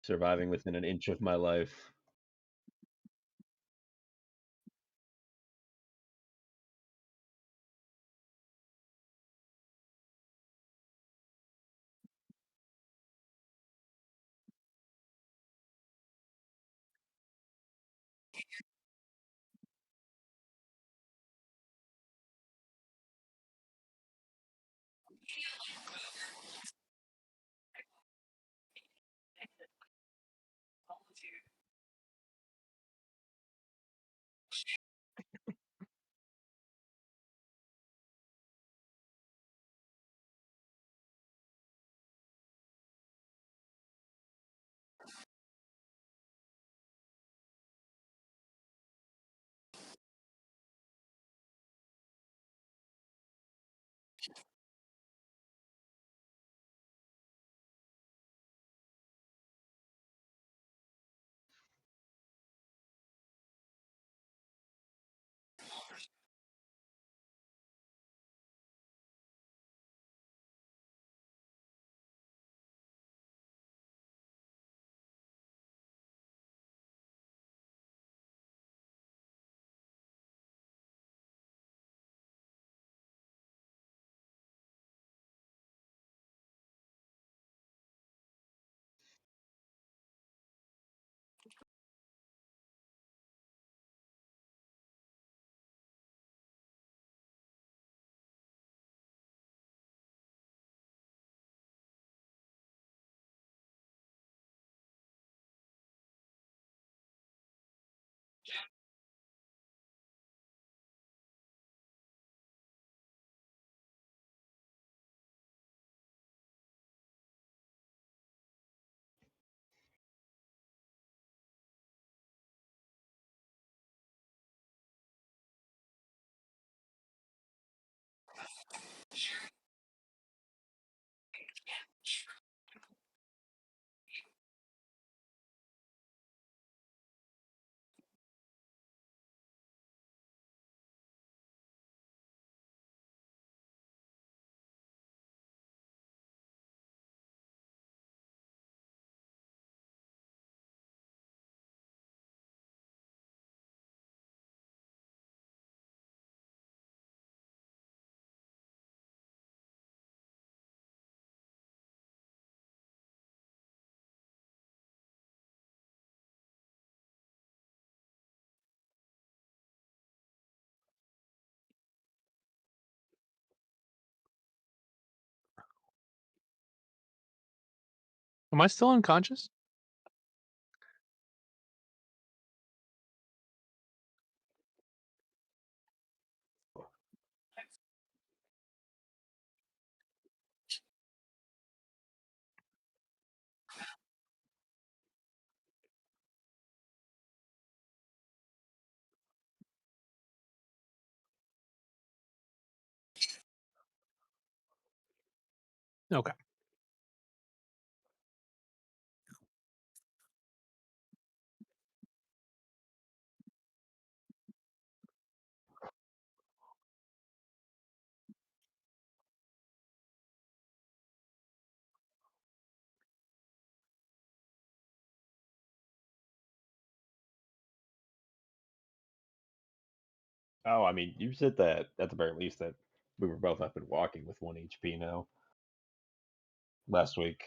Surviving within an inch of my life. Am I still unconscious? Okay. Oh, I mean, you said that at the very least that we were both up and walking with 1 HP now last week.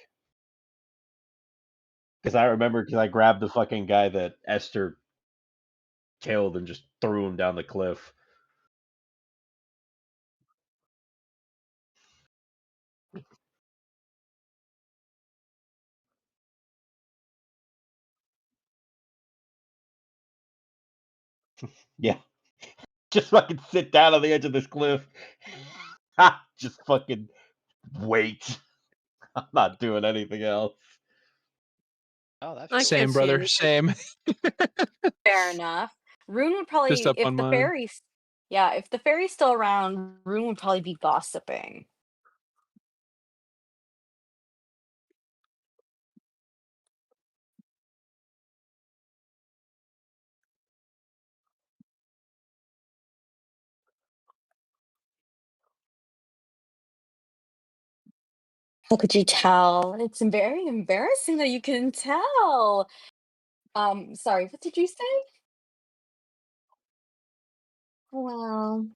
Because I remember because I grabbed the fucking guy that Esther killed and just threw him down the cliff. Yeah, just fucking sit down on the edge of this cliff. Just fucking wait. I'm not doing anything else. Oh, that I feels can't Same, see brother. anything. Same. Fair enough. Rune would Just probably, up if on the mine. fairies, yeah, if the fairy's still around, Rune would probably be gossiping. How could you tell? It's very embarrassing that you can tell. Sorry, what did you say? Well,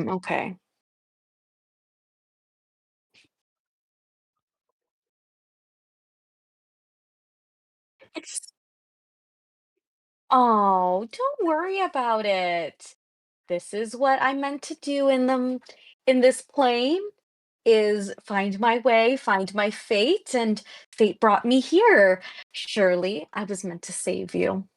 okay. It's Oh, don't worry about it. This is what I meant to do in this plane is find my way, find my fate, and fate brought me here. Surely I was meant to save you.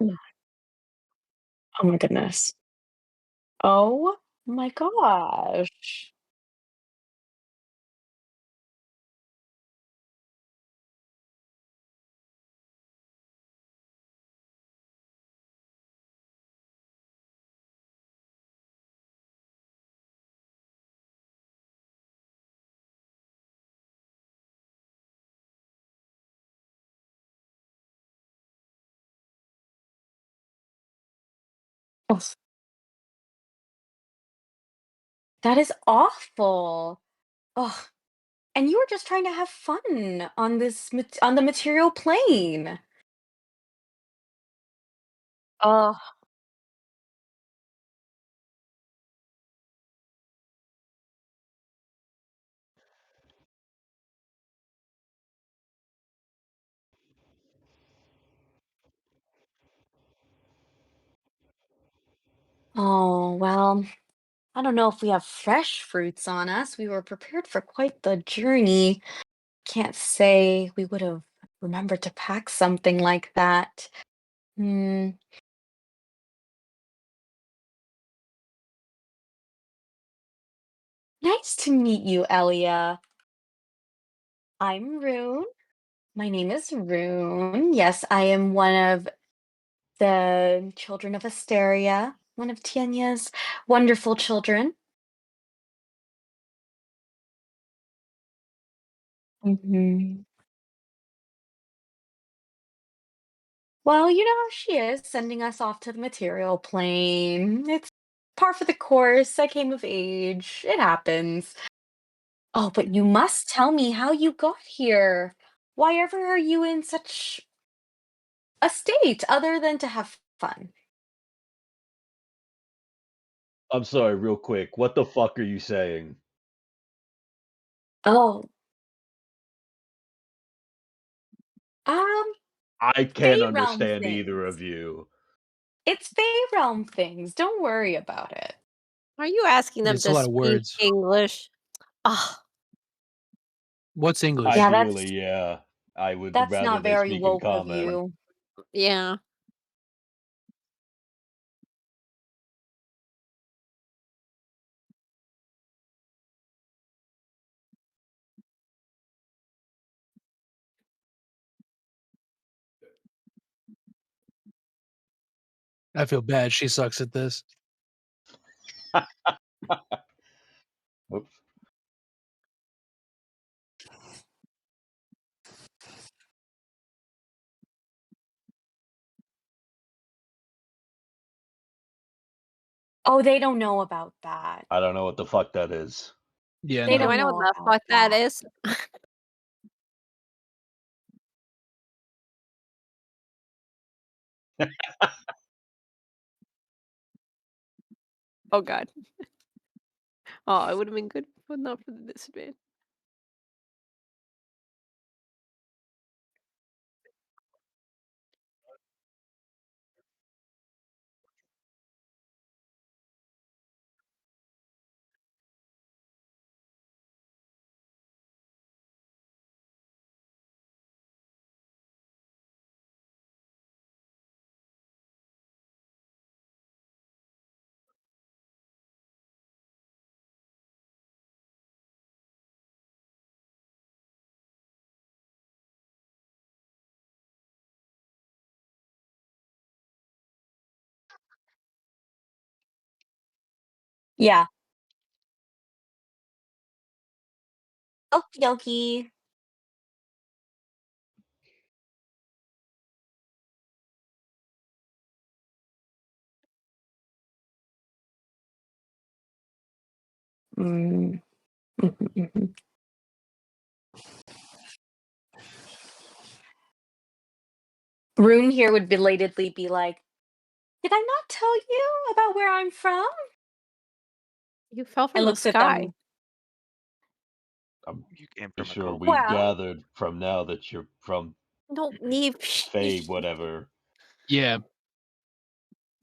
Mm. Oh my goodness. Oh my gosh. Oh, that is awful. Oh, and you were just trying to have fun on on the material plane. Oh, oh, well, I don't know if we have fresh fruits on us. We were prepared for quite the journey. Can't say we would have remembered to pack something like that. Hmm. Nice to meet you, Elia. I'm Rune. My name is Rune. Yes, I am one of the children of Asteria, one of Tienya's wonderful children. Mhm. Well, you know how she is, sending us off to the material plane. It's par for the course. I came of age. It happens. Oh, but you must tell me how you got here. Why ever are you in such a state other than to have fun? I'm sorry, real quick. What the fuck are you saying? Oh, um, I can't Fey realm understand either things. of you. It's Fey realm things. Don't worry about it. Are you asking them It's a to lot of speak words. English? Oh, What's English? Yeah, Ideally, yeah. I would that's rather not they very speak in woke of common. you. yeah. I feel bad. She sucks at this. Oops. Oh, they don't know about that. I don't know what the fuck that is. Yeah, They Do no. I don't know what know the about fuck that that. is? Oh god. Oh, it would have been good, but not for the disadvantage. Yeah. Okie dokie. Mm. Mhm, mhm. Rune here would belatedly be like, "Did I not tell you about where I'm from?" You fell And from the looks at sky. them. I'm You came pretty from a sure cult. we've Well, gathered from now that you're from No, Neve. Faye, whatever. Yeah.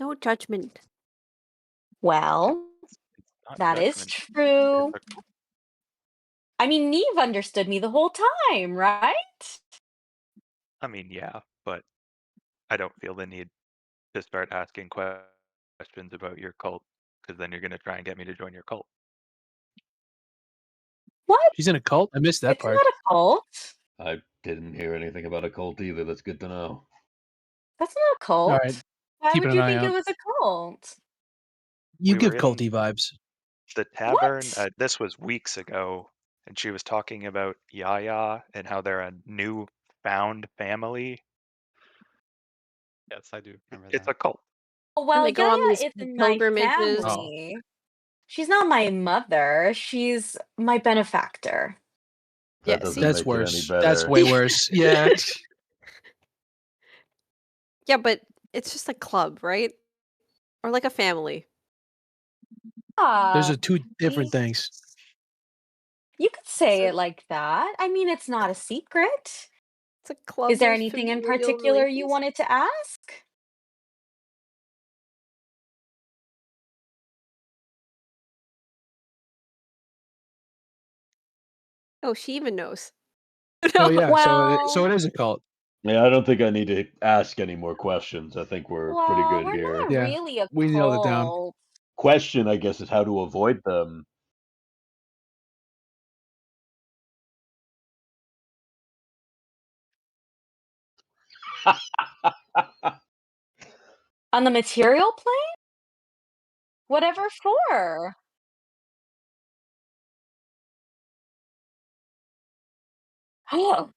No judgment. well, It's not that is judgment. It's true. a cult. I mean, Neve understood me the whole time, right? I mean, yeah, but I don't feel the need to start asking questions about your cult because then you're gonna try and get me to join your cult. What? She's in a cult? I missed that It's part. not a cult. I didn't hear anything about a cult either. That's good to know. That's not a Alright. cult. Why Keeping would an you eye think it out. was a cult? You We were give in culty vibes. the tavern. What? This was weeks ago, and she was talking about Yaya and how they're a new found family. Yes, I do remember It's that. a cult. Oh, And well, they go on Yaya these isn't my pilgrimages. Oh. family. She's not my mother. She's my benefactor. That Yeah, doesn't see? That's make it any worse. That's better. way worse. Yeah. Yeah, but it's just a club, right? Or like a family. Those Ah, are two different y- things. you could say So it like that. I mean, it's not a secret. it's a club Is there with anything in familial particular you relations. wanted to ask? Oh, she even knows. Oh, No. yeah. So Well, it is a cult. Yeah, I don't think I need to ask any more questions. I think we're pretty well, good we're here. not Yeah. really a We nailed it down. cult. Question, I guess, is how to avoid them. On the material plane? Whatever for? Oh.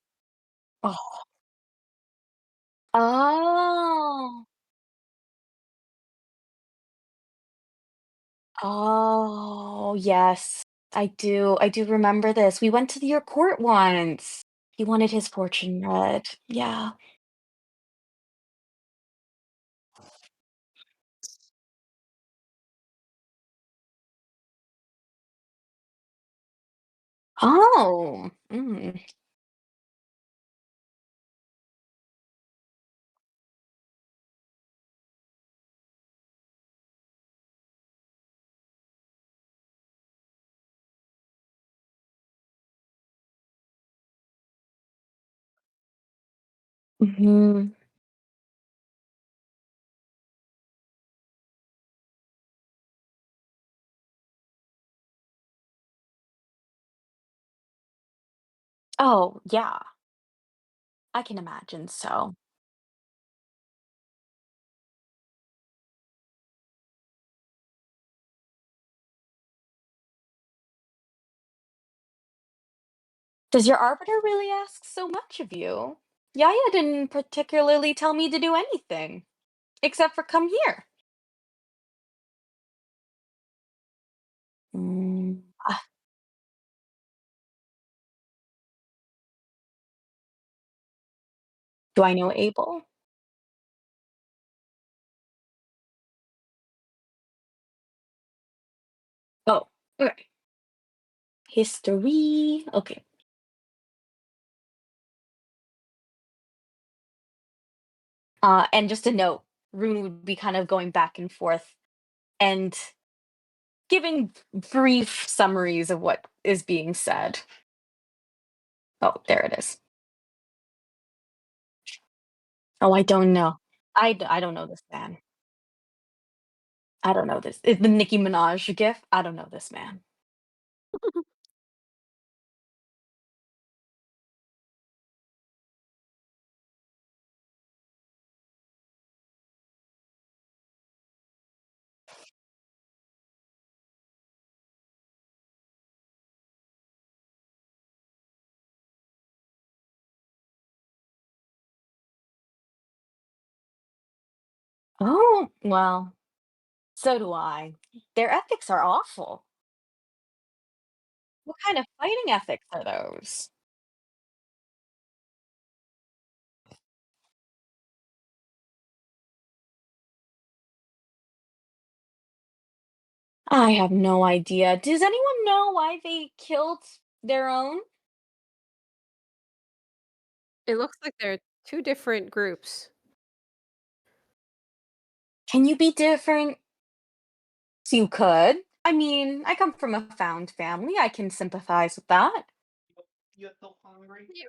Oh. Oh, yes. I do remember this. We went to your court once. He wanted his fortune read. Yeah. Oh. Mm. Mhm. Oh, yeah. I can imagine so. Does your arbiter really ask so much of you? Yaya didn't particularly tell me to do anything, except for come here. Mm. Do I know Abel? Okay. History. Okay. And just a note, Rune would be kind of going back and forth and giving brief summaries of what is being said. Oh, there it is. Oh, I don't know. I don't know this man. I don't know this. Is the Nicki Minaj gif? I don't know this man. Oh, well, so do I. Their ethics are awful. What kind of fighting ethics are those? I have no idea. Does anyone know why they killed their own? It looks like they're 2 different groups. Can you be different? So you could. I mean, I come from a found family. I can sympathize with that. You're so hungry. Yeah.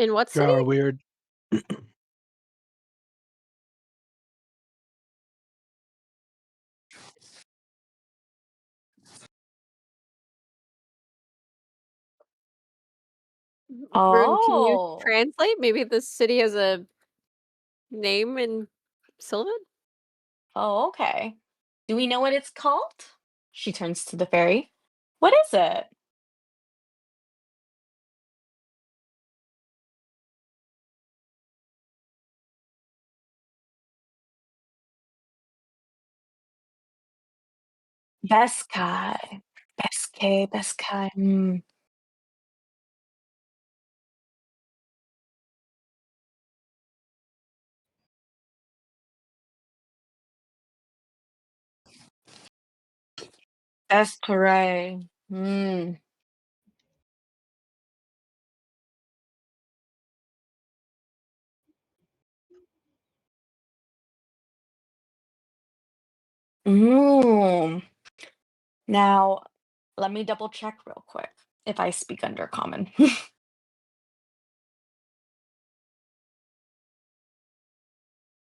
In what city? Drow are weird. Rune, can you Oh. translate? Maybe this city has a name in Sylvan? Oh, okay. Do we know what it's called? She turns to the fairy. What is it? Beskai. Beskay, Beskai. Beskray. Mm. Mm. Now, let me double check real quick if I speak Undercommon.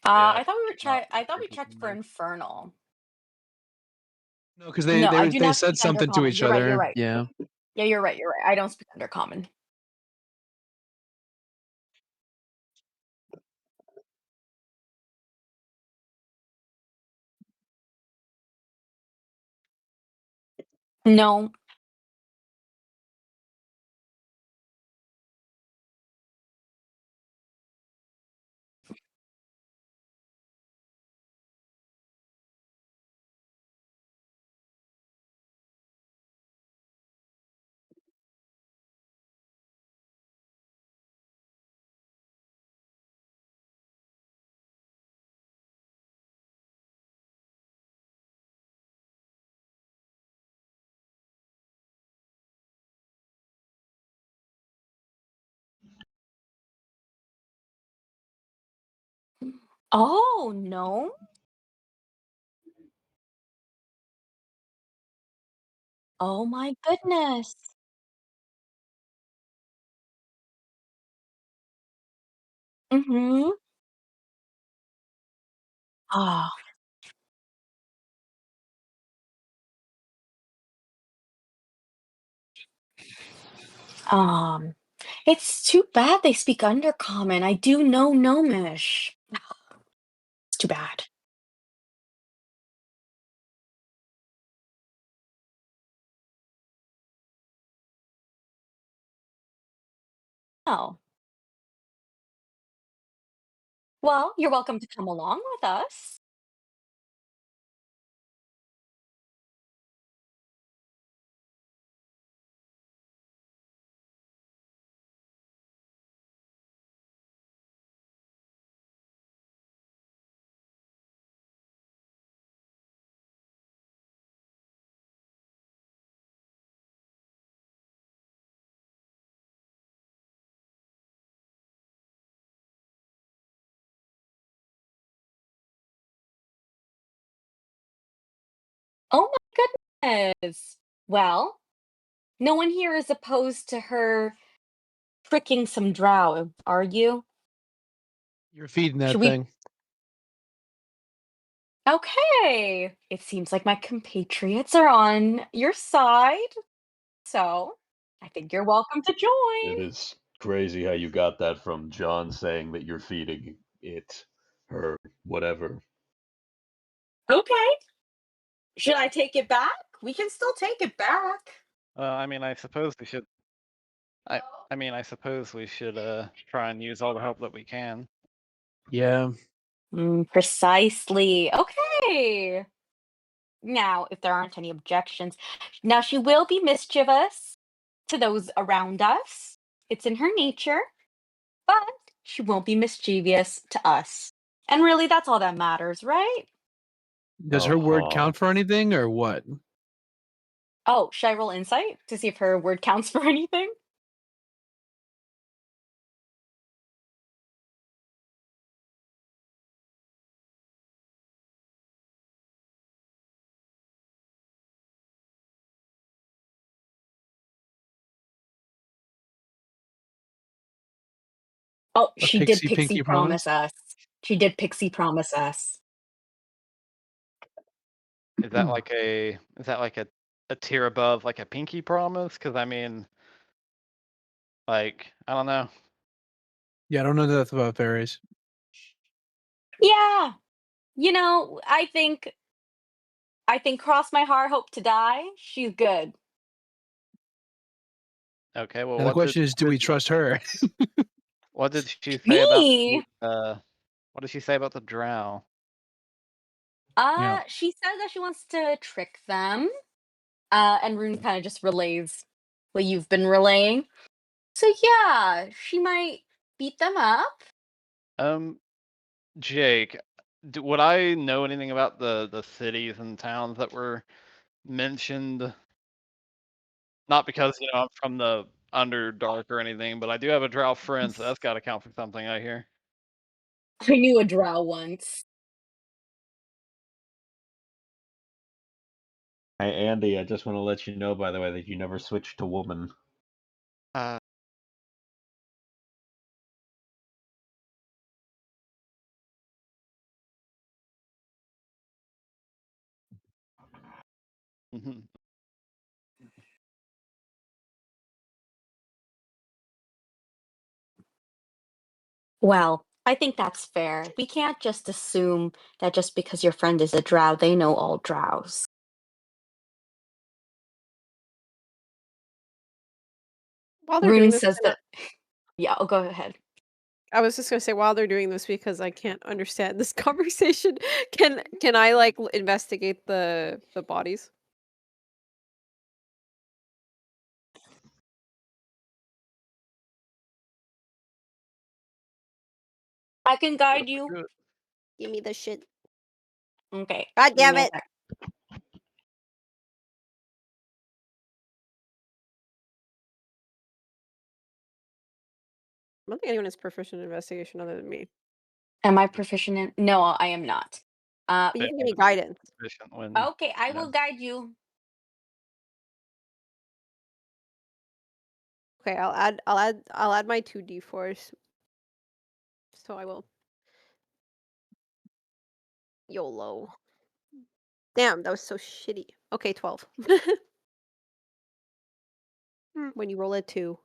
Yeah, I thought we were it's not I thought we speaking checked for English. Infernal. No, because No, I do they not said speak something to Undercommon. each You're right, you're other. right. Yeah. Yeah, you're right, you're right. I don't speak Undercommon. No. Oh, no? Oh my goodness. Mhm. Ah, um, it's too bad they speak Undercommon. I do know Gnomish. It's too bad. Oh, well, you're welcome to come along with us. Oh my goodness. Well, no one here is opposed to her tricking some drow, are you? You're feeding that Should we? thing. Okay. It seems like my compatriots are on your side, so I think you're welcome to It join. is crazy how you got that from John saying that you're feeding it, her, whatever. Okay. Should I take it back? We can still take it back. I mean, I suppose we should. I mean, I suppose we should try and use all the help that we can. Yeah. Precisely. Okay. Now, if there aren't any objections, now she will be mischievous to those around us. It's in her nature, but she won't be mischievous to us. And really, that's all that matters, right? Does her word Uh-huh. count for anything or what? Oh, should I roll insight to see if her word counts for anything? Oh, A she did pixie pixie pinky promise? promise us. She did pixie promise us. Is that like a tier above, like a pinky promise? Because I mean, like, I don't know. Yeah, I don't know that about fairies. Yeah. I think cross my heart, hope to die. She's good. Okay, well, Now the question is, do we trust her? what did she say about Me? what did she say about the drow? Yeah. She says that she wants to trick them. And Rune kind of just relays what you've been relaying. So yeah, she might beat them up. Jake, would I know anything about the cities and towns that were mentioned? Not because I'm from the Underdark or anything, but I do have a drow friend, so that's got to count for something, I hear. I knew a drow once. Hey, Andy, I just want to let you know, by the way, that you never switched to woman. Uh, mhm. Well, I think that's fair. We can't just assume that just because your friend is a drow, they know all drows. While they're doing Rune this, says can that. Yeah, I'll go ahead. I was just gonna say while they're doing this because I can't understand this conversation. Can I like investigate the bodies? I can guide you. Good. Give me the shit. Okay. God give damn me a it! sec. I don't think anyone is proficient in investigation other than me. Am I proficient in? No, I am not. But you can give me guidance. Efficient when Okay, I will guide you. Okay, I'll add my 2d4s. So I will. YOLO. Damn, that was so shitty. Okay, 12. When you roll a 2.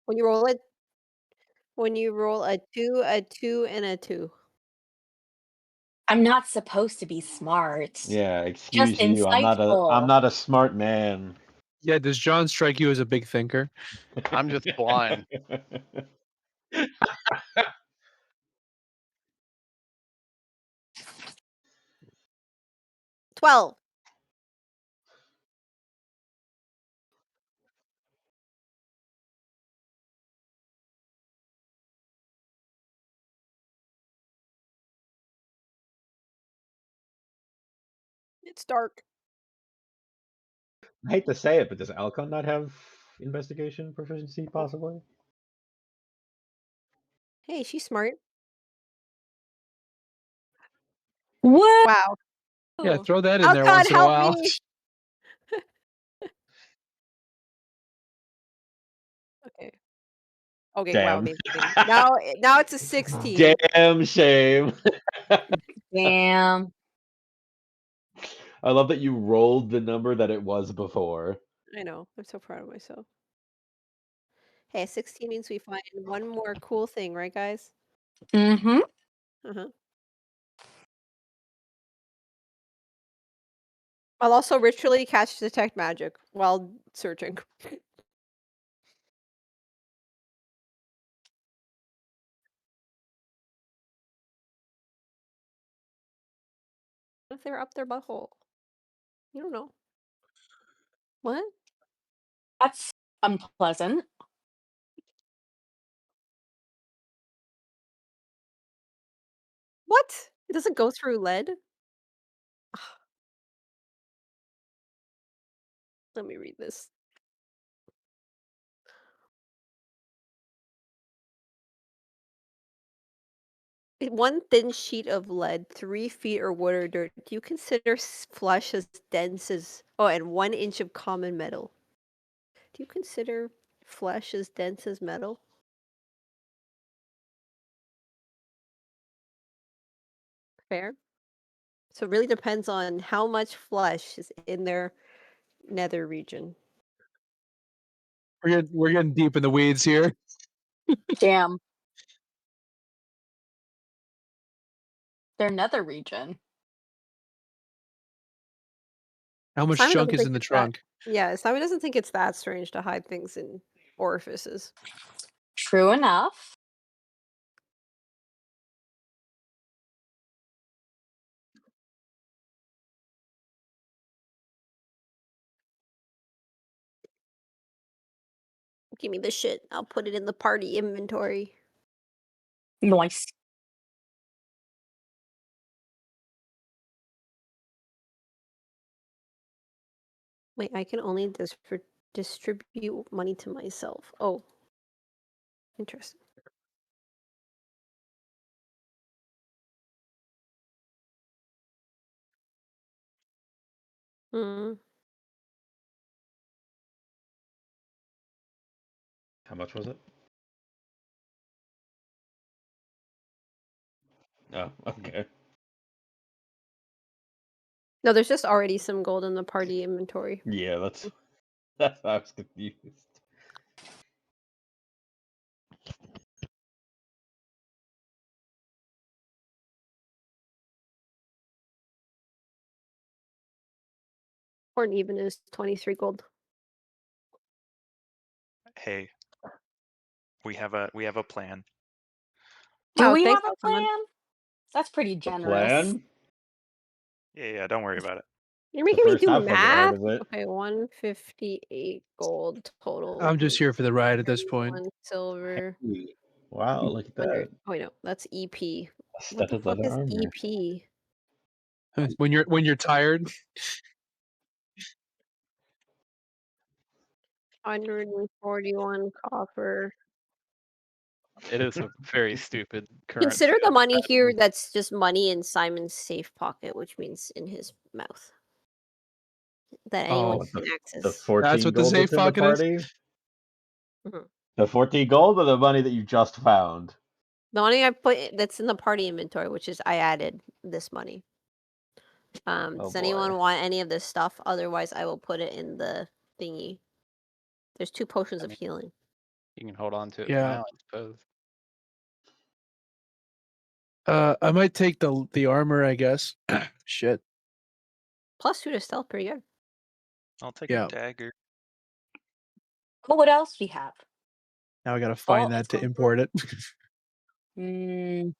When you roll a 2, a 2, and a 2. I'm not supposed to be smart. Yeah, Just excuse you. I'm insightful. not a smart man. Yeah, does John strike you as a big thinker? I'm just blind. 12. It's dark. I hate to say it, but does Alcon not have investigation proficiency, possibly? Hey, she's smart. What? Wow. Yeah, Ooh. throw that in Oh there God, once in a help while. me! Okay. Okay, wow, Damn. amazing. Now it's a 16. Damn shame. Damn. I love that you rolled the number that it was before. I know. I'm so proud of myself. Hey, 16 means we find one more cool thing, right, guys? Mm-hmm. Uh-huh. I'll also ritually catch detect magic while searching. What if they're up their butthole? You don't know. What? That's unpleasant. What? It doesn't go through lead? Let me read this. One thin sheet of lead, 3 feet or wood or dirt. Do you consider flesh as dense as... Oh, and 1 inch of common metal. Do you consider flesh as dense as metal? Fair. So it really depends on how much flesh is in their nether region. We're getting deep in the weeds here. Damn. Their nether region. How much Simon junk doesn't is think in the it's that. trunk? Yeah, Simon doesn't think it's that strange to hide things in orifices. True enough. Give me the shit. I'll put it in the party inventory. Nice. Wait, I can only distribute money to myself. Oh, interesting. Hmm. How much was it? Oh, okay. No, there's just already some gold in the party inventory. Yeah, that's why I was confused. Or even is 23 gold. Hey, we have a plan. Do Wow, we thanks, have a Alcon. plan? That's pretty The generous. plan? Yeah, don't worry about it. You're The making me first do half wasn't hard, math? is it? Okay, 158 gold total. I'm just here for the ride at this point. 1 silver. Wow, look at 100. that. Oh, wait, no, that's EP. A What set the of fuck leather is armor. EP? When you're tired, 141 copper. It is a very stupid currency. Consider the money here that's just money in Simon's safe pocket, which means in his mouth. That anyone Oh, can The access. 14 that's what the gold safe that's in the pocket is? party? Mhm. The 14 gold or the money that you just found? The money I put that's in the party inventory, which is I added this money. Oh Does boy. anyone want any of this stuff? Otherwise, I will put it in the thingy. There's 2 potions I of mean, healing. you can hold on to it for Yeah. now, I suppose. I might take the armor, I guess. Shit. +2 to stealth, pretty good. I'll take Yeah. a dagger. But what else we have? Now I gotta find Oh, that it's to one import it. Mm,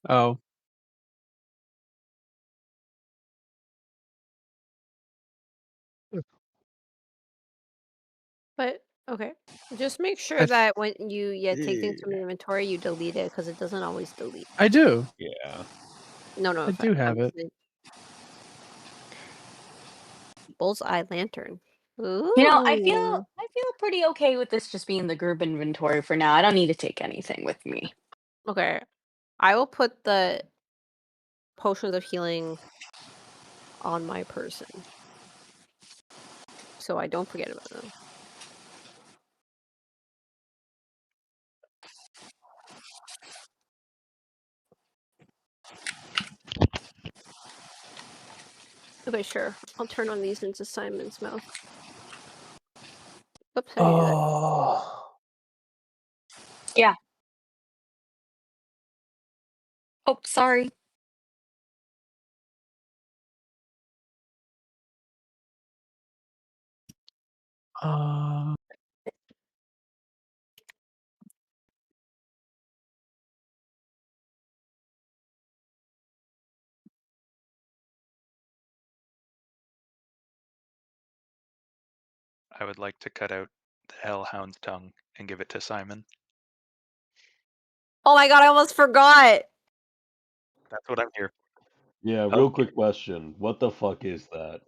Oh. But okay, just make sure I th- that when you take things from the inventory, you delete it because it doesn't always delete. I do. Yeah. No, I do have it. Bullseye lantern. Ooh. I feel pretty okay with this just being the group inventory for now. I don't need to take anything with me. Okay. I will put the potions of healing on my person, so I don't forget about them. Okay, sure. I'll turn on these into Simon's mouth. Oops, how do you do that? Oh. Yeah. Oh, sorry. Uh, I would like to cut out the hellhound's tongue and give it to Simon. Oh my god, I almost forgot! That's what I'm here for. Yeah, real Okay. quick question. What the fuck is that?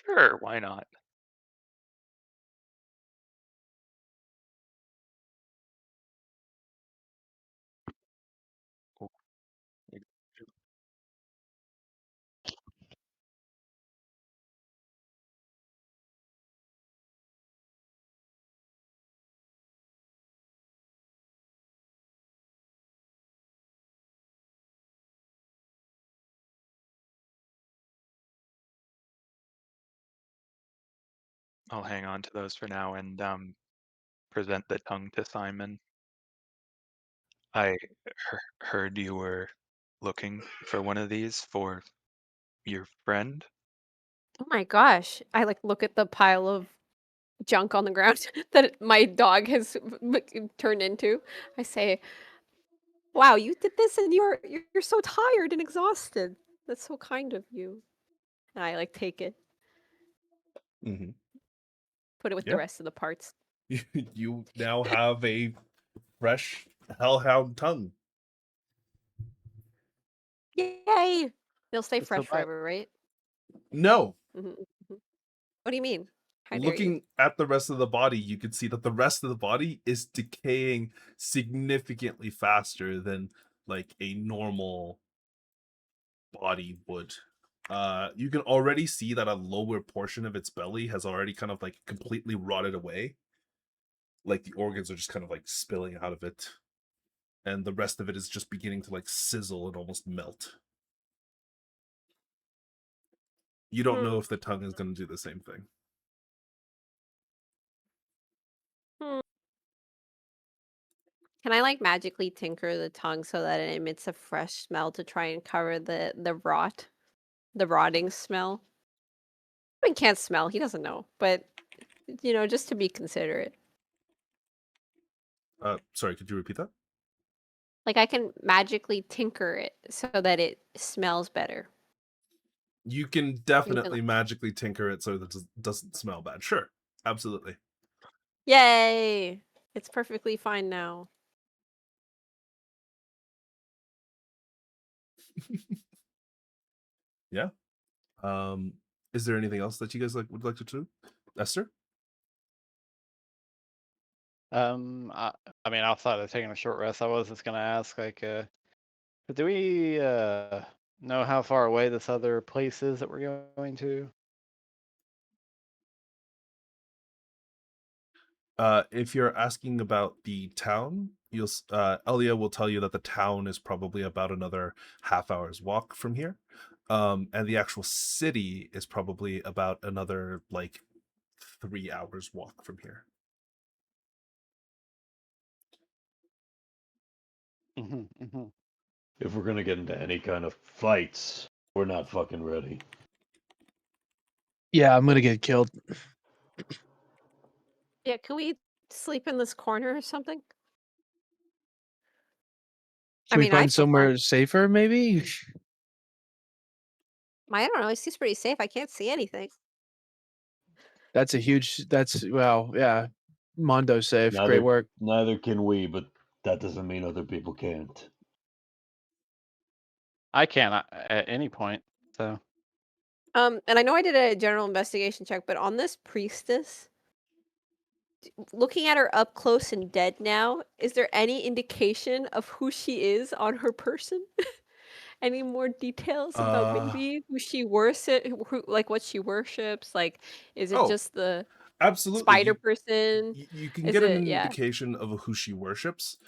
Sure, why not? Cool. I'll hang on to those for now and present the tongue to Simon. I heard you were looking for one of these for your friend. Oh my gosh. I like look at the pile of junk on the ground that my dog has turned into. I say, "Wow, you did this and you're so tired and exhausted. That's so kind of you." And I like take it, Mm-hmm. put it with the Yeah. rest of the parts. You now have a fresh hellhound tongue. Yay! They'll stay So fresh by forever, right? No, Mhm, mhm. What do you mean? How dare you? looking at the rest of the body, you can see that the rest of the body is decaying significantly faster than like a normal body would. You can already see that a lower portion of its belly has already kind of like completely rotted away. Like the organs are just kind of like spilling out of it. And the rest of it is just beginning to like sizzle and almost melt. You don't know if the tongue is going to do the same thing. Hmm. Can I like magically tinker the tongue so that it emits a fresh smell to try and cover the rotting smell? I mean, can't smell. He doesn't know, but just to be considerate. Sorry, could you repeat that? Like I can magically tinker it so that it smells better. You can You can definitely magically tinker it so that it doesn't smell bad. Sure, absolutely. Yay! It's perfectly fine now. Yeah. Is there anything else that you guys would like to do, Esther? I mean, outside of taking a short rest, I was just gonna ask, like, do we know how far away this other place is that we're going to? If you're asking about the town, Elia will tell you that the town is probably about another half hour's walk from here. And the actual city is probably about another like 3 hours walk from here. If we're gonna get into any kind of fights, we're not fucking ready. Yeah, I'm gonna get killed. Yeah, can we sleep in this corner or something? Can we I find feel somewhere fine. safer, maybe? I don't know. It seems pretty safe. I can't see anything. That's a huge. That's well, yeah. Mondo safe. Great work. Neither can we, but that doesn't mean other people can't. I can at any point. So And I know I did a general investigation check, but on this priestess, looking at her up close and dead now, is there any indication of who she is on her person? Any more details about maybe who she worships, who like what she worships? Like, is it Oh, just the absolutely. spider person? You can Is get an it indication of who she worships.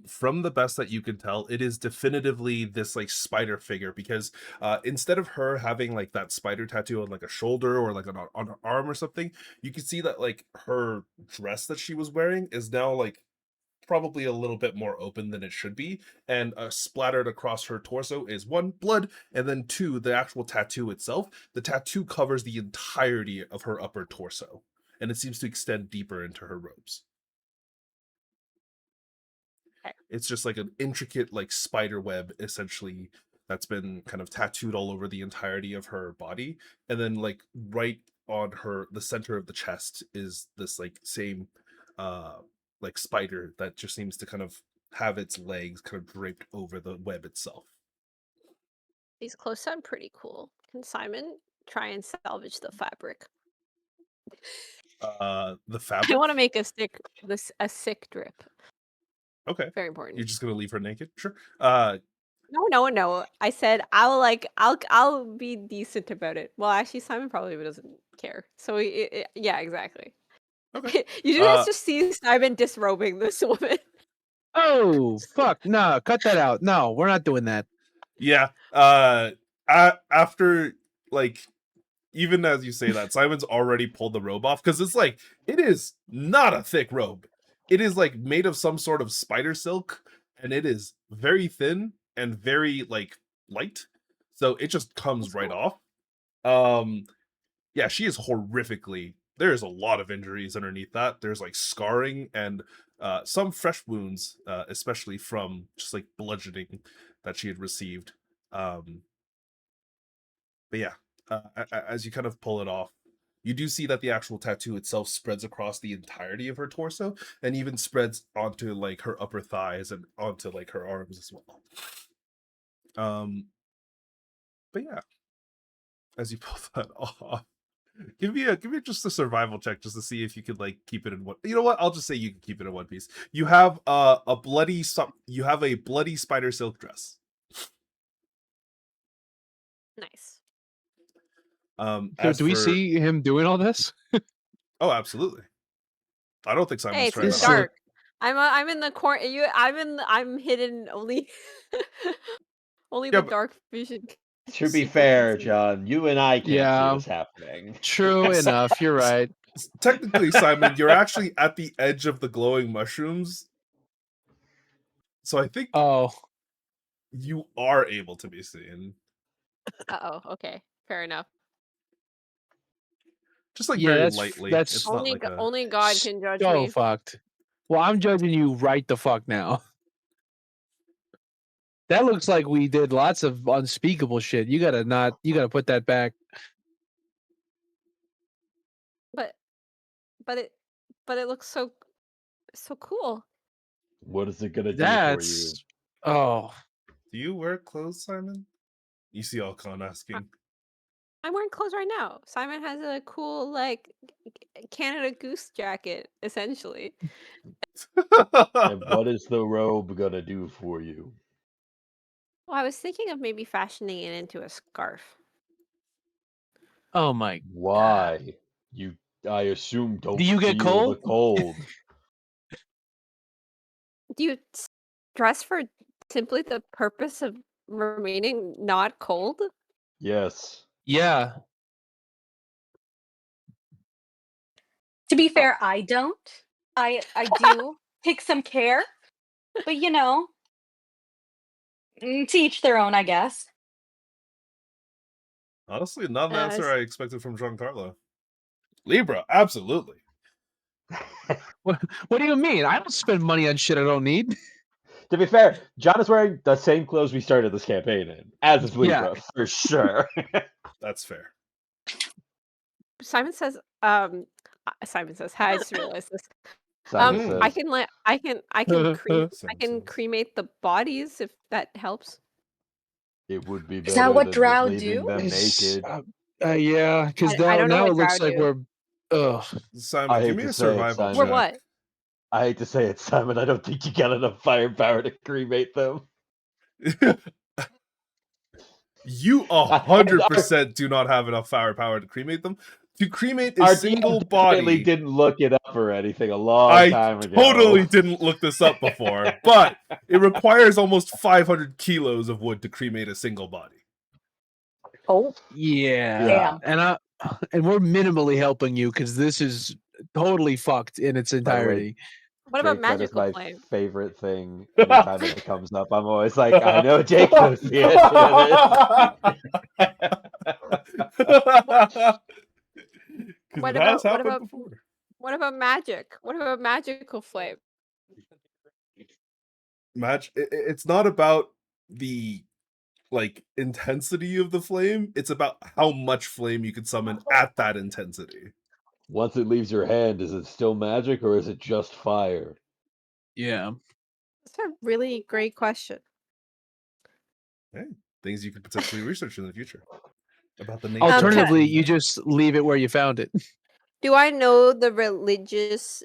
From the best that you can tell, it is definitively this like spider figure because instead of her having like that spider tattoo on like a shoulder or like on her arm or something, you can see that like her dress that she was wearing is now like probably a little bit more open than it should be, and splattered across her torso is one, blood, and then two, the actual tattoo itself. The tattoo covers the entirety of her upper torso, and it seems to extend deeper into her robes. Okay. It's just like an intricate like spider web essentially that's been kind of tattooed all over the entirety of her body, and then like right on her the center of the chest is this like same like spider that just seems to kind of have its legs kind of draped over the web itself. these clothes sound pretty cool? Can Simon try and salvage the fabric? The I fabric. want to make a sick drip. Okay. Very important. You're just gonna leave her naked? Sure. No. I said I'll be decent about it. Well, actually, Simon probably doesn't care. So yeah, exactly. Okay. You guys just see Simon disrobing this woman. Oh fuck! No, cut that out. No, we're not doing that. Yeah. After like even as you say that, Simon's already pulled the robe off because it's like it is not a thick robe. It is like made of some sort of spider silk, and it is very thin and very like light. So it just comes right off. Yeah, she is horrifically. There's a lot of injuries underneath that. There's like scarring and some fresh wounds, especially from just like bludgeoning that she had received. But yeah, as you kind of pull it off, you do see that the actual tattoo itself spreads across the entirety of her torso and even spreads onto like her upper thighs and onto like her arms as well. But yeah, as you pull that off, give me just a survival check just to see if you could like keep it in one. You know what? I'll just say you can keep it in one piece. You have a bloody spider silk dress. Nice. So do we see him doing all this? Oh, absolutely. I don't think Simon's Hey, it's trying in to the hide. dark. I'm in the corner. I'm hidden only. Only Yeah, the dark vision. To be people can fair, see. John, you and I can't see Yeah. this happening. True enough. You're right. Technically, Simon, you're actually at the edge of the glowing mushrooms. So I think Oh, you are able to be seen. Okay, fair enough. Just like yeah. very That's lightly. that's It's not like Only God can judge so me. fucked. Well, I'm judging you right the fuck now. That looks like we did lots of unspeakable shit. You gotta put that back. But it looks so cool. What is it gonna do for you? That's oh. Do you wear clothes, Simon? You see Alcon asking. I'm wearing clothes right now. Simon has a cool like Canada Goose jacket, essentially. And what is the robe gonna do for you? Well, I was thinking of maybe fashioning it into a scarf. Oh my. Why? You, I assume, don't Do you get feel the cold? cold. Do you dress for simply the purpose of remaining not cold? Yes. Yeah. To be fair, I don't. I do take some care, but to each their own, I guess. Honestly, not an answer Yes. I expected from Giancarlo. Libra, absolutely. What do you mean? I don't spend money on shit I don't need. To be fair, John is wearing the same clothes we started this campaign in, as is Yeah. Libra, for sure. That's fair. Simon says, Simon says, hi, I just realized this. Simon Mm. I says, can cremate the bodies if that helps. it would be Is that better what than drow just leaving do? them It's, naked. yeah, because I don't know now what it looks drow like do. we're. Ugh. Simon, I give hate me to a say it, survival Simon. We're check. what? I hate to say it, Simon. I don't think you got enough firepower to cremate them. You 100% do not have enough firepower to cremate them. To cremate a Our single DM definitely body, didn't look it up or anything a long I time ago. totally didn't look this up before, but it requires almost 500 kilos of wood to cremate a single body. Oh, Yeah. damn. And we're minimally helping you because this is totally fucked in its By the way, entirety. What about Jake, that is magical my flame? favorite thing. Anytime it comes up, I'm always like, I know Jake knows the answer to this. Because What it has about happened before. what about magic? What about magical flame? It's not about the intensity of the flame. It's about how much flame you can summon at that intensity. Once it leaves your hand, is it still magic or is it just fire? Yeah. That's a really great question. Hey, things you could potentially research in the future about the nature. can I- Alternatively, you just leave it where you found it. Do I know the religious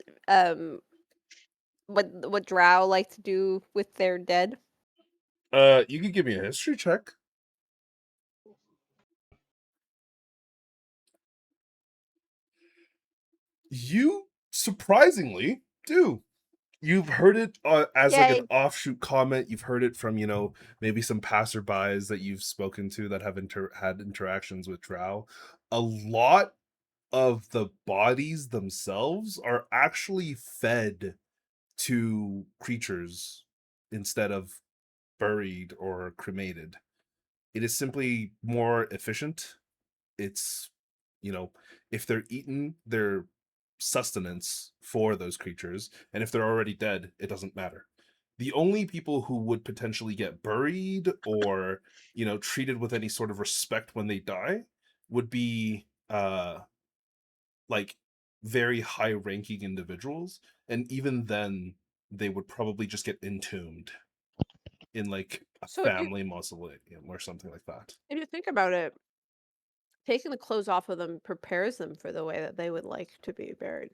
what drow like to do with their dead? You can give me a history check. You surprisingly do. You've heard it as like Yay. an offshoot comment. You've heard it from maybe some passerbys that you've spoken to that have had interactions with drow. A lot of the bodies themselves are actually fed to creatures instead of buried or cremated. It is simply more efficient. It's if they're eaten, they're sustenance for those creatures, and if they're already dead, it doesn't matter. The only people who would potentially get buried or treated with any sort of respect when they die would be like very high ranking individuals, and even then they would probably just get entombed in like a So family mausoleum or something like that. if you think about it, taking the clothes off of them prepares them for the way that they would like to be buried.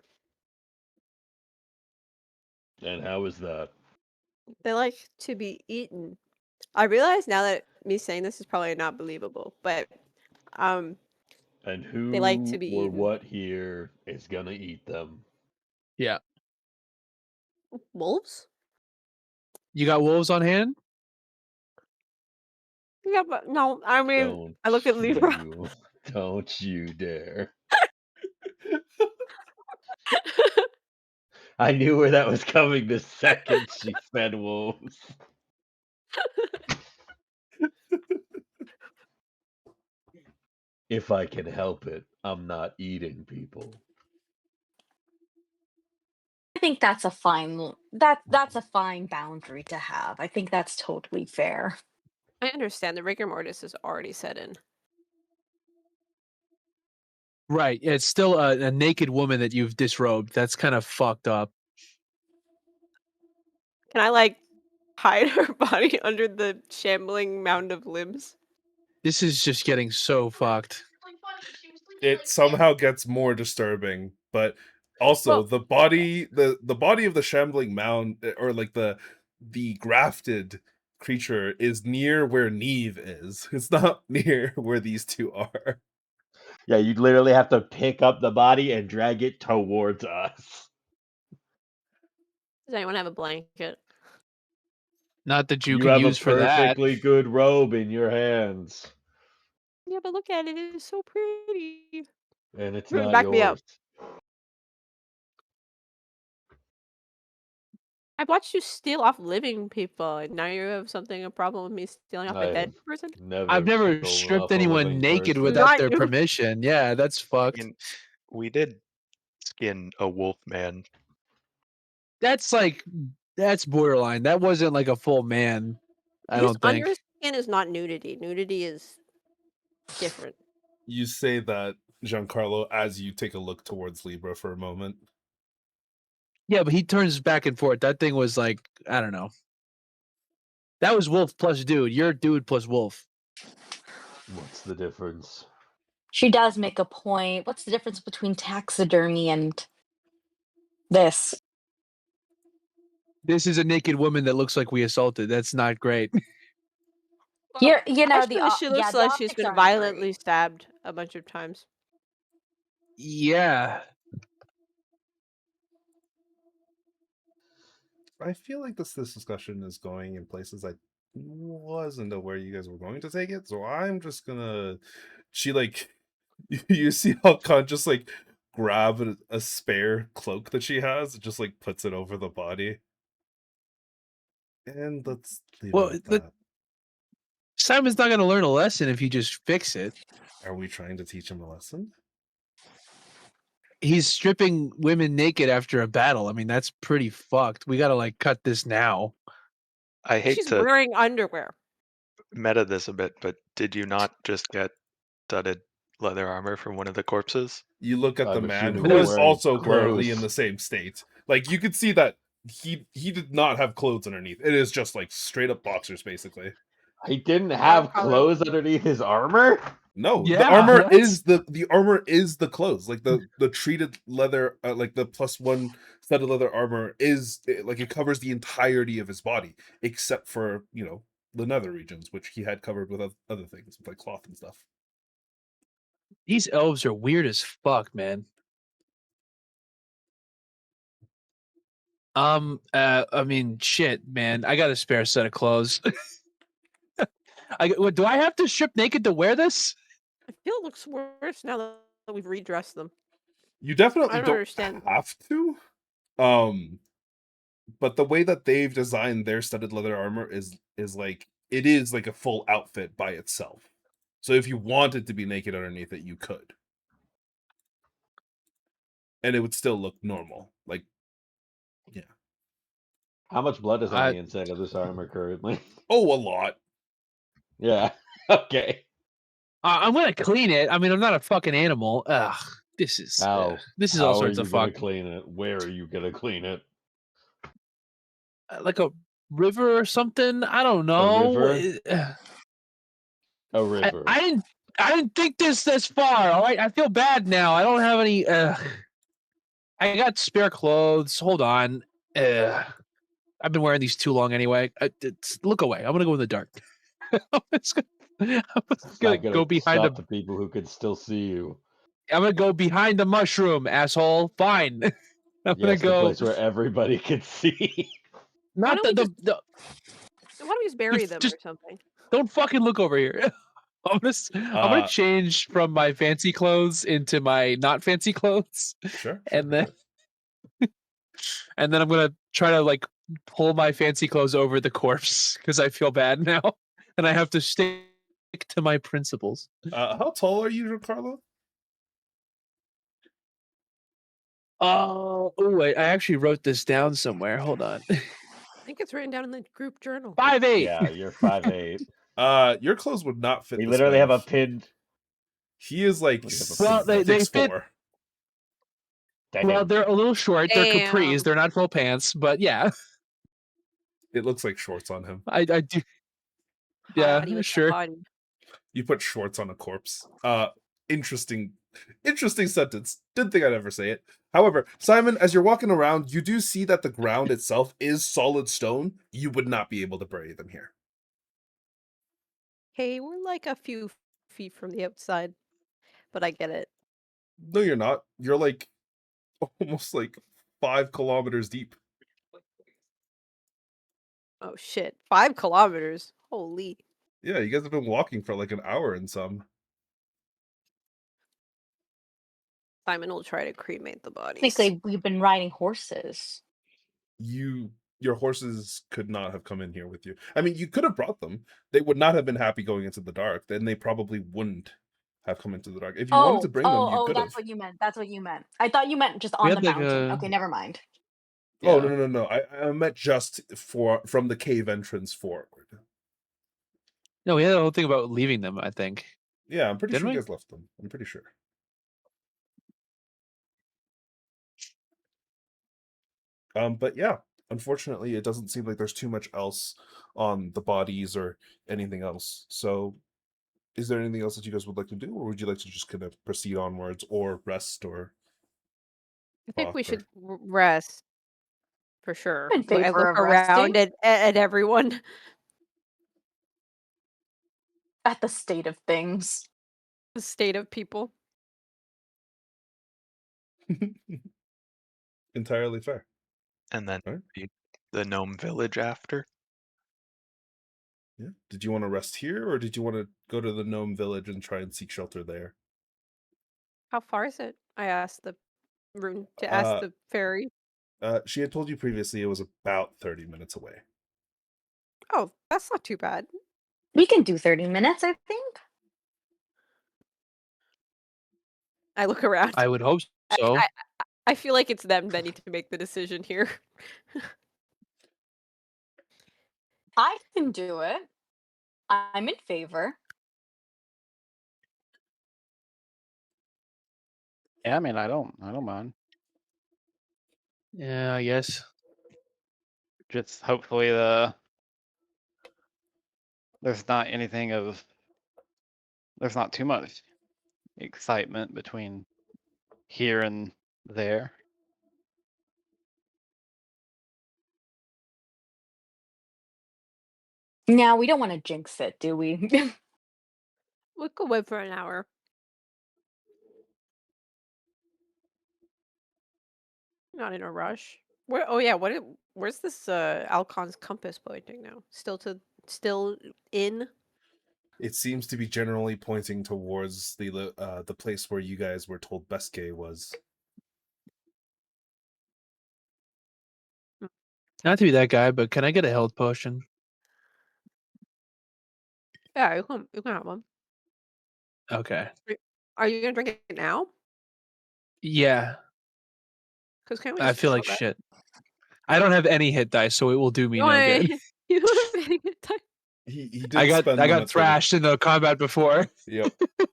And how is that? They like to be eaten. I realize now that me saying this is probably not believable, but And they like to who be or eaten. what here is gonna eat them? Yeah. Wolves? You got wolves on hand? Yeah, but no, I mean, Don't I look at Libra. you, don't you dare. I knew where that was coming the second she said wolves. If I can help it, I'm not eating people. I think that's a that's a fine boundary to have. I think that's totally fair. I understand the rigor mortis is already set in. Right. It's still a naked woman that you've disrobed. That's kind of fucked up. Can I hide her body under the shambling mound of limbs? This is just getting so fucked. It somehow gets more disturbing, but also Well- the body of the shambling mound, or like the grafted creature, is near where Neve is. It's not near where these two are. Yeah, you'd literally have to pick up the body and drag it towards us. Does anyone have a blanket? Not that you You can have a use for that. perfectly good robe in your hands. Yeah, but look at it. It is so pretty. And it's Here, not back me up. yours. I've watched you steal off living people, and now you have a problem with me stealing off a I dead have person? I've never never stolen stripped off a anyone living naked person. without Not their you. permission. Yeah, that's I fucked. mean, we did skin a wolf man. That's borderline. That wasn't like a full man, I His don't think. underskin is not nudity. Nudity is different. You say that, Giancarlo, as you take a look towards Libra for a moment. Yeah, but he turns back and forth. That thing was like, I don't know. That was wolf plus dude. You're dude plus wolf. What's the difference? She does make a point. What's the difference between taxidermy and this? This is a naked woman that looks like we assaulted. That's not great. You're, you know, Actually, she yeah, looks the like she's optics been aren't violently great. stabbed a bunch of times. Yeah. I feel like this discussion is going in places I wasn't aware you guys were going to take it, so I'm just gonna. She like, you see how Khan just like grab a spare cloak that she has, and just like puts it over the body, and let's leave Well, it at that. Simon's not going to learn a lesson if you just fix it. Are we trying to teach him a lesson? He's stripping women naked after a battle. I mean, that's pretty fucked. We got to like cut this now. I hate She's to wearing underwear. meta this a bit, but did you not just get studded leather armor from one of the corpses? You look at the I'm man assuming who they're is wearing also currently in clothes. the same state. Like you could see that he did not have clothes underneath. It is just like straight up boxers, basically. He didn't have color. clothes underneath his armor? No, the Yeah, armor what? is the armor is the clothes. Like the treated leather, like the +1 studded leather armor is like it covers the entirety of his body, except for the nether regions, which he had covered with other things like cloth and stuff. These elves are weird as fuck, man. I mean, shit, man. I got a spare set of clothes. Do I have to strip naked to wear this? I feel it looks worse now that we've redressed them. You definitely I don't don't understand. have to. But the way that they've designed their studded leather armor is like it is like a full outfit by itself. So if you wanted to be naked underneath it, you could. And it would still look normal. Like, yeah. How much blood is on I- the inside of this armor currently? Oh, a lot. Yeah. Okay. I'm gonna clean it. I mean, I'm not a fucking animal. Ugh, this is How? this is How all are sorts you of gonna fuck. clean it? Where are you gonna clean it? Like a river or something. I don't A know. river? A river. I didn't think this far. All right, I feel bad now. I don't have any. I got spare clothes. Hold on. I've been wearing these too long anyway. Look away. I'm gonna go in the dark. I'm just It's gonna not gonna go behind stop the people who can still see you. I'm gonna go behind the mushroom, asshole. Fine. I'm gonna Yes, the go. place where everybody can see. Why Not don't we the why don't we just bury them just or something? don't fucking look over here. I'm gonna change from my fancy clothes into my not fancy clothes, Sure. and then I'm gonna try to like pull my fancy clothes over the corpse because I feel bad now, and I have to stick to my principles. How tall are you, Giancarlo? Oh, wait, I actually wrote this down somewhere. Hold on. I think it's written down in the group journal. 5'8". Yeah, you're 5'8". Your clothes would not fit We this literally man. have a pinned. He is like Well, they 6'4". fit. Damn. Well, they're a little short. They're capris. Damn. They're not full pants, but yeah, It looks like shorts on him. I do. Hottie Yeah, with sure. the hottie. You put shorts on a corpse. Interesting sentence. Didn't think I'd ever say it. However, Simon, as you're walking around, you do see that the ground itself is solid stone. You would not be able to bury them here. Hey, we're like a few feet from the outside, but I get it. No, you're not. You're like almost like 5 kilometers deep. Oh shit, 5 kilometers. Holy. Yeah, you guys have been walking for like an hour and some. Simon will try to cremate the bodies. Technically, we've been riding horses. Your horses could not have come in here with you. I mean, you could have brought them. They would not have been happy going into the dark. Then they probably wouldn't have come into the dark. If you wanted to bring them, you could have. That's what you meant. That's what you meant. I thought you meant just We on the had like mountain. a Okay, never mind. Oh yeah. no! I meant just from the cave entrance forward. No, we had a whole thing about leaving them. I think. Yeah, I'm pretty Didn't sure we? you guys left them. I'm pretty sure. But yeah, unfortunately, it doesn't seem like there's too much else on the bodies or anything else. So, is there anything else that you guys would like to do, or would you like to just kind of proceed onwards, or rest, or I think we talk, or- should rest for sure. I'm in I favor look of around resting. at everyone. At the state of things. The state of people. Entirely fair. And then Alright. the gnome village after. Yeah. Did you want to rest here, or did you want to go to the gnome village and try and seek shelter there? How far is it? I asked the ask Uh, the fairy. She had told you previously it was about 30 minutes away. Oh, that's not too bad. We can do 30 minutes, I think. I look around. I would hope so. I feel like it's them that need to make the decision here. I can do it. I'm in favor. Yeah, I mean, I don't mind. Yeah, I guess. Just hopefully there's not anything of there's not too much excitement between here and there. Now, we don't want to jinx it, do we? We could wait for an hour. Not in a rush. Where? Oh yeah. Where's this Alcon's compass pointing now? Still in. It seems to be generally pointing towards the place where you guys were told Beske was. Not to be that guy, but can I get a health potion? Yeah, you can have one. Okay. Are you gonna drink it now? Yeah, Because can't we I just feel like chill back? shit. I don't have any hit dice, so it will do me You no wanna- good. you don't have any time. He did I spend them got at 30. thrashed in the combat before. Yep. I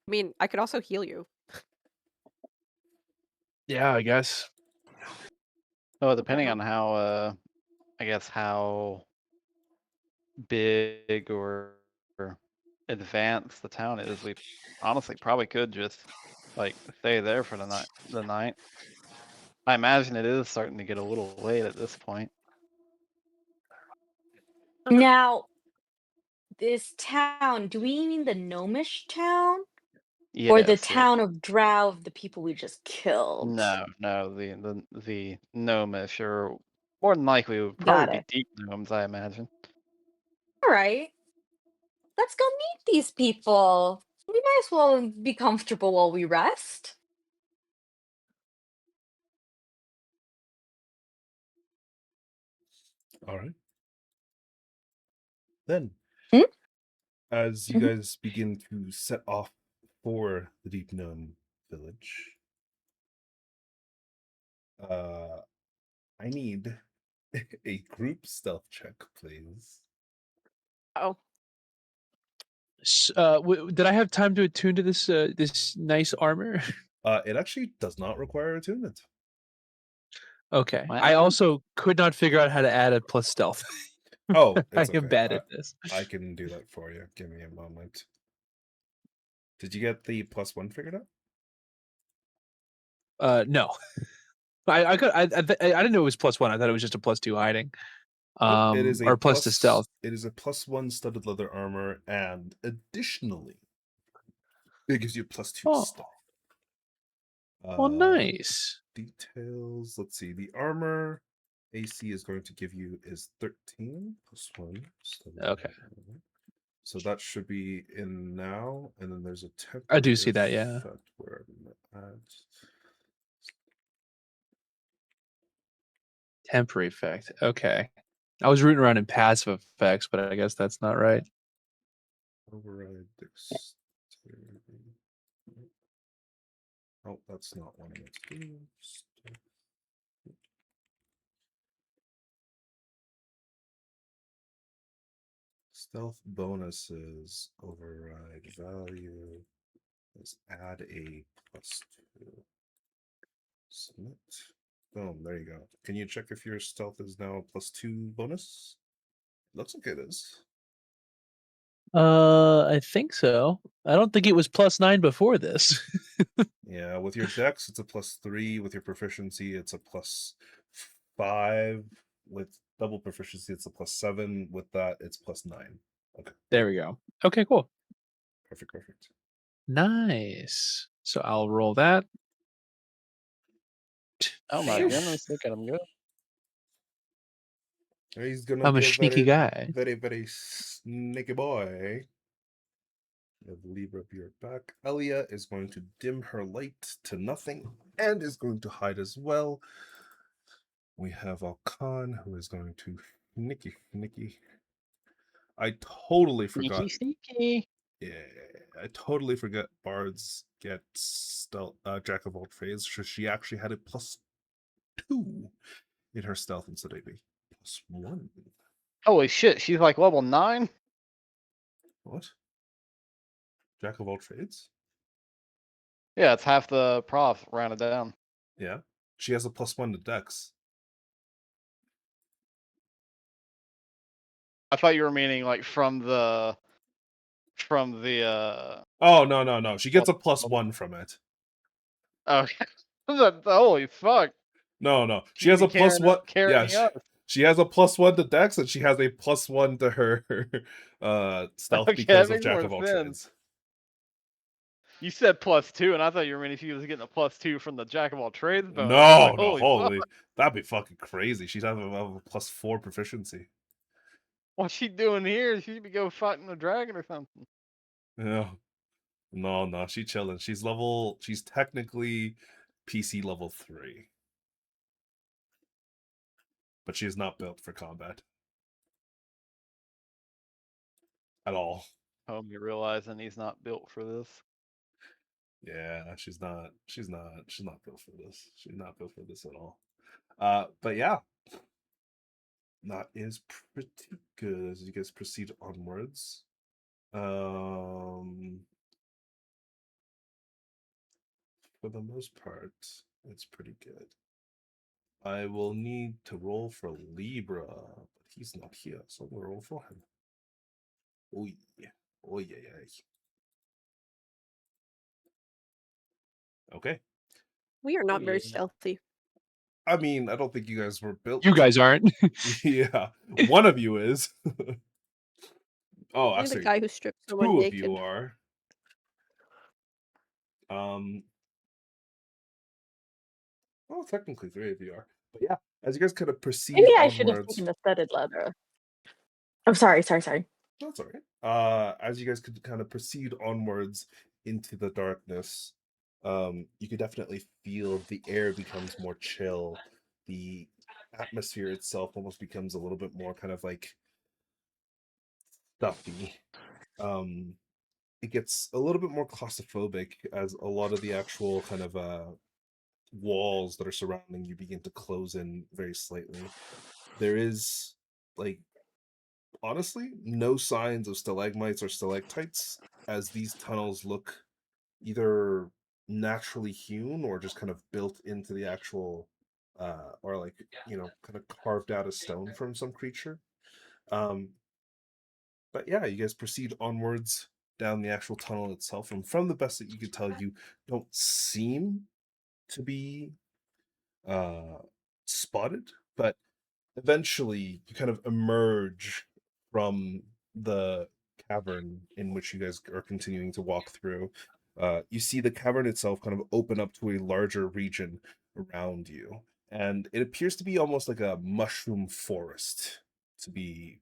mean, I could also heal you. Yeah, I guess. Oh, depending on how I guess how big or advanced the town is, we honestly probably could just like stay there for the night. I imagine it is starting to get a little late at this point. Now, this town, do we mean the gnomish town? Or the Yes, yes. town of Drow of the people we just killed? No, the gnomish, or more than likely it would Got probably it. be deep gnomes, I imagine. All right. Let's go meet these people. We might as well be comfortable while we rest. All right. Then, Hmm? as you Mhm. guys begin to set off for the Deep Gnome village, I need a group stealth check, please. Oh, Did I have time to attune to this this nice armor? It actually does not require attunement. Okay. Wow. I also could not figure out how to add a plus stealth. Oh, I it's am okay. bad at this. I can do that for you. Give me a moment. Did you get the +1 figured out? No. I didn't know it was +1. I thought it was just a +2 hiding. It is a Or plus to stealth. It is a +1 studded leather armor, and additionally, it gives you +2 Oh. stealth. Oh, nice. Details. Let's see. The armor AC is going to give you is 13 +1. Studded Okay. leather armor. So that should be in now, and then there's a temporary I do see that, yeah. effect where I'm gonna add Temporary effect. Okay. I was rooting around in passive effects, but I guess that's not right. override dexterity. Oh, that's not one of those. Stealth bonuses override value. Let's add a +2. Submit. Boom, there you go. Can you check if your stealth is now a +2 bonus? Looks like it is. I think so. I don't think it was +9 before this. Yeah, with your dex, it's a +3. With your proficiency, it's a +5. With double proficiency, it's a +7. With that, it's +9. Okay, There we go. Okay, cool. perfect. Nice. So I'll roll that. Oh my goodness, look at him go. He's gonna I'm be a sneaky guy. very sneaky boy. We have Libra Beard back. Elia is going to dim her light to nothing and is going to hide as well. We have Alkan, who is going to sneaky. I totally forgot. Sneaky. Yeah, I totally forget bards get stealth, Jack of all trades. So she actually had a +2 in her stealth instead of a +1. Holy shit, she's like level 9? What? Jack of all trades? Yeah, it's half the prof rounded down. Yeah. She has a +1 to dex. I thought you were meaning like from the Oh, no. She gets a +1 from it. okay. Holy fuck. No. She She'd has be a +1. Yeah, carrying us. she has a +1 to dex, and she has a +1 to her stealth Okay, because that of makes Jack more of all sense. trades. You said +2, and I thought you were meaning she was getting a +2 from the Jack of all trades bonus. No, Like, holy, fuck. that'd be fucking crazy. She'd have a +4 proficiency. What's she doing here? She should be go fighting a dragon or something. Yeah. No, she's chilling. She's technically PC level 3. But she's not built for combat. At all. Homie realizing he's not built for this. Yeah, she's not built for this. She's not built for this at all. But yeah. That is pretty good as you guys proceed onwards. For the most part, it's pretty good. I will need to roll for Libra, but he's not here, so we'll roll for him. Oh yeah. Okay. We are not very yeah. stealthy. I mean, I don't think you guys were built. You guys aren't. Yeah, one of you is. Oh, Only the actually, guy who stripped someone two of naked. you are. Well, technically 3 of you are. But yeah, as you guys kind of proceed Maybe I should have onwards. taken the studded leather. Oh, sorry. That's all right. As you guys could kind of proceed onwards into the darkness, you could definitely feel the air becomes more chill. The atmosphere itself almost becomes a little bit more kind of like stuffy. It gets a little bit more claustrophobic as a lot of the actual kind of walls that are surrounding you begin to close in very slightly. There is, like, honestly, no signs of stalagmites or stalactites, as these tunnels look either naturally hewn or just kind of built into the actual or like, kind of carved out of stone from some creature. But yeah, you guys proceed onwards down the actual tunnel itself, and from the best that you could tell, you don't seem to be spotted, but eventually you kind of emerge from the cavern in which you guys are continuing to walk through. You see the cavern itself kind of open up to a larger region around you, and it appears to be almost like a mushroom forest, to be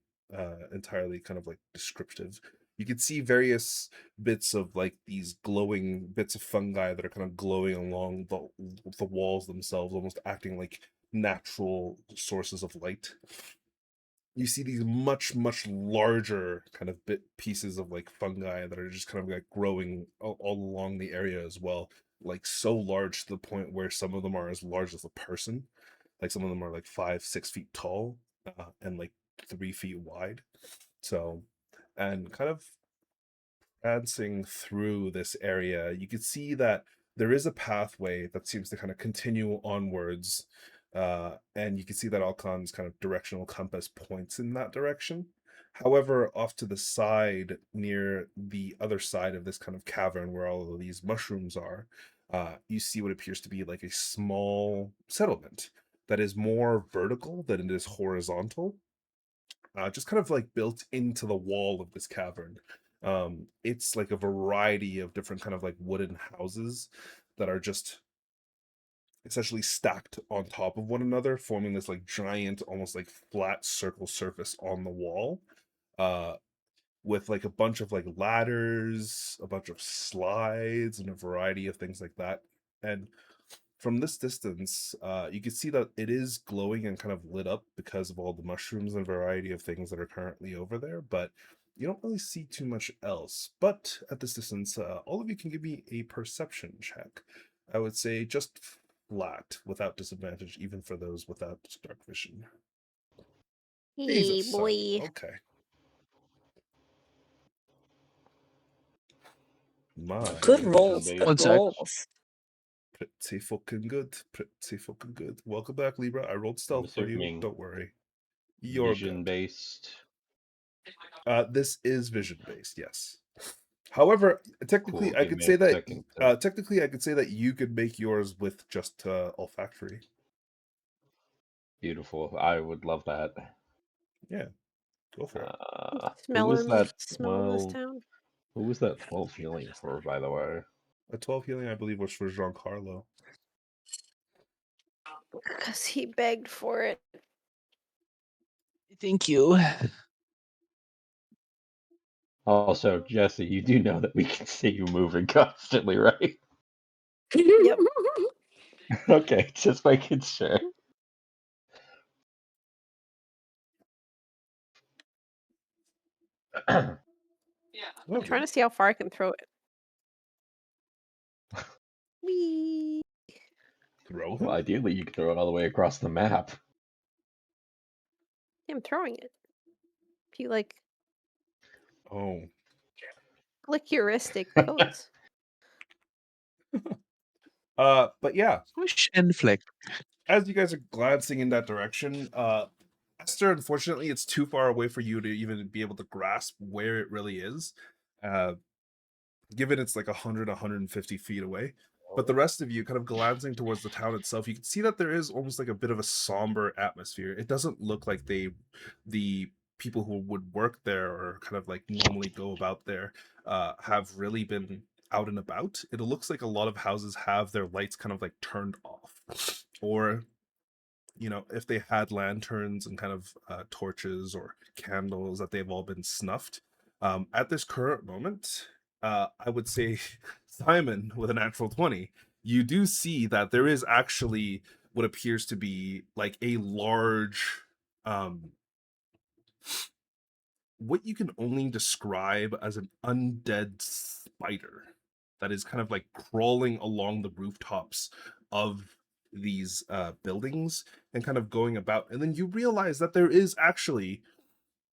entirely kind of like descriptive. You can see various bits of like these glowing bits of fungi that are kind of glowing along the walls themselves, almost acting like natural sources of light. You see these much larger kind of pieces of like fungi that are just kind of like growing all along the area as well, like so large to the point where some of them are as large as a person. Like some of them are like 5-6 feet tall, and like 3 feet wide. So, and kind of prancing through this area, you can see that there is a pathway that seems to kind of continue onwards, and you can see that Alcon's kind of directional compass points in that direction. However, off to the side, near the other side of this kind of cavern where all of these mushrooms are, you see what appears to be like a small settlement that is more vertical than it is horizontal, just kind of like built into the wall of this cavern. It's like a variety of different kind of like wooden houses that are just essentially stacked on top of one another, forming this like giant, almost like flat circle surface on the wall. Uh, with like a bunch of like ladders, a bunch of slides, and a variety of things like that. And from this distance, you can see that it is glowing and kind of lit up because of all the mushrooms and variety of things that are currently over there, but you don't really see too much else. But at this distance, all of you can give me a perception check. I would say just flat, without disadvantage, even for those without dark vision. Hey, Jesus, son. boy. Okay. My Good Vision rolls. based. Good One sec. rolls. pretty fucking good. Pretty fucking good. Welcome back, Libra. I rolled I'm stealth for you. assuming Don't worry. You're vision good. based. This is vision based, yes. However, technically, Cool. I Give could me say a that second to. technically I could say that you could make yours with just olfactory. Beautiful. I would love that. Yeah, go for it. Who was that? Smell in this Well, town. who was that 12 healing for, by the way? A 12 healing, I believe, was for Giancarlo. Because he begged for it. Thank you. Also, Jesse, you do know that we can see you moving constantly, right? Yep. Okay, just making sure. I'm Lovely. trying to see how far I can throw it. Whee! Throw Well, him. ideally, you could throw it all the way across the map. I'm throwing it. If you like Oh. click heuristic goes. But yeah, Push and flick. as you guys are glancing in that direction, Esther, unfortunately, it's too far away for you to even be able to grasp where it really is. Uh, Given it's like 150 feet away. But the rest of you, kind of glancing towards the town itself, you can see that there is almost like a bit of a somber atmosphere. It doesn't look like the people who would work there or kind of like normally go about there, have really been out and about. It looks like a lot of houses have their lights kind of like turned off, or if they had lanterns and kind of torches or candles, that they've all been snuffed. At this current moment, I would say, Simon, with a natural 20, you do see that there is actually what appears to be like a large, um, what you can only describe as an undead spider that is kind of like crawling along the rooftops of these buildings and kind of going about. And then you realize that there is actually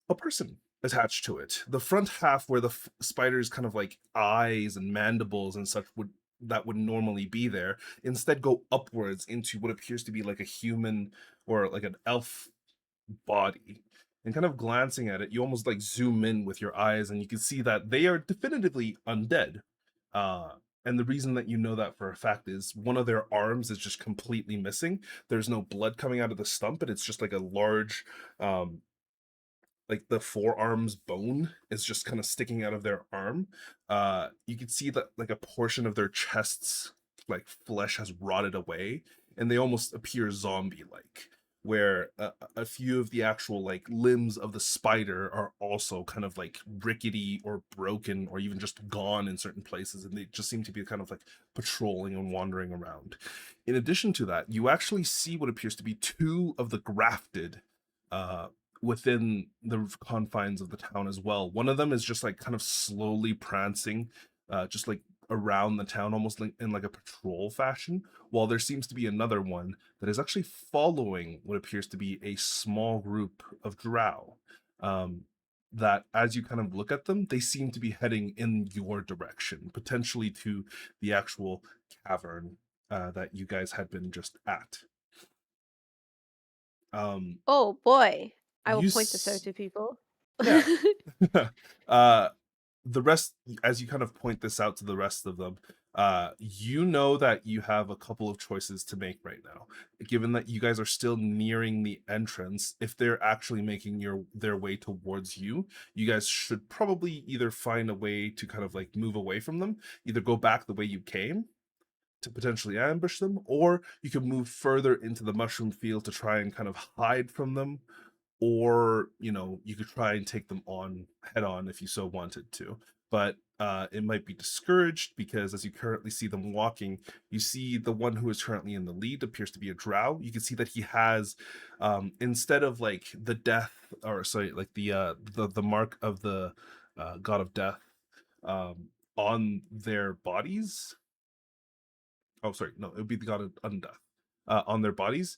a person attached to it. The front half, where the spider's kind of like eyes and mandibles and such would normally be there, instead go upwards into what appears to be like a human or like an elf body. And kind of glancing at it, you almost like zoom in with your eyes and you can see that they are definitively undead. uh and the reason that you know that for a fact is one of their arms is just completely missing. There's no blood coming out of the stump, and it's just like a large, um like the forearm's bone is just kind of sticking out of their arm. You can see that like a portion of their chests like flesh has rotted away, and they almost appear zombie like. where a few of the actual like limbs of the spider are also kind of like rickety or broken or even just gone in certain places, and they just seem to be kind of like patrolling and wandering around. In addition to that, you actually see what appears to be two of the grafted within the confines of the town as well. One of them is just like kind of slowly prancing, just like around the town, almost like in like a patrol fashion, while there seems to be another one that is actually following what appears to be a small group of drow. That as you kind of look at them, they seem to be heading in your direction, potentially to the actual cavern that you guys had been just at. Oh boy. I will You point this out s- to people. Yeah. The rest, as you kind of point this out to the rest of them, you know that you have a couple of choices to make right now. Given that you guys are still nearing the entrance, if they're actually making their way towards you, you guys should probably either find a way to kind of like move away from them, either go back the way you came to potentially ambush them, or you can move further into the mushroom field to try and kind of hide from them, or you could try and take them on head on if you so wanted to, but it might be discouraged because as you currently see them walking, you see the one who is currently in the lead appears to be a drow. You can see that he has instead of like the death, or sorry, like the mark of the god of death on their bodies. Oh, sorry, no, it would be the god of undeath. On their bodies,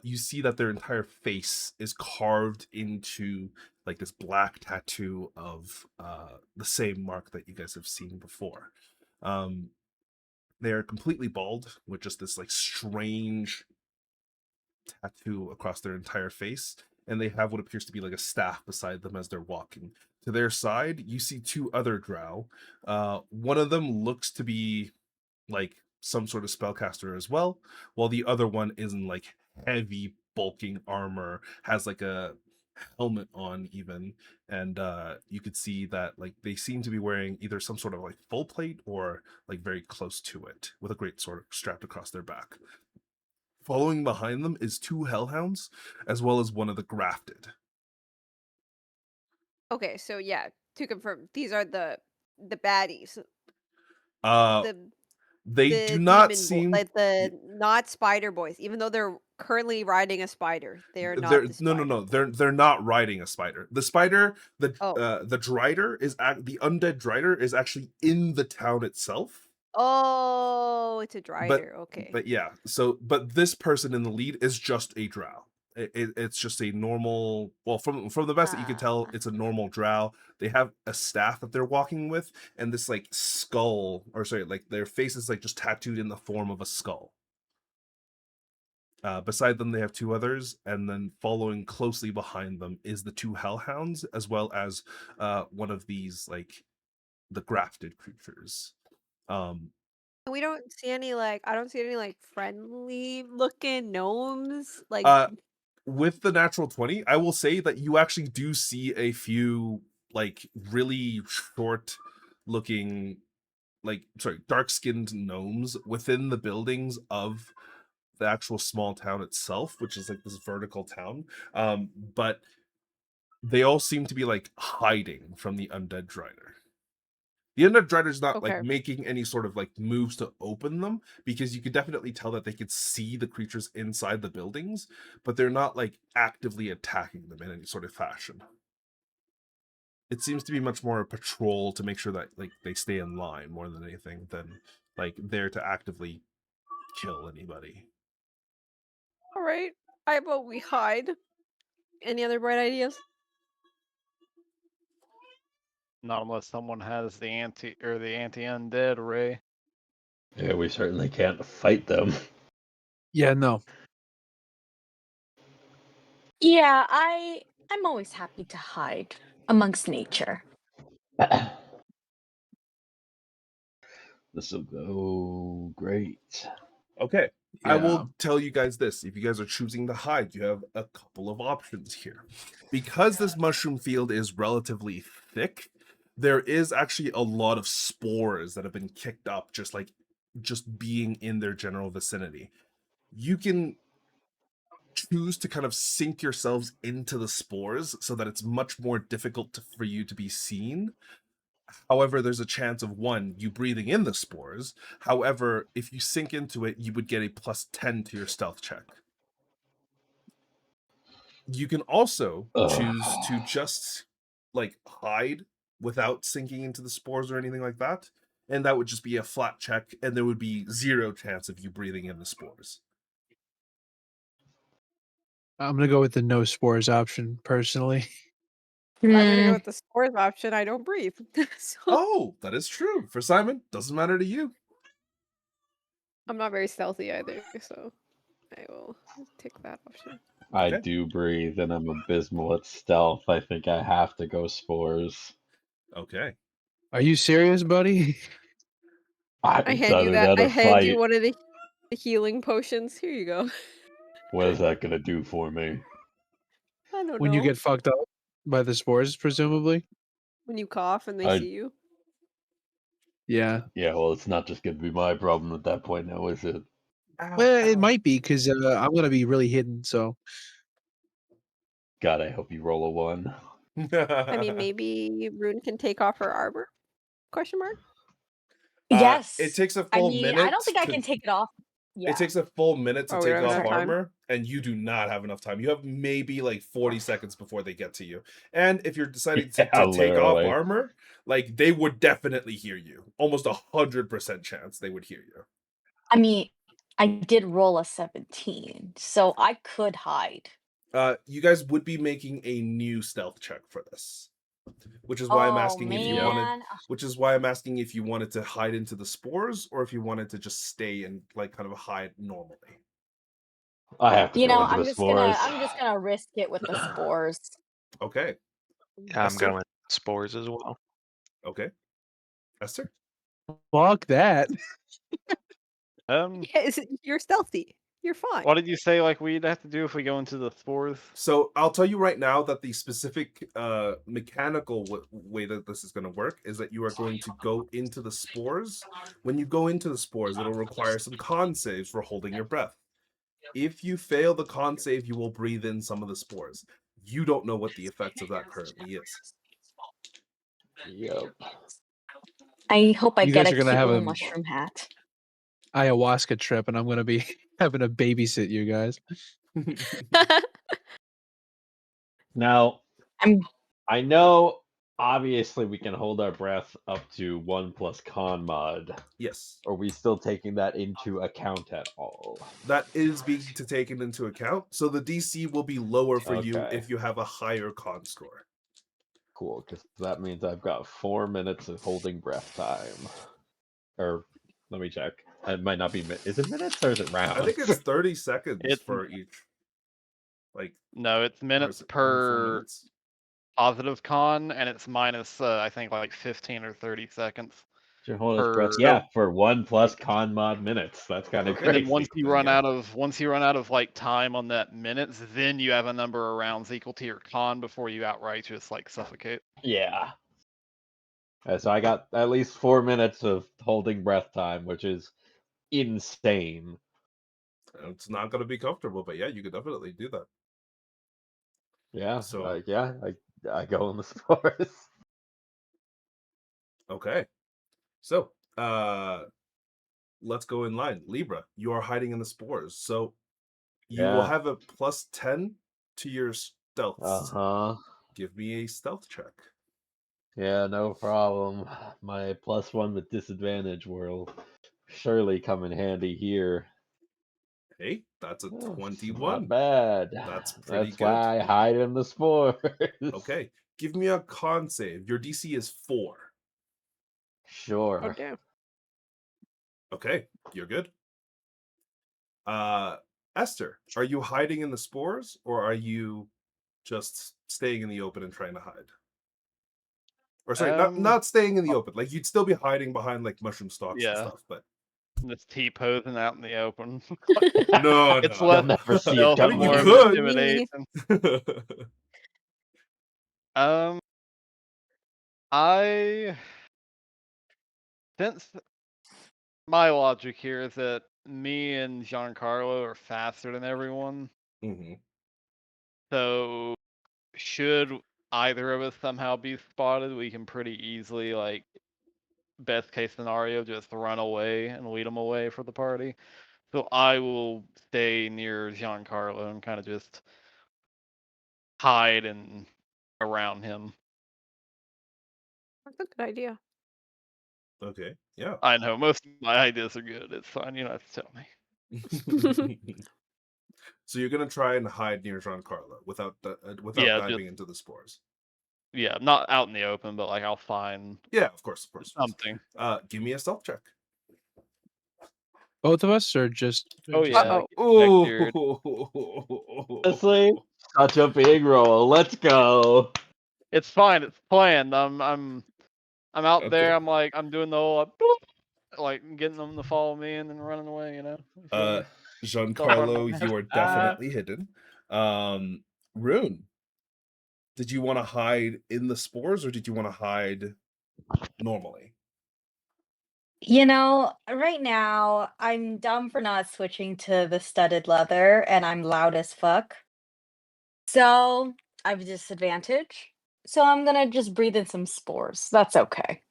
you see that their entire face is carved into like this black tattoo of the same mark that you guys have seen before. They're completely bald with just this like strange tattoo across their entire face, and they have what appears to be like a staff beside them as they're walking. To their side, you see two other drow. One of them looks to be like some sort of spellcaster as well, while the other one is in like heavy bulking armor, has like a helmet on even, and you could see that like they seem to be wearing either some sort of like full plate or like very close to it, with a great sword strapped across their back. Following behind them is two hellhounds, as well as one of the grafted. Okay, so yeah, to confirm, these are the baddies. uh The they do the not demon seem. like the not spider boys, even though they're currently riding a spider. They are not They're the no, spider. they're not riding a spider. The spider, Oh. the drider the undead drider is actually in the town itself. Oh, it's a but drider. Okay. but yeah, so but this person in the lead is just a drow. It's just a normal, well, from the best that you can tell, Ah. it's a normal drow. They have a staff that they're walking with, and this like skull, or sorry, like their face is like just tattooed in the form of a skull. Beside them, they have two others, and then following closely behind them is the two hellhounds, as well as one of these like the grafted creatures. We don't see any like I don't see any like friendly looking gnomes. Like With the natural 20, I will say that you actually do see a few like really short looking, like, sorry, dark skinned gnomes within the buildings of the actual small town itself, which is like this vertical town. But they all seem to be like hiding from the undead drider. The undead drider's not like okay. making any sort of like moves to open them, because you could definitely tell that they could see the creatures inside the buildings, but they're not like actively attacking them in any sort of fashion. It seems to be much more a patrol to make sure that like they stay in line more than anything than like there to actively kill anybody. All right. How about we hide? Any other bright ideas? Not unless someone has the anti-undead ray. Yeah, we certainly can't fight them. Yeah, no. Yeah, I'm always happy to hide amongst nature. This will go great. Okay. I Yeah. will tell you guys this. If you guys are choosing to hide, you have a couple of options here. Because this mushroom field is relatively thick, there is actually a lot of spores that have been kicked up just being in their general vicinity. You can choose to kind of sink yourselves into the spores so that it's much more difficult for you to be seen. However, there's a chance of one, you breathing in the spores. However, if you sink into it, you would get a +10 to your stealth check. You can also choose to just like hide without sinking into the spores or anything like that. And that would just be a flat check, and there would be 0 chance of you breathing in the spores. I'm gonna go with the no spores option personally. I'm gonna go Hmm. with the spores option. I don't breathe. So Oh, that is true. For Simon, doesn't matter to you. I'm not very stealthy either, so I will take that option. I Okay. do breathe, and I'm abysmal at stealth. I think I have to go spores. Okay. Are you serious, buddy? I It's hand you either that. that I or hand you fight. one of the healing potions. Here you go. What is that gonna do for me? I don't When you know. get fucked up by the spores, presumably. When you cough and they I see you. Yeah. Yeah, well, it's not just gonna be my problem at that point now, is it? Well, it might be because I'm gonna be really hidden. So God, I hope you roll a 1. I mean, maybe Rune can take off her armor? Question mark. Yes. It takes a I full mean, minute. I don't think I can take it off. Yeah. It takes a full minute to Oh, we take don't have off enough time? armor, and you do not have enough time. You have maybe like 40 seconds before they get to you. And if you're deciding to, Yeah, to take off literally. armor, like they would definitely hear you. Almost 100% chance they would hear you. I mean, I did roll a 17, so I could hide. You guys would be making a new stealth check for this, which is why I'm Oh asking if you wanted. man. Which is why I'm asking if you wanted to hide into the spores or if you wanted to just stay and like kind of hide normally. I have to You go know, into the spores. I'm just gonna risk it with the spores. Okay. Yeah, I'm Esther? going spores as well. Okay. Esther? fuck that. Yeah, you're stealthy. You're fine. What did you say? Like we'd have to do if we go into the spores? So I'll tell you right now that the specific mechanical way that this is going to work is that you are going to go into the spores. When you go into the spores, it'll require some con saves for holding your breath. If you fail the con save, you will breathe in some of the spores. You don't know what the effects of that currently is. Yep. I hope I You get guys a are gonna cute have little a mushroom hat. ayahuasca trip, and I'm gonna be having to babysit you guys. Now, I'm I know obviously we can hold our breath up to 1 plus con mod. Yes. Are we still taking that into account at all? That is being taken into account. So the DC will be lower for you Okay. if you have a higher con score. Cool, because that means I've got 4 minutes of holding breath time. Or, let me check. It might not be, is it minutes or is it rounds? I think it's 30 seconds It's- for each. Like, No, it's or minutes is it only 4 per minutes? positive con, and it's minus I think like 15 or 30 seconds. Your hold breath. per- Yeah, for 1 plus con mod minutes. That's kind of Okay. And crazy. then once you Then, run yeah. out of like time on that minutes, then you have a number of rounds equal to your con before you outright just like suffocate. Yeah. So I got at least 4 minutes of holding breath time, which is insane. It's not going to be comfortable, but yeah, you could definitely do that. Yeah. So- yeah, I go in the spores. Okay. So, let's go in line. Libra, you are hiding in the spores. So you will Yeah. have a +10 to your stealth. Uh-huh. Give me a stealth check. Yeah, no problem. My +1 with disadvantage will surely come in handy here. Hey, that's a Oh, 21. Not bad. That's pretty That's good. why I hide in the spores. Okay. Give me a con save. Your DC is 4. Sure. Oh, damn. Okay, you're good. Esther, are you hiding in the spores or are you just staying in the open and trying to hide? Or sorry, not staying in the open. Like you'd still be hiding behind like mushroom stalks and Yeah. stuff, but Just T-posing out in the open. no, It's no. less They'll never see it stealth I and mean, coming. you more of could. intimidation. Since my logic here is that me and Giancarlo are faster than everyone, Mm-hmm. So should either of us somehow be spotted, we can pretty easily, like, best case scenario, just run away and lead them away for the party. So I will stay near Giancarlo and kind of just hide and around him. That's a good idea. Okay. Yeah. I know most of my ideas are good. It's fine. You don't have to tell me. So you're gonna try and hide near Giancarlo without Yeah, diving just into the spores. yeah, not out in the open, but like I'll find Yeah, of course. something. Give me a stealth check. Both of us, or just? Oh yeah, Uh-oh. get checked, dude. Honestly, such a big roll. Let's go. It's fine. It's planned. I'm out Okay. there. I'm like I'm doing the whole like getting them to follow me and then running away. You know. I feel like Giancarlo, Self-harm. you are definitely hidden. Rune, did you want to hide in the spores or did you want to hide normally? Right now, I'm dumb for not switching to the studded leather, and I'm loud as fuck. So, I have a disadvantage. So, I'm gonna just breathe in some spores. That's okay.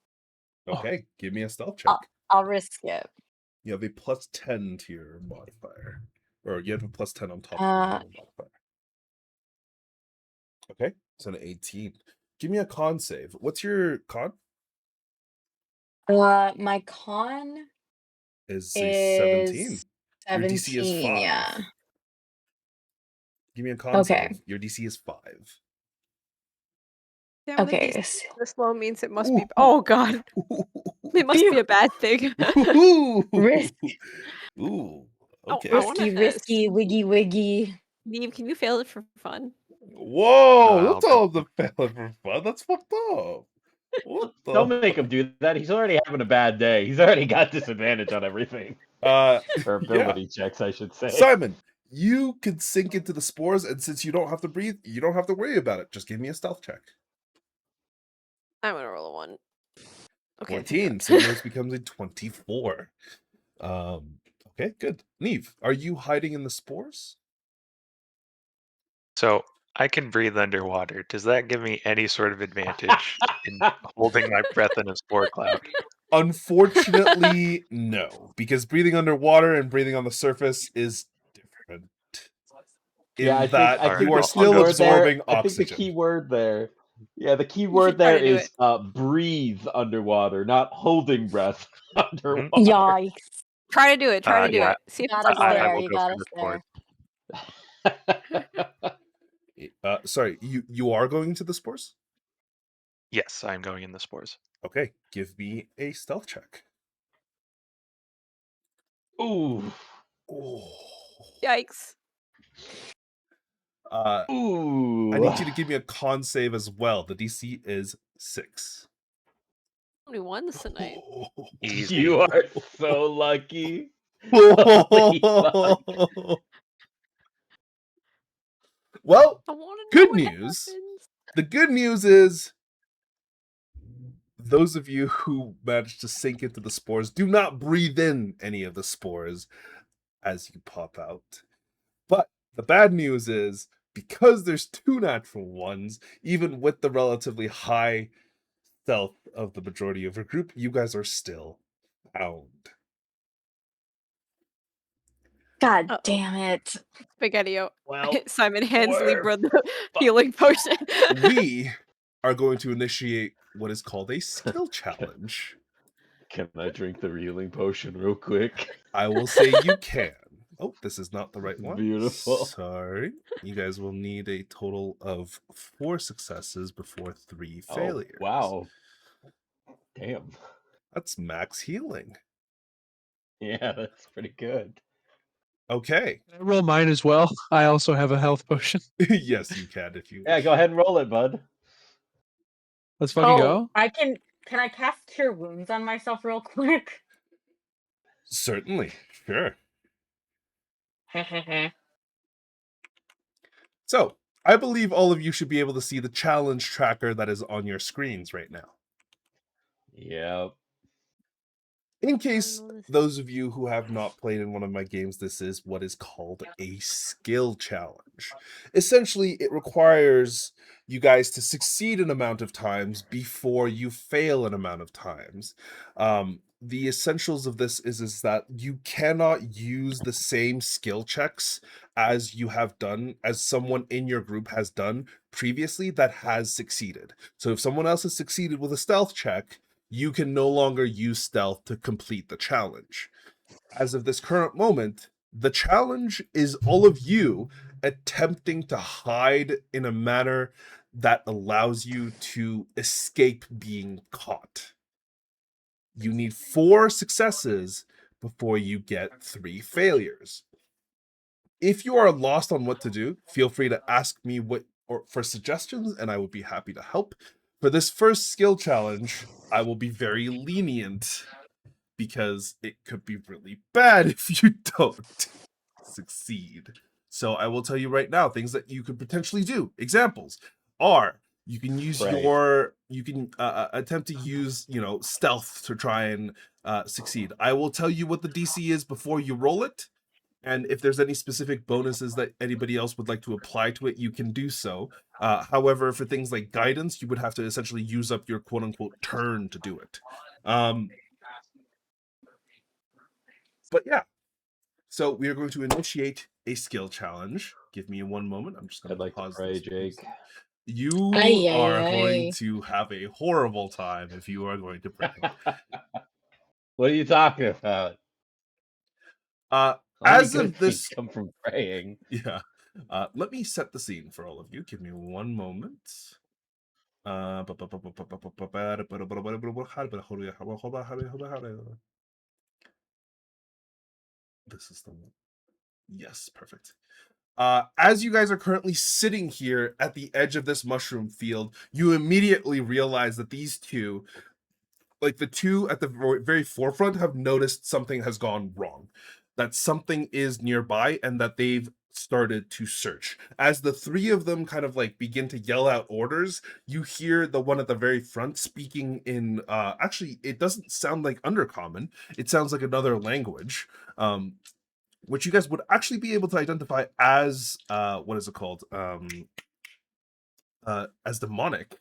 Okay, give me a stealth I'll, check. I'll risk it. You have a plus 10 to your modifier. Or you have a plus 10 on top of Uh, your normal modifier. Okay, so an 18. Give me a con save. What's your con? my con Is a 17. is Your DC is 17, 5. yeah. Give me a con Okay. save. Your DC is 5. Damn, the Okay. DC this low means it must be. Oh god, it must be a bad thing. Risk. Ooh. Oh, Okay. I wanna Risky, wiggy, wiggy. Neve, can you fail it for fun? Whoa! I'll Don't tell him to fail it for fun. That's fucked up. What the? Don't make him do that. He's already having a bad day. He's already got disadvantage on everything. Or Or ability checks, I should say. Simon, you could sink into the spores, and since you don't have to breathe, you don't have to worry about it. Just give me a stealth check. I'm gonna roll a 1. Okay. 14. So yours becomes a 24. Okay, good. Neve, are you hiding in the spores? So I can breathe underwater. Does that give me any sort of advantage in holding my breath in a spore cloud? Unfortunately, no, because breathing underwater and breathing on the surface is different. In Yeah, I that think you are the still key word absorbing there. I think the oxygen. key word there. Yeah, the key should word try there to do is breathe underwater, not holding breath underwater. Yikes. Try to do it. Try to do Yeah. it. See if Got it's us I there. will You go got for us the spores. there. Sorry, you are going to the spores? Yes, I'm going in the spores. Okay, give me a stealth check. Ooh. Oh. Yikes. Ooh. I need you to give me a con save as well. The DC is 6. Only ones tonight. Easy. You are so lucky. Holy fuck. Well, I wanna know good what news. happens. The good news is those of you who managed to sink into the spores do not breathe in any of the spores as you pop out. But the bad news is because there's 2 natural ones, even with the relatively high stealth of the majority of your group, you guys are still found. God Uh-oh. damn it. Spaghetti-O. Well, Simon hands we're Libra the healing potion. We are going to initiate what is called a skill challenge. Can I drink the healing potion real quick? I will say you can. Oh, this is not the right one. Beautiful. Sorry. You guys will need a total of 4 successes before 3 failures. Oh, wow. Damn. That's max healing. Yeah, that's pretty good. Okay. Can I roll mine as well? I also have a health potion. Yes, you can if you Yeah, wish. go ahead and roll it, bud. Let's fucking go. Can I cast Cure Wounds on myself real quick? Certainly. Sure. So, I believe all of you should be able to see the challenge tracker that is on your screens right now. Yep. In case know this. those of you who have not played in one of my games, this is what is called a skill challenge. Essentially, it requires you guys to succeed an amount of times before you fail an amount of times. The essentials of this is that you cannot use the same skill checks as you have done, as someone in your group has done previously that has succeeded. So if someone else has succeeded with a stealth check, you can no longer use stealth to complete the challenge. As of this current moment, the challenge is all of you attempting to hide in a manner that allows you to escape being caught. You need 4 successes before you get 3 failures. If you are lost on what to do, feel free to ask me for suggestions, and I would be happy to help. For this first skill challenge, I will be very lenient because it could be really bad if you don't succeed. So I will tell you right now things that you could potentially do. Examples are you can use Right. you can attempt to use stealth to try and succeed. I will tell you what the DC is before you roll it. And if there's any specific bonuses that anybody else would like to apply to it, you can do so. However, for things like guidance, you would have to essentially use up your quote unquote turn to do it. But yeah, so we are going to initiate a skill challenge. Give me 1 moment. I'm just going I'd to like to pause pray, this. Jake. You Ay, are ay, going ay. to have a horrible time if you are going to pray. What are you talking about? Only As good of things this, come from praying. yeah. Let me set the scene for all of you. Give me 1 moment. This is the one. Yes, perfect. As you guys are currently sitting here at the edge of this mushroom field, you immediately realize that these two, like the two at the very forefront, have noticed something has gone wrong, that something is nearby, and that they've started to search. As the 3 of them kind of like begin to yell out orders, you hear the one at the very front speaking in actually it doesn't sound like undercommon, it sounds like another language, which you guys would actually be able to identify as what is it called, as demonic.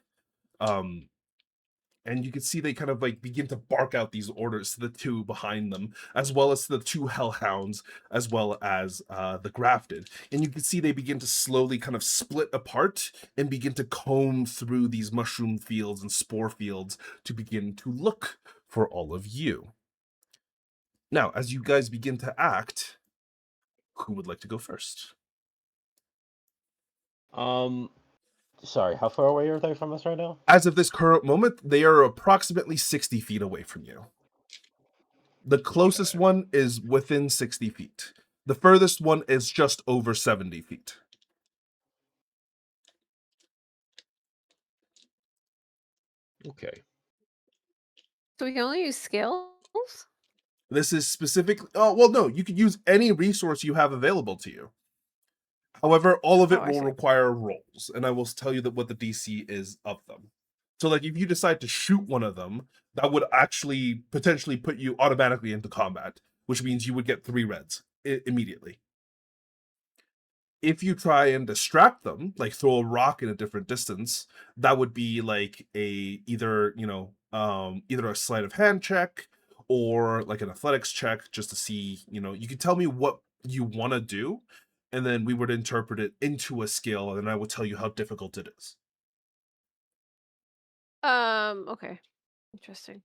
And you can see they kind of like begin to bark out these orders to the 2 behind them, as well as to the 2 hellhounds, as well as the grafted. And you can see they begin to slowly kind of split apart and begin to comb through these mushroom fields and spore fields to begin to look for all of you. Now, as you guys begin to act, who would like to go first? Sorry, how far away are they from us right now? As of this current moment, they are approximately 60 feet away from you. The closest Okay. one is within 60 feet. The furthest one is just over 70 feet. Okay. So we can only use skills? This is specifically, oh, well, no, you could use any resource you have available to you. However, all of Oh, it I will see. require rolls, and I will tell you that what the DC is of them. So, like, if you decide to shoot one of them, that would actually potentially put you automatically into combat, which means you would get 3 reds immediately. If you try and distract them, like throw a rock in a different distance, that would be like a either either a sleight of hand check or like an athletics check, just to see, you can tell me what you want to do, and then we would interpret it into a skill, and I will tell you how difficult it is. Okay. Interesting.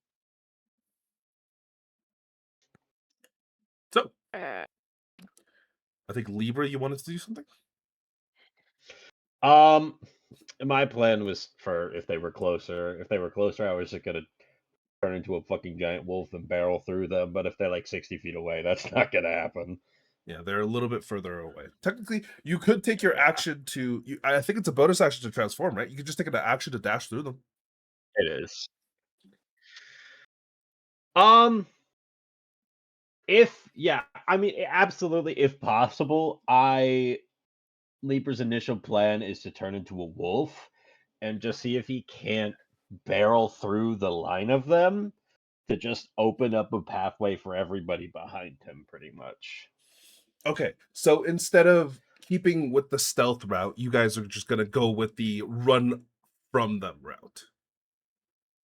So Uh, I think Libra, you wanted to do something. My plan was for if they were closer. If they were closer, I was just gonna turn into a fucking giant wolf and barrel through them. But if they're like 60 feet away, that's not gonna happen. Yeah, they're a little bit further away. Technically, you could take your Yeah, action to. I think it's a bonus action to transform, right? You could just take an action to dash through them. it is. Um, I mean, absolutely, if possible, Leaper's initial plan is to turn into a wolf and just see if he can't barrel through the line of them to just open up a pathway for everybody behind him, pretty much. Okay, so instead of keeping with the stealth route, you guys are just gonna go with the run from them route.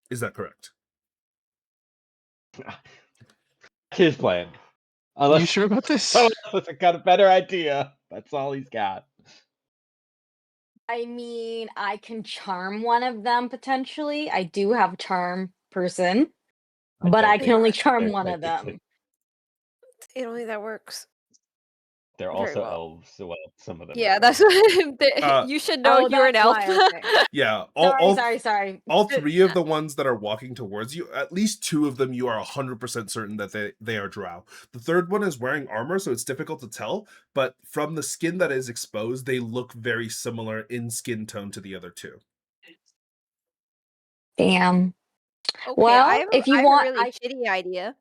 Is that correct? His plan. Are Unless you sure about this? someone else has got a better idea. That's all he's got. I mean, I can charm one of them potentially. I do have a charm person, but don't I can think only charm they're one of technically- them. I don't think that works. They're Very also well. elves, so well, some of them. Yeah, are that's elves. what you should know. Oh, You're an that's elf. why, okay. Yeah, Sorry. all three of the ones that are walking towards you, at least two of them, you are 100% certain that they are drow. The third one is wearing armor, so it's difficult to tell, but from the skin that is exposed, they look very similar in skin tone to the other two. Damn. Okay, Well, I have, if you I have want, a really shitty idea.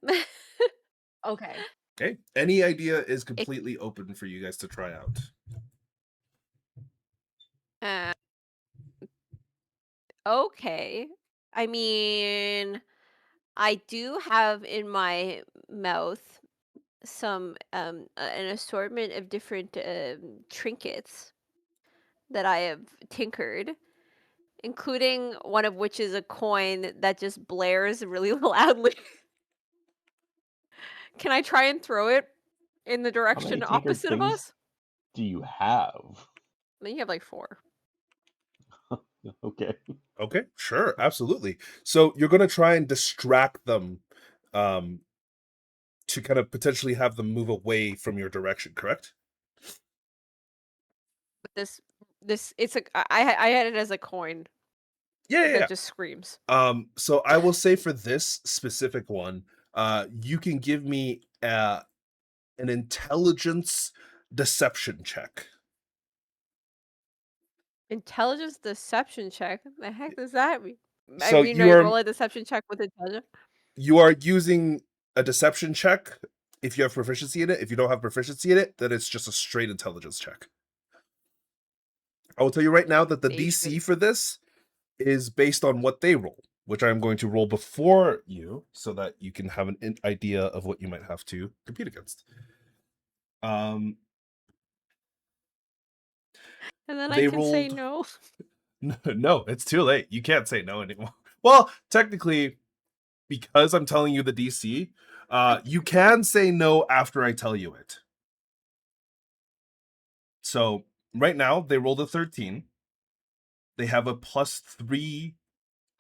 okay. Okay, any idea is completely open for you guys to try out. Okay. I mean, I do have in my mouth some an assortment of different trinkets that I have tinkered, including one of which is a coin that just blares really loudly. Can I try and throw it in the How many direction tinkered opposite of things us? do you have? I think you have like 4. Okay. Okay, sure, absolutely. So you're going to try and distract them to kind of potentially have them move away from your direction, correct? But this it's a I had it as a coin Yeah, that just screams. So I will say for this specific one, you can give me an intelligence deception check. Intelligence deception check? The heck does that mean? So I mean, you I are roll a deception check with intelligence. you are using a deception check if you have proficiency in it. If you don't have proficiency in it, then it's just a straight intelligence check. I will tell you right now that the DC for this is based on what they roll, which I'm going to roll before you so that you can have an idea of what you might have to compete against. And then I They can say rolled- no. No, it's too late. You can't say no anymore. Well, technically, because I'm telling you the DC, you can say no after I tell you it. So right now they rolled a 13. They have a +3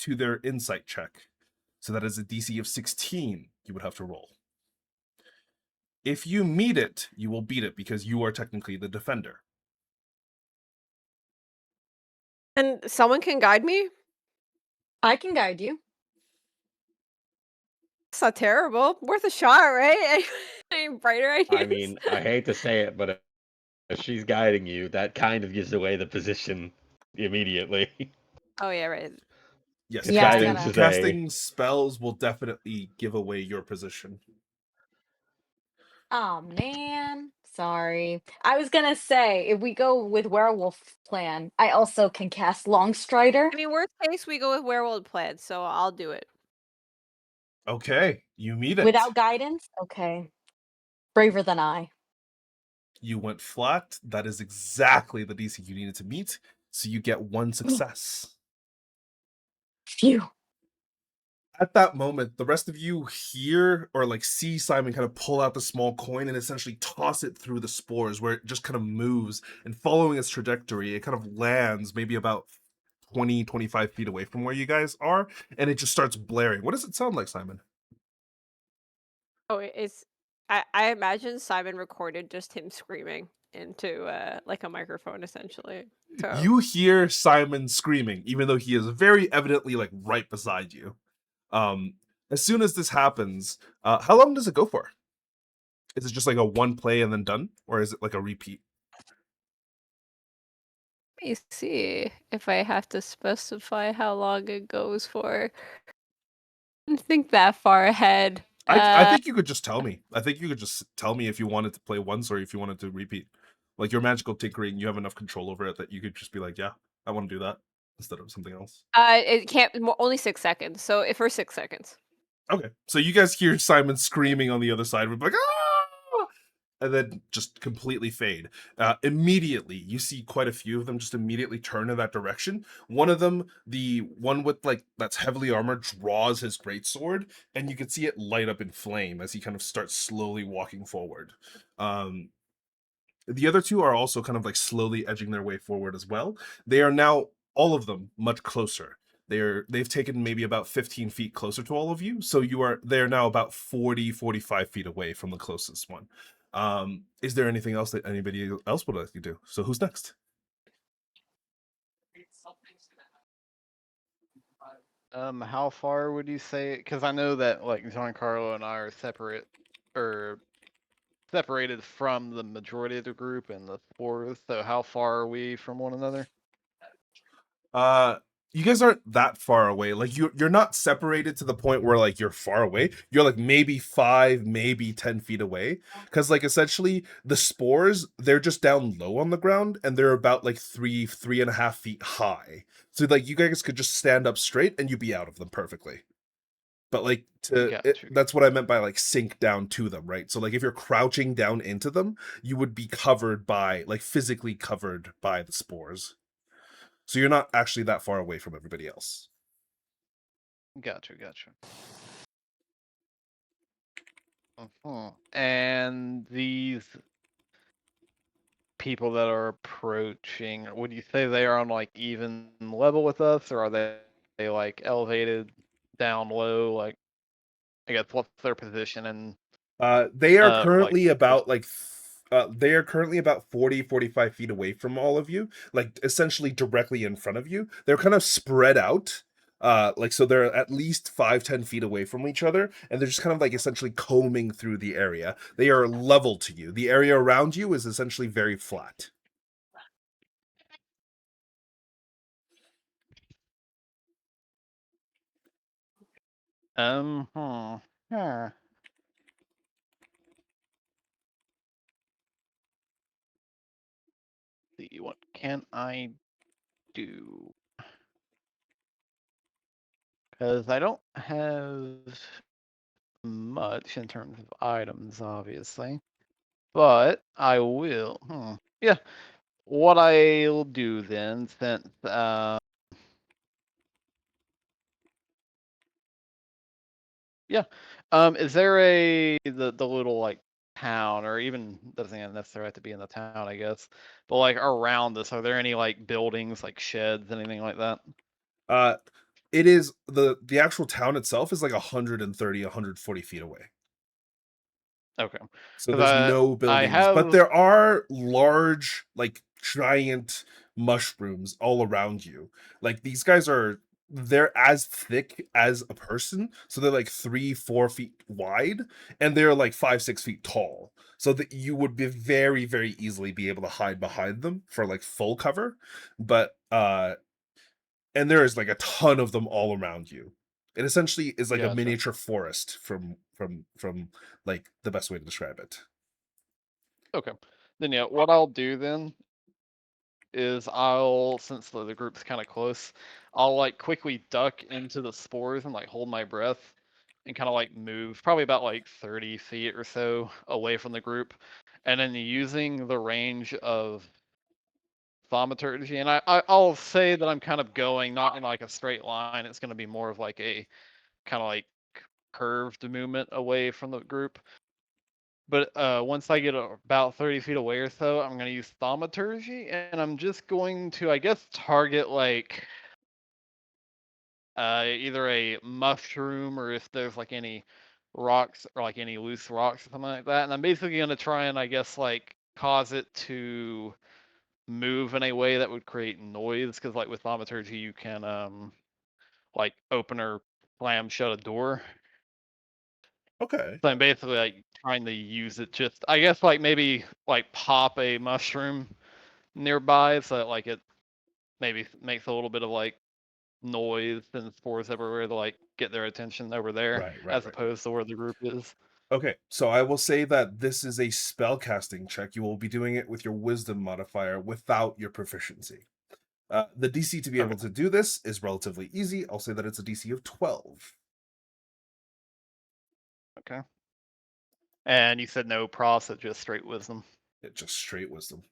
to their insight check. So that is a DC of 16 you would have to roll. If you meet it, you will beat it because you are technically the defender. And someone can guide me? I can guide you. It's not terrible. Worth a shot, right? Any brighter ideas? I mean, I hate to say it, but if she's guiding you, that kind of gives away the position immediately. Oh yeah, right. Yes, Yeah, I casting, gotta- casting spells will definitely give away your position. Oh man, sorry. I was gonna say if we go with werewolf plan, I also can cast Longstrider. I mean, worst case, we go with werewolf plan, so I'll do it. Okay, you meet it. Without guidance? Okay. Braver than I. You went flat. That is exactly the DC you needed to meet. So you get 1 success. Phew. At that moment, the rest of you hear or like see Simon kind of pull out the small coin and essentially toss it through the spores where it just kind of moves, and following its trajectory, it kind of lands maybe about 20, 25 feet away from where you guys are, and it just starts blaring. What does it sound like, Simon? Oh, it's. I imagine Simon recorded just him screaming into like a microphone, essentially. So You hear Simon screaming, even though he is very evidently like right beside you. As soon as this happens, how long does it go for? Is it just like a one play and then done, or is it like a repeat? let me see if I have to specify how long it goes for. I didn't think that far ahead. I think you could just tell me. I think you could just tell me if you wanted to play once or if you wanted to repeat. Like your magical tinkering, you have enough control over it that you could just be like, yeah, I want to do that instead of something else. It can't only 6 seconds. So if for 6 seconds. Okay, so you guys hear Simon screaming on the other side, like, ah! And then just completely fade. Immediately, you see quite a few of them just immediately turn in that direction. One of them, the one with like that's heavily armored, draws his greatsword, and you can see it light up in flame as he kind of starts slowly walking forward. The other two are also kind of like slowly edging their way forward as well. They are now, all of them, much closer. They've taken maybe about 15 feet closer to all of you, so they're now about 45 feet away from the closest one. Is there anything else that anybody else would like to do? So who's next? How far would you say? Because I know that like Giancarlo and I are separate, or separated from the majority of the group and the fourth. So how far are we from one another? You guys aren't that far away. Like you're not separated to the point where like you're far away. You're like maybe 5, maybe 10 feet away. Because like essentially the spores, they're just down low on the ground and they're about like 3.5 feet high. So like you guys could just stand up straight and you'd be out of them perfectly. But like that's what I meant by like sink down to them, right? So like if you're crouching down into them, you would be covered by like physically covered by the spores. So you're not actually that far away from everybody else. Gotcha. And these people that are approaching, would you say they are on like even level with us, or are they like elevated down low? Like, I guess what's their position? And they are currently like, about they are currently about 45 feet away from all of you, like essentially directly in front of you. They're kind of spread out. Like so they're at least 5-10 feet away from each other, and they're just kind of like essentially combing through the area. They are level to you. The area around you is essentially very flat. Huh. See, what can I do? Because I don't have much in terms of items, obviously, but I will. Yeah, what I'll do then, since yeah, is there the little like town, or even doesn't necessarily have to be in the town, I guess, but like around this, are there any like buildings, like sheds, anything like that? It is the actual town itself is like 130, 140 feet away. Okay. So 'Cause there's no I buildings, but have there are large, like giant mushrooms all around you. Like these guys they're as thick as a person, so they're like 3-4 feet wide, and they're like 5-6 feet tall. So that you would be very, very easily be able to hide behind them for like full cover. But and there is like a ton of them all around you. It essentially is like a Gotcha. miniature forest from like the best way to describe it. Okay. Then yeah, what I'll do then is since the group's kind of close, I'll like quickly duck into the spores and like hold my breath and kind of like move probably about like 30 feet or so away from the group. And then using the range of thaumaturgy, and I'll say that I'm kind of going not in like a straight line. It's going to be more of like a kind of like curved movement away from the group. But once I get about 30 feet away or so, I'm going to use thaumaturgy, and I'm just going to, I guess, target like either a mushroom, or if there's like any rocks or like any loose rocks or something like that. And I'm basically going to try and, I guess, like cause it to move in a way that would create noise, because like with thaumaturgy you can like open or slam shut a door. Okay. So I'm basically like trying to use it, just I guess like maybe like pop a mushroom nearby so that like it maybe makes a little bit of like noise and spores everywhere to like get their attention over there, Right. as opposed to where the group is. Okay, so I will say that this is a spellcasting check. You will be doing it with your wisdom modifier without your proficiency. The DC to be Okay. able to do this is relatively easy. I'll say that it's a DC of 12. Okay. And you said no pros, so just straight wisdom. Just straight wisdom.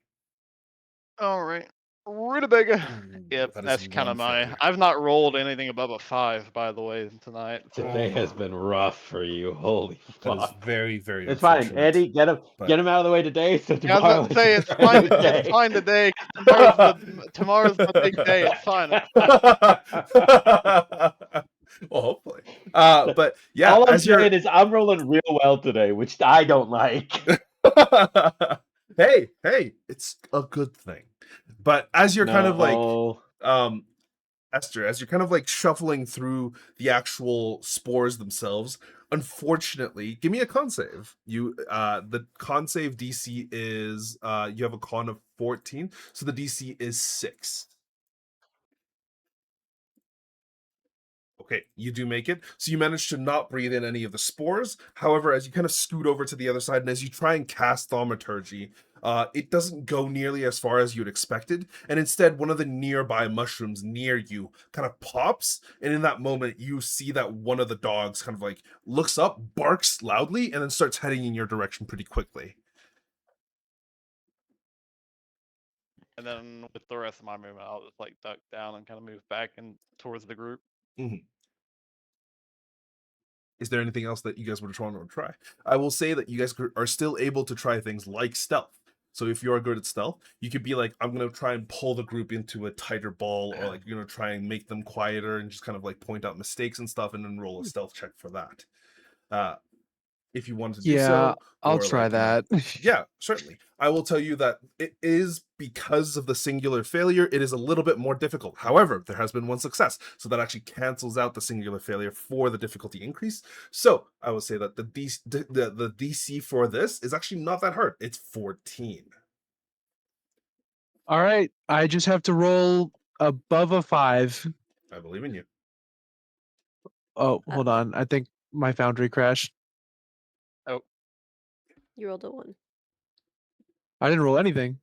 All right. Rutabaga. Yep, That is that's kind one of my. failure. I've not rolled anything above a 5, by the way, tonight. So. Today has been rough for you. Holy That is fuck. very, very It's fine, unfortunate. Eddie. Get him but- out of the way today, so I was tomorrow. about to say it's fine. It's fine today. 'Cause tomorrow's the big day. It's fine. Well, hopefully. But yeah, All I'm as you're saying is I'm rolling real well today, which I don't like. hey, it's a good thing. But as you're kind of like No. Esther, as you're kind of like shuffling through the actual spores themselves, unfortunately, give me a con save. You the con save DC is you have a con of 14, so the DC is 6. Okay, you do make it. So you manage to not breathe in any of the spores. However, as you kind of scoot over to the other side and as you try and cast thaumaturgy, it doesn't go nearly as far as you'd expected. And instead, one of the nearby mushrooms near you kind of pops. And in that moment, you see that one of the dogs kind of like looks up, barks loudly, and then starts heading in your direction pretty quickly. And then with the rest of my movement, I'll just like duck down and kind of move back and towards the group. Mm-hmm. Is there anything else that you guys would want to try? I will say that you guys are still able to try things like stealth. So if you are good at stealth, you could be like, I'm going to try and pull the group into a tighter ball, or like, try and make them quieter and just kind of like point out mistakes and stuff and then roll a stealth check for that. If you wanted to do so. I'll or, try like, that. Yeah, certainly. I will tell you that it is, because of the singular failure, it is a little bit more difficult. However, there has been one success, so that actually cancels out the singular failure for the difficulty increase. So I will say that the DC for this is actually not that hard. It's 14. All right, I just have to roll above a 5. I believe in you. Oh, hold on. I think my foundry crashed. You rolled a 1. I didn't roll anything.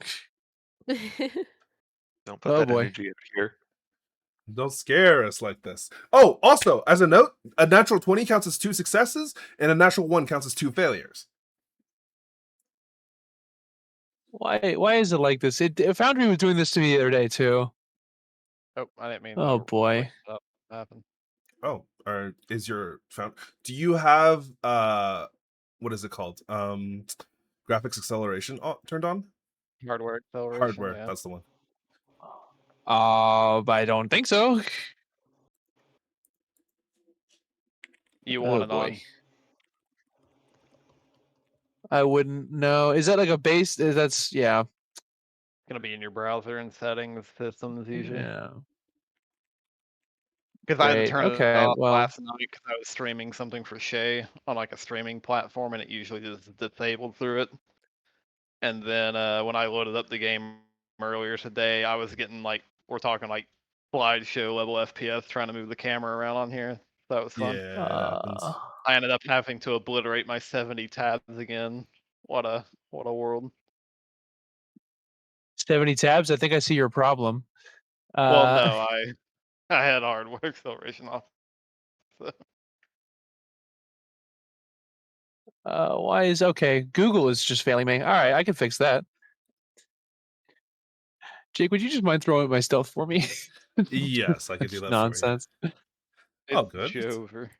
Don't put Oh, that boy. energy out here. Don't scare us like this. Oh, also, as a note, a natural 20 counts as 2 successes, and a natural 1 counts as 2 failures. Why is it like this? Foundry was doing this to me the other day too. Oh, I didn't mean. Oh, to boy. wake it up. What happened? Oh, or is your found? Do you have what is it called? Graphics acceleration turned on? Hardware acceleration. Hardware. Yeah. That's the one. But I don't think so. You want Oh, it on? boy. I wouldn't know. Is that like a base? That's yeah. Gonna be in your browser and settings, systems usually. Yeah. Because I had to Great. turn it Okay. off Well, last night because I was streaming something for Shay on like a streaming platform, and it usually just disabled through it. And then when I loaded up the game earlier today, I was getting like, we're talking like slideshow level FPS trying to move the camera around on here. That was fun. Yeah, it happens. I ended up having to obliterate my 70 tabs again. What a world. 70 tabs. I think I see your problem. Well, no, I had hardware acceleration off. So. Why is okay? Google is just failing me. All right, I can fix that. Jake, would you just mind throwing my stealth for me? Yes, I could do that Nonsense. for you. Oh, It's good. over.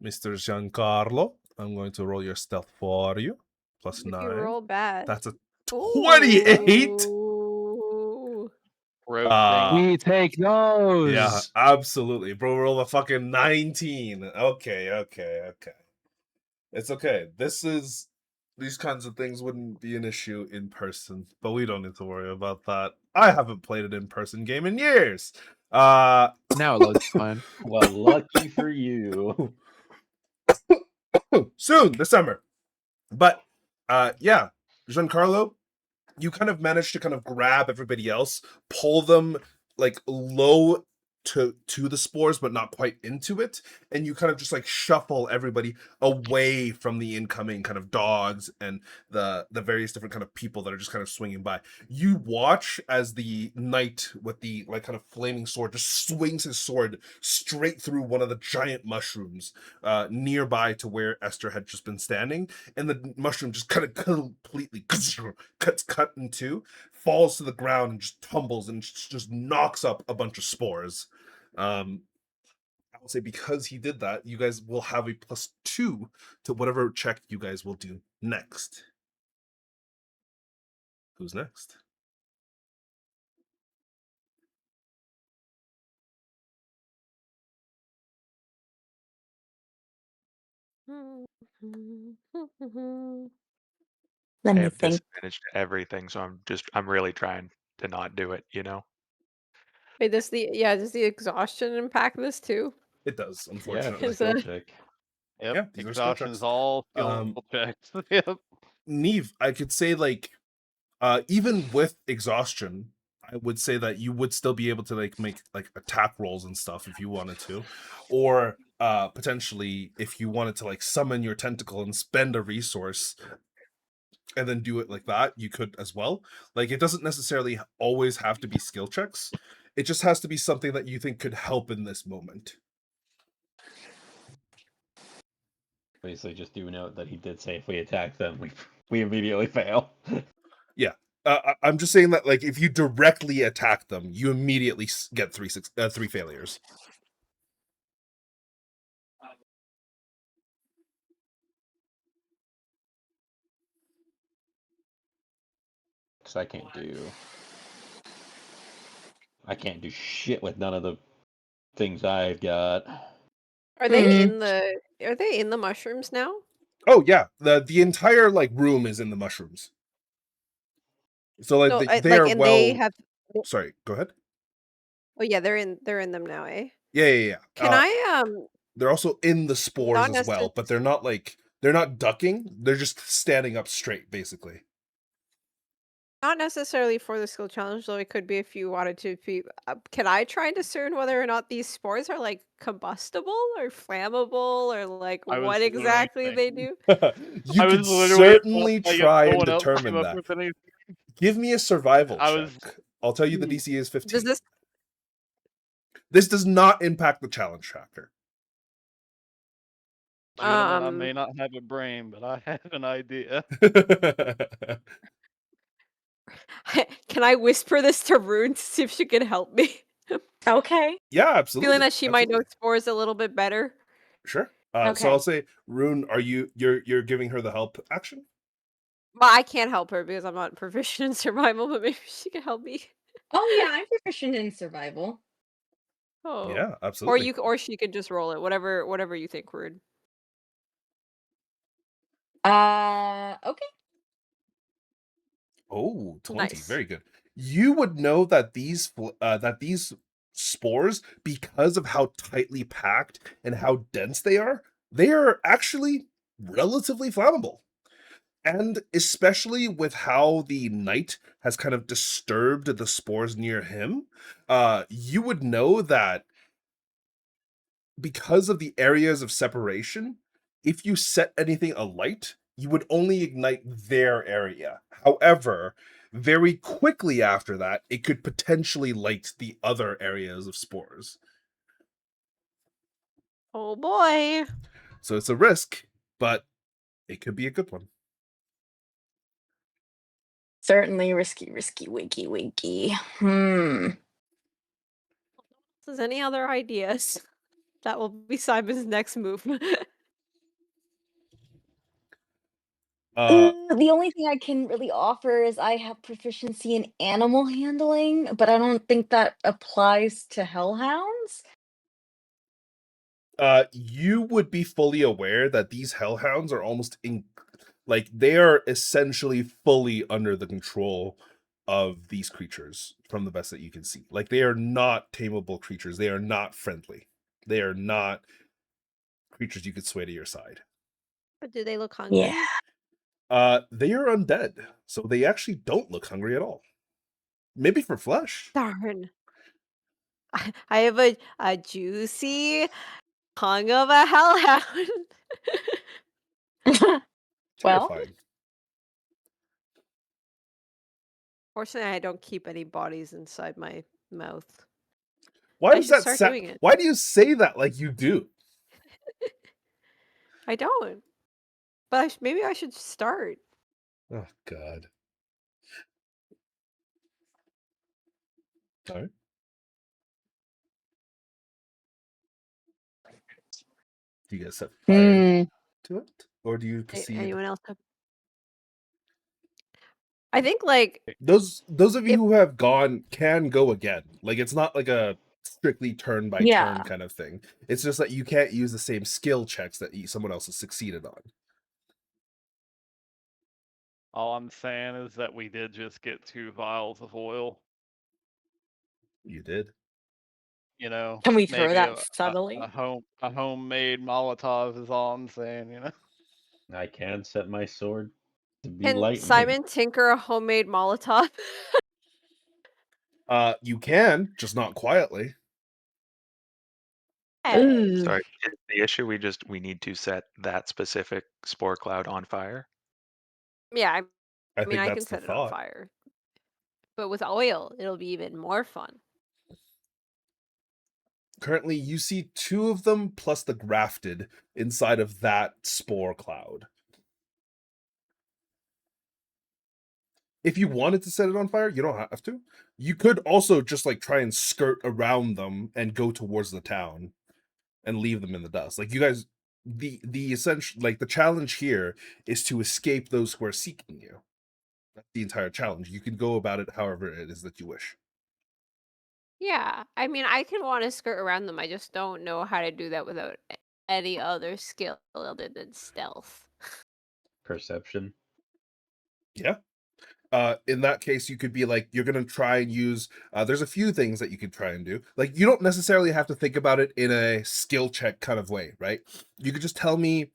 Mr. Giancarlo, I'm going to roll your stealth for you. Plus You 9. roll bad. That's a 28. Ooh. Roasting. We take those. Yeah, absolutely. Bro, roll a fucking 19. Okay. It's okay. These kinds of things wouldn't be an issue in person, but we don't need to worry about that. I haven't played an in-person game in years. Now it loads fine. Well, lucky for you. Soon, this summer. But yeah, Giancarlo, you kind of managed to kind of grab everybody else, pull them like low to the spores, but not quite into it, and you kind of just like shuffle everybody away from the incoming kind of dogs and the various different kind of people that are just kind of swinging by. You watch as the knight with the like kind of flaming sword just swings his sword straight through one of the giant mushrooms nearby to where Esther had just been standing, and the mushroom just kind of completely cut in two, falls to the ground and just tumbles and just knocks up a bunch of spores. I will say because he did that, you guys will have a +2 to whatever check you guys will do next. Who's next? Let I me have think. disadvantage to everything, so I'm really trying to not do it, you know? Wait, does the exhaustion impact this too? It does, Yeah, it's unfortunately. a skill check. Yep. Yeah, these are skill Exhaustion checks. is all skill checks. Yep. Neve, I could say like even with exhaustion, I would say that you would still be able to like make like attack rolls and stuff if you wanted to, or potentially if you wanted to like summon your tentacle and spend a resource and then do it like that, you could as well. Like it doesn't necessarily always have to be skill checks. It just has to be something that you think could help in this moment. Basically, just do note that he did say if we attack them, we immediately fail. Yeah. I'm just saying that like if you directly attack them, you immediately get three failures. Because I can't do shit with none of the things I've got. Are they in the mushrooms now? Oh yeah, the entire like room is in the mushrooms. So like No, they like, are and well. they have. Sorry, go ahead. Oh yeah, they're in them now, eh? Yeah. Can I They're also in the spores not as well, but they're not ducking. They're just standing up straight, basically. not necessarily for the skill challenge, though it could be if you wanted to be. Can I try and discern whether or not these spores are like combustible or flammable or like I was what literally exactly they thinking. do? You I could was literally certainly like, if try no and one else came determine up that. with anything. Give me a survival I check. was. I'll tell you the DC is 15. Does this? This does not impact the challenge tracker. Gentlemen, I may not have a brain, but I have an idea. Can I whisper this to Rune to see if she can help me? Okay. Yeah, absolutely. Feeling that she might know absolutely. spores a little bit better. Sure. Okay. So I'll say, Rune, you're giving her the help action? Well, I can't help her because I'm not proficient in survival, but maybe she can help me. Oh yeah, I'm proficient in survival. Oh. Yeah, Or absolutely. or she could just roll it. Whatever you think, Rude. Okay. Oh, 20. Nice. Very good. You would know that these spores, because of how tightly packed and how dense they are actually relatively flammable. And especially with how the knight has kind of disturbed the spores near him, you would know that because of the areas of separation, if you set anything alight, you would only ignite their area. However, very quickly after that, it could potentially light the other areas of spores. Oh boy. So it's a risk, but it could be a good one. Certainly risky, winky, winky. Does any other ideas? That will be Simon's next move. The only thing I can really offer is I have proficiency in animal handling, but I don't think that applies to hellhounds. You would be fully aware that these hellhounds are almost like they are essentially fully under the control of these creatures from the best that you can see. Like they are not tameable creatures. They are not friendly. They are not creatures you could sway to your side. But do they look hungry? Yeah. They are undead, so they actually don't look hungry at all. Maybe for flesh. Darn. I have a juicy tongue of a hellhound. Well, Terrifying. Fortunately, I don't keep any bodies inside my mouth. Why I does should that start sound? doing it. Why do you say that like you do? I don't. But maybe I should start. Oh God. Sorry. Do you guys set fire to it, or do you proceed? Anyone else have? I think like Those of you If- who have gone can go again. Like it's not like a strictly turn by turn Yeah. kind of thing. It's just that you can't use the same skill checks that someone else has succeeded on. All I'm saying is that we did just get 2 vials of oil. You did. You know, Can we throw maybe that subtly? a homemade Molotov is all I'm saying. You know. I can set my sword to be can lightning. Simon tinker a homemade Molotov? You can, just not quietly. Ooh. Sorry, is the issue we need to set that specific spore cloud on fire? Yeah, I I mean think I that's can set the it on thought. fire. But with oil, it'll be even more fun. Currently, you see 2 of them plus the grafted inside of that spore cloud. If you wanted to set it on fire, you don't have to. You could also just like try and skirt around them and go towards the town and leave them in the dust. Like you guys, the essential, like the challenge here is to escape those who are seeking you. That's the entire challenge. You can go about it however it is that you wish. Yeah, I mean I can want to skirt around them. I just don't know how to do that without any other skill other than stealth. Perception. Yeah. In that case, you could be like, you're gonna try and use. There's a few things that you could try and do. Like, you don't necessarily have to think about it in a skill check kind of way, right? You could just tell me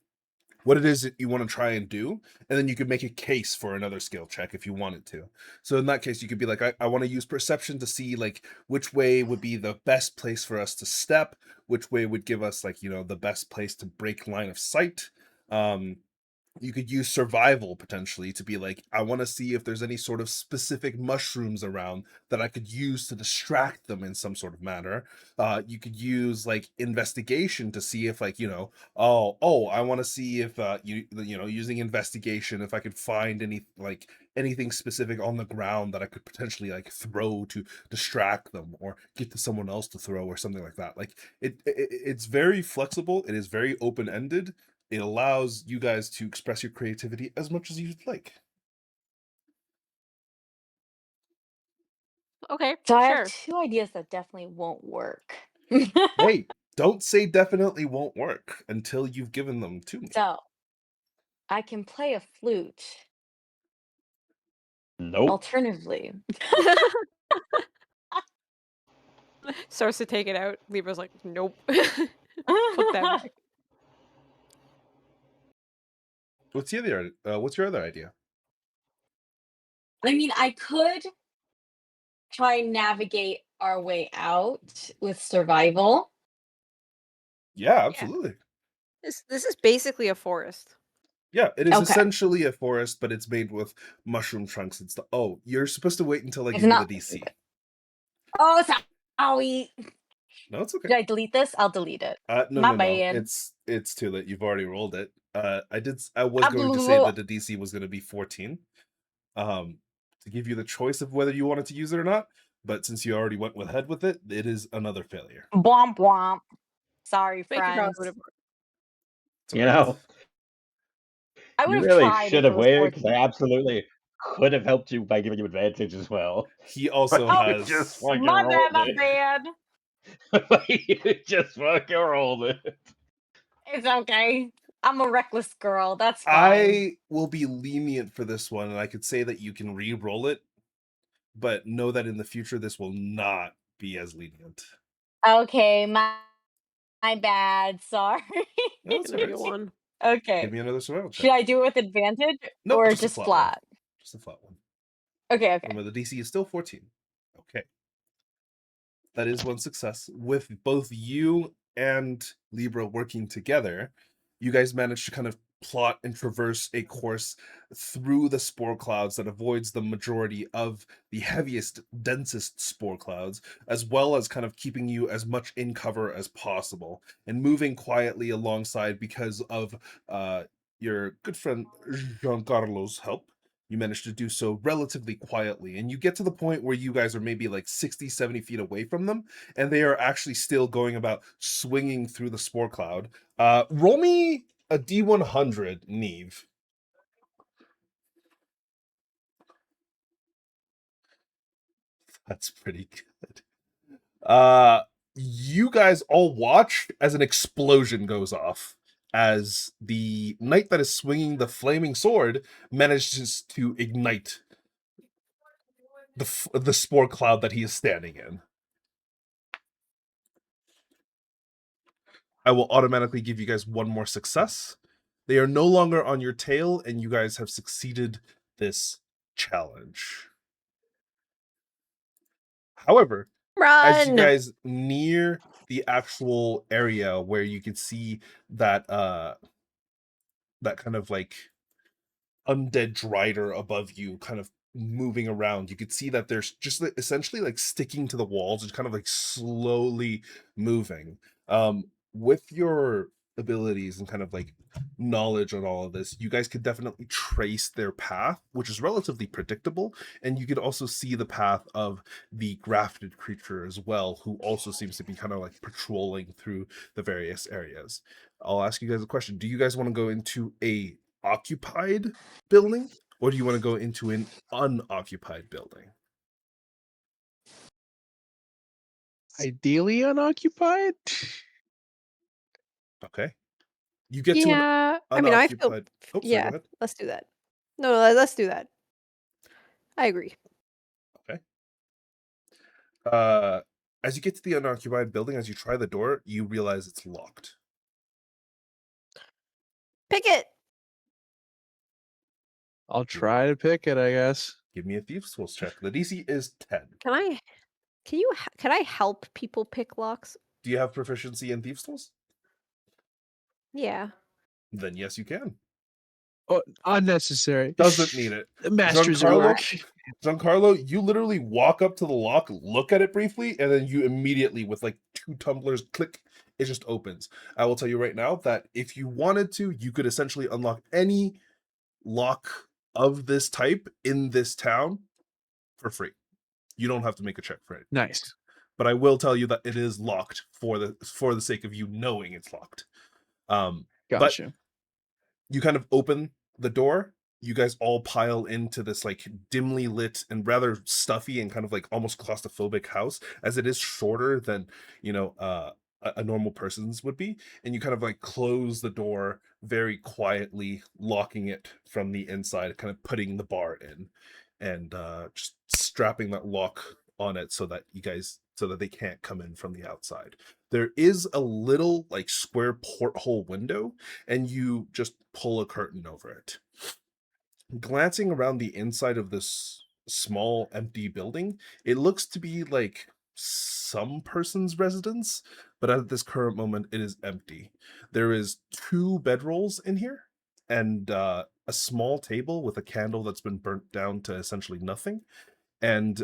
what it is that you want to try and do, and then you could make a case for another skill check if you wanted to. So in that case, you could be like, I want to use perception to see like which way would be the best place for us to step, which way would give us like, the best place to break line of sight. You could use survival potentially to be like, I want to see if there's any sort of specific mushrooms around that I could use to distract them in some sort of manner. You could use like investigation to see if like, I want to see if using investigation, if I could find anything specific on the ground that I could potentially like throw to distract them or get to someone else to throw or something like that. Like it's very flexible. It is very open-ended. It allows you guys to express your creativity as much as you'd like. Okay, So I sure. have 2 ideas that definitely won't work. Hey, don't say definitely won't work until you've given them to me. So I can play a flute. Nope. Alternatively, Starts to take it out. Libra's like, nope. Put that back. What's your other idea? I mean, I could try and navigate our way out with survival. Yeah, absolutely. This is basically a forest. Yeah, it is Okay. essentially a forest, but it's made with mushroom trunks and stuff. Oh, you're supposed to wait until I It's give you not- the DC. Oh, sorry. No, it's okay. Did I delete this? I'll delete it. No, My no. bad. It's too late. You've already rolled it. I was going to say that the DC was going to be 14. To give you the choice of whether you wanted to use it or not. But since you already went ahead with it, it is another failure. Womp womp. Sorry, But you probably friends. would've- It's You all right. know, I would you have really tried should if it have was waited because I 14. absolutely could have helped you by giving you advantage as well. He also But you has just fucking My rolled bad, my it. bad. But you just fucking rolled it. It's okay. I'm a reckless girl. That's fine. I will be lenient for this one, and I could say that you can re-roll it, but know that in the future this will not be as lenient. Okay, my bad. Sorry. No, it's Give me alright. one. Okay. Give me another survival check. Should I do it with advantage Nope, or just a just flat flat? one. Just a flat one. Okay, okay. Remember, the DC is still 14. Okay. that is one success. With both you and Libra working together, you guys managed to kind of plot and traverse a course through the spore clouds that avoids the majority of the heaviest, densest spore clouds, as well as kind of keeping you as much in cover as possible and moving quietly alongside because of your good friend Giancarlo's help. You managed to do so relatively quietly, and you get to the point where you guys are maybe like 60, 70 feet away from them, and they are actually still going about swinging through the spore cloud. Roll me a D100, Neve. That's pretty good. You guys all watch as an explosion goes off as the knight that is swinging the flaming sword manages to ignite the spore cloud that he is standing in. I will automatically give you guys one more success. They are no longer on your tail, and you guys have succeeded this challenge. However, as you Run! guys near the actual area where you can see that that kind of like undead drider above you kind of moving around, you could see that there's just essentially like sticking to the walls, just kind of like slowly moving. With your abilities and kind of like knowledge on all of this, you guys could definitely trace their path, which is relatively predictable, and you could also see the path of the grafted creature as well, who also seems to be kind of like patrolling through the various areas. I'll ask you guys a question. Do you guys want to go into a occupied building, or do you want to go into an unoccupied building? Ideally unoccupied. Okay. You get to an Yeah, I mean, I feel unoccupied. Oh, sorry, go yeah, ahead. let's do that. No, let's do that. I agree. Okay. As you get to the unoccupied building, as you try the door, you realize it's locked. Pick it! I'll try to pick it, I guess. Give me a thieves tools check. The DC is 10. Can I help people pick locks? Do you have proficiency in thieves tools? Yeah. Then yes, you can. Oh, unnecessary. Doesn't need it. The masters at Giancarlo, work. Giancarlo, you literally walk up to the lock, look at it briefly, and then you immediately, with like 2 tumblers, click, it just opens. I will tell you right now that if you wanted to, you could essentially unlock any lock of this type in this town for free. You don't have to make a check for it. Nice. But I will tell you that it is locked for the sake of you knowing it's locked. But Gotcha. you kind of open the door. You guys all pile into this like dimly lit and rather stuffy and kind of like almost claustrophobic house, as it is shorter than a normal person's would be. And you kind of like close the door very quietly, locking it from the inside, kind of putting the bar in, and just strapping that lock on it so that they can't come in from the outside. There is a little like square porthole window, and you just pull a curtain over it. Glancing around the inside of this small empty building, it looks to be like some person's residence, but at this current moment it is empty. There is 2 bedrolls in here, and a small table with a candle that's been burnt down to essentially nothing, and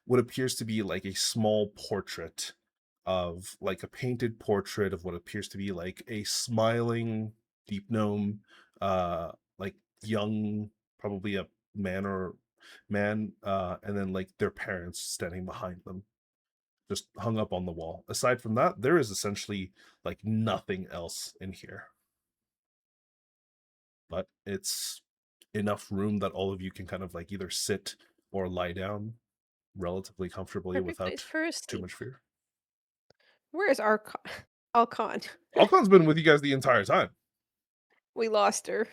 what appears to be like a small portrait of like a painted portrait of what appears to be like a smiling deep gnome, like young, probably a man, and then like their parents standing behind them, just hung up on the wall. Aside from that, there is essentially like nothing else in here, but it's enough room that all of you can kind of like either sit or lie down relatively comfortably Perfect place without for a too sleep. much fear. Where is our Alcon? Alcon's been with you guys the entire time. We lost her.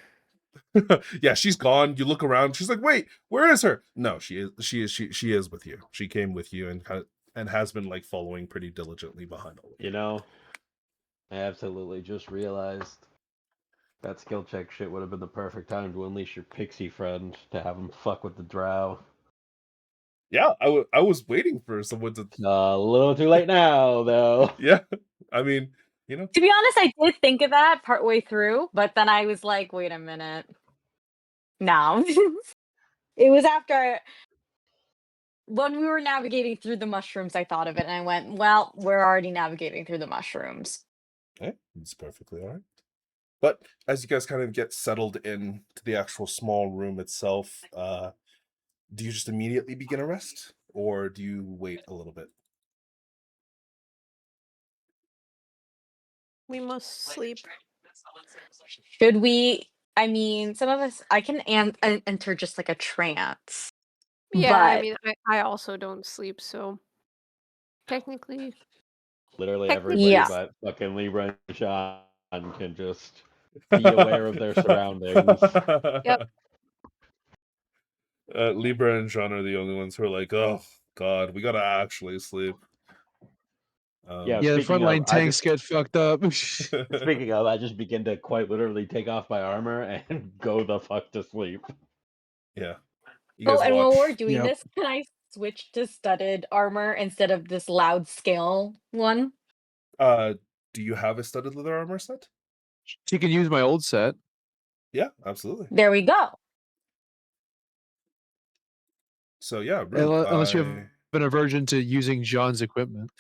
Yeah, she's gone. You look around. She's like, "Wait, where is her?" No, she is with you. She came with you and has been like following pretty diligently behind all of you. You know, I absolutely just realized that skill check shit would have been the perfect time to unleash your pixie friend to have him fuck with the drow. Yeah, I was waiting for someone to. A little too late now, though. Yeah, I mean, To be honest, I did think of that partway through, but then I was like, wait a minute. No. It was after when we were navigating through the mushrooms, I thought of it and I went, well, we're already navigating through the mushrooms. it's perfectly all right. But as you guys kind of get settled in to the actual small room itself, do you just immediately begin a rest, or do you wait a little bit? We must sleep. Should we? I mean, some of us, I can enter just like a trance. Yeah, I But mean, I also don't sleep, so technically, Literally Technically, everybody yeah. but fucking Libra and Sean can just be aware of their surroundings. Yep. Libra and Jean are the only ones who are like, oh God, we gotta actually sleep. Yeah, Yeah, the speaking of, frontline tanks get fucked up. speaking of, I just begin to quite literally take off my armor and go the fuck to sleep. Yeah, you Oh, guys and while we're watch. doing Yep. this, can I switch to studded armor instead of this loud scale one? Do you have a studded leather armor set? She can use my old set. Yeah, absolutely. There we go. So yeah, Rune, Unless you have an aversion to using John's equipment.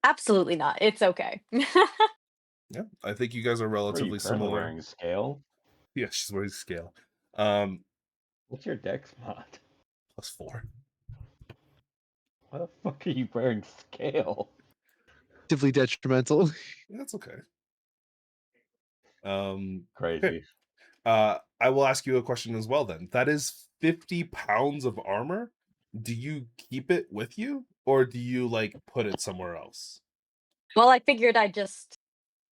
Absolutely not. It's okay. yeah, I think you guys are Are you relatively currently similar. wearing scale? Yeah, she's wearing scale. What's your dex mod? +4. Why the fuck are you wearing scale? Actively detrimental. Yeah, that's okay. Crazy. I will ask you a question as well then. That is 50 pounds of armor. Do you keep it with you, or do you like put it somewhere else? Well, I figured I'd just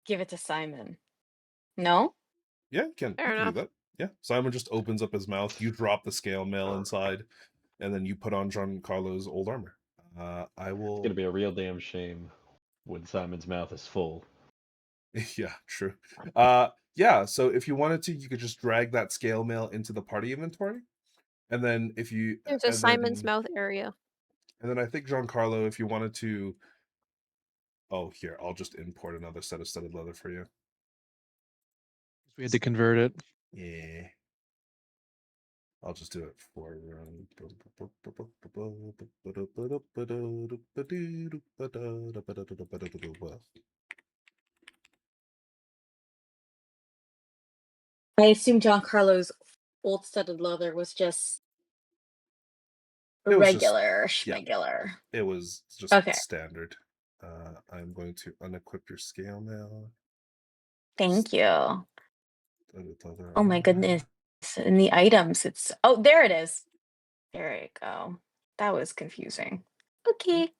give it to Simon. No? Yeah, you can Fair do enough. that. Yeah. Simon just opens up his mouth, you drop the scale mail inside, and then you put on Giancarlo's old armor. I will It's gonna be a real damn shame when Simon's mouth is full. Yeah, true. Yeah, so if you wanted to, you could just drag that scale mail into the party inventory. And then if you There's a Simon's mouth area. And then I think Giancarlo, if you wanted to here, I'll just import another set of studded leather for you. We had to convert it. Yeah. I'll just do it for I assume Giancarlo's old studded leather was just It was just regular yeah. schmegular. It was just Okay. standard. I'm going to unequip your scale mail. Thank you. Leather Oh my armor. goodness. In the items, it's there it is. There you go. That was confusing. Okay.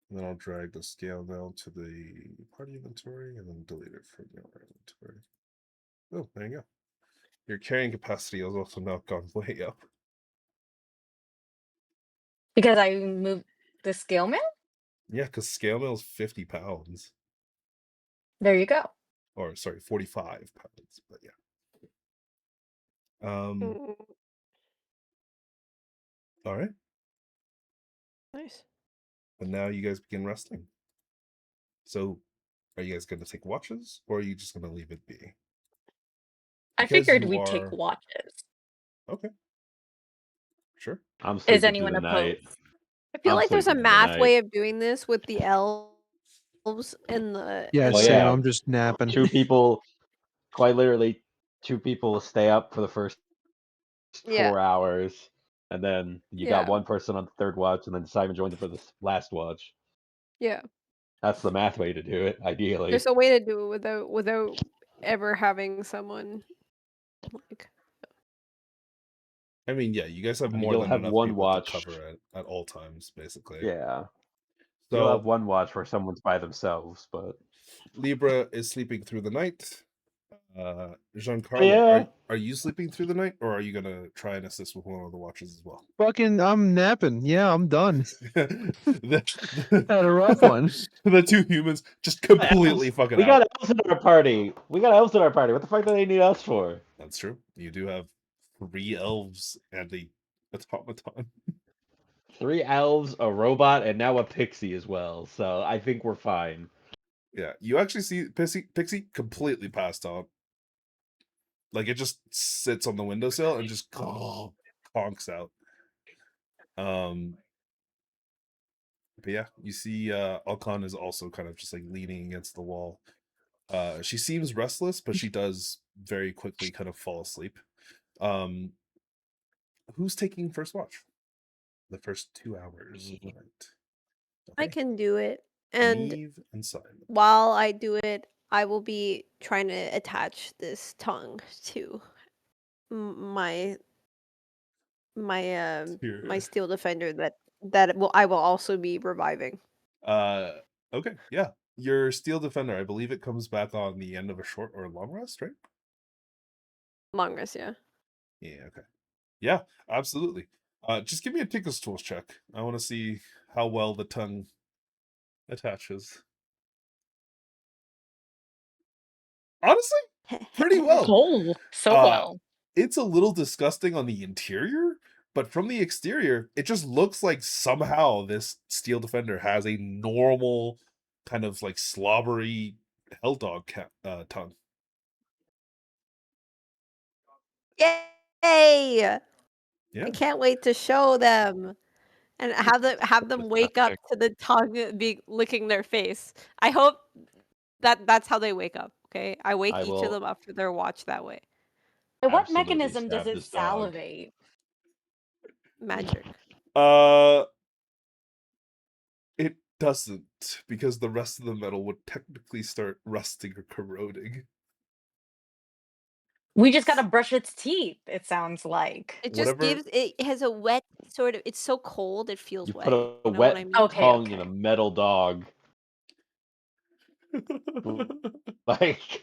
And then I'll drag the scale mail to the party inventory and then delete it from your inventory. Oh, there you go. Your carrying capacity has also now gone way up. Because I moved the scale mail? Yeah, because scale mail is 50 pounds. There you go. Or sorry, 45 pounds. But yeah. All right. Nice. But now you guys begin resting. So are you guys going to take watches, or are you just going to leave it be? I figured we'd take watches. Okay. Sure. I'm sleeping Is anyone through the opposed? night. I feel I'm like there's a sleeping through the math night. way of doing this with the elves and the. Yeah, and Oh, same. yeah. I'm just napping. Two people, quite literally, two people stay up for the first Yeah. 4 hours, and then you got Yeah. one person on the third watch, and then Simon joins it for the last watch. Yeah. That's the math way to do it, ideally. There's a way to do it without ever having someone like. I mean, yeah, you guys have more You'll than have enough one people watch. to cover at all times, basically. Yeah. So You'll have one watch where someone's by themselves, but Libra is sleeping through the night. Giancarlo, yeah. are you sleeping through the night, or are you gonna try and assist with one of the watches as well? Fucking, I'm napping. Yeah, I'm done. the, Had a rough one. the two humans just completely fucking We out. got elves in our party. What the fuck do they need us for? That's true. You do have 3 elves and a automaton. 3 elves, a robot, and now a pixie as well. So I think we're fine. Yeah, you actually see Pixie completely passed out. Like it just sits on the windowsill and just conks out. But yeah, you see Alcon is also kind of just like leaning against the wall. She seems restless, but she does very quickly kind of fall asleep. Who's taking first watch? The first 2 hours of the night. I can do it. And Neve and Simon. while I do it, I will be trying to attach this tongue to my my Here. steel defender that I will also be reviving. Okay, yeah. Your steel defender, I believe it comes back on the end of a short or long rest, right? Long rest, yeah. Yeah, okay. Yeah, absolutely. Just give me a Tinker's Tools check. I want to see how well the tongue attaches. Honestly, pretty well. Oh, so Uh, well. It's a little disgusting on the interior, but from the exterior, it just looks like somehow this steel defender has a normal kind of like slobbery hell dog tongue. Yay! I Yeah. can't wait to show them and have them wake up Disgusting. to the tongue be licking their face. I hope that's how they wake up. Okay, I wake I each of will them up for their watch that way. What absolutely mechanism does stab it this dog. salivate? Magic. It doesn't, because the rest of the metal would technically start rusting or corroding. We just gotta brush its teeth, it sounds like. It just Whatever. it has a wet sort of. It's so cold it feels You wet. put a You know what I wet mean? Okay, tongue in a okay. metal dog. Like,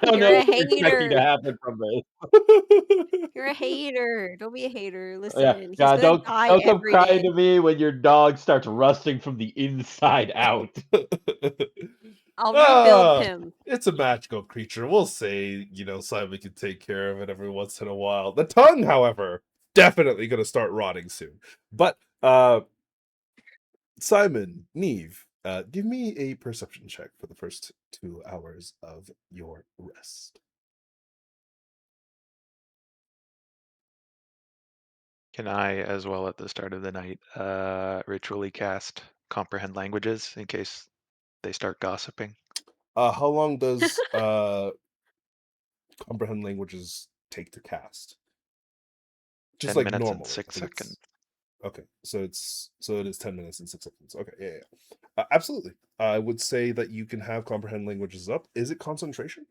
I don't You're know a what you're expecting to hater. happen from this. You're a hater. Don't be a hater. Yeah, Listen, he's yeah. gonna Don't die don't come every crying day. to me when your dog starts rusting from the inside out. I'll rebuild Ah, him. it's a magical creature. We'll say, Simon can take care of it every once in a while. The tongue, however, definitely going to start rotting soon. But Simon, Neve, give me a perception check for the first 2 hours of your rest. Can I, as well, at the start of the night, ritually cast comprehend languages in case they start gossiping? How long does comprehend languages take to cast? Just 10 like minutes and normally. I 6 think it's seconds. okay. So it is 10 minutes and 6 seconds. Okay, yeah. Absolutely. I would say that you can have comprehend languages up. Is it concentration?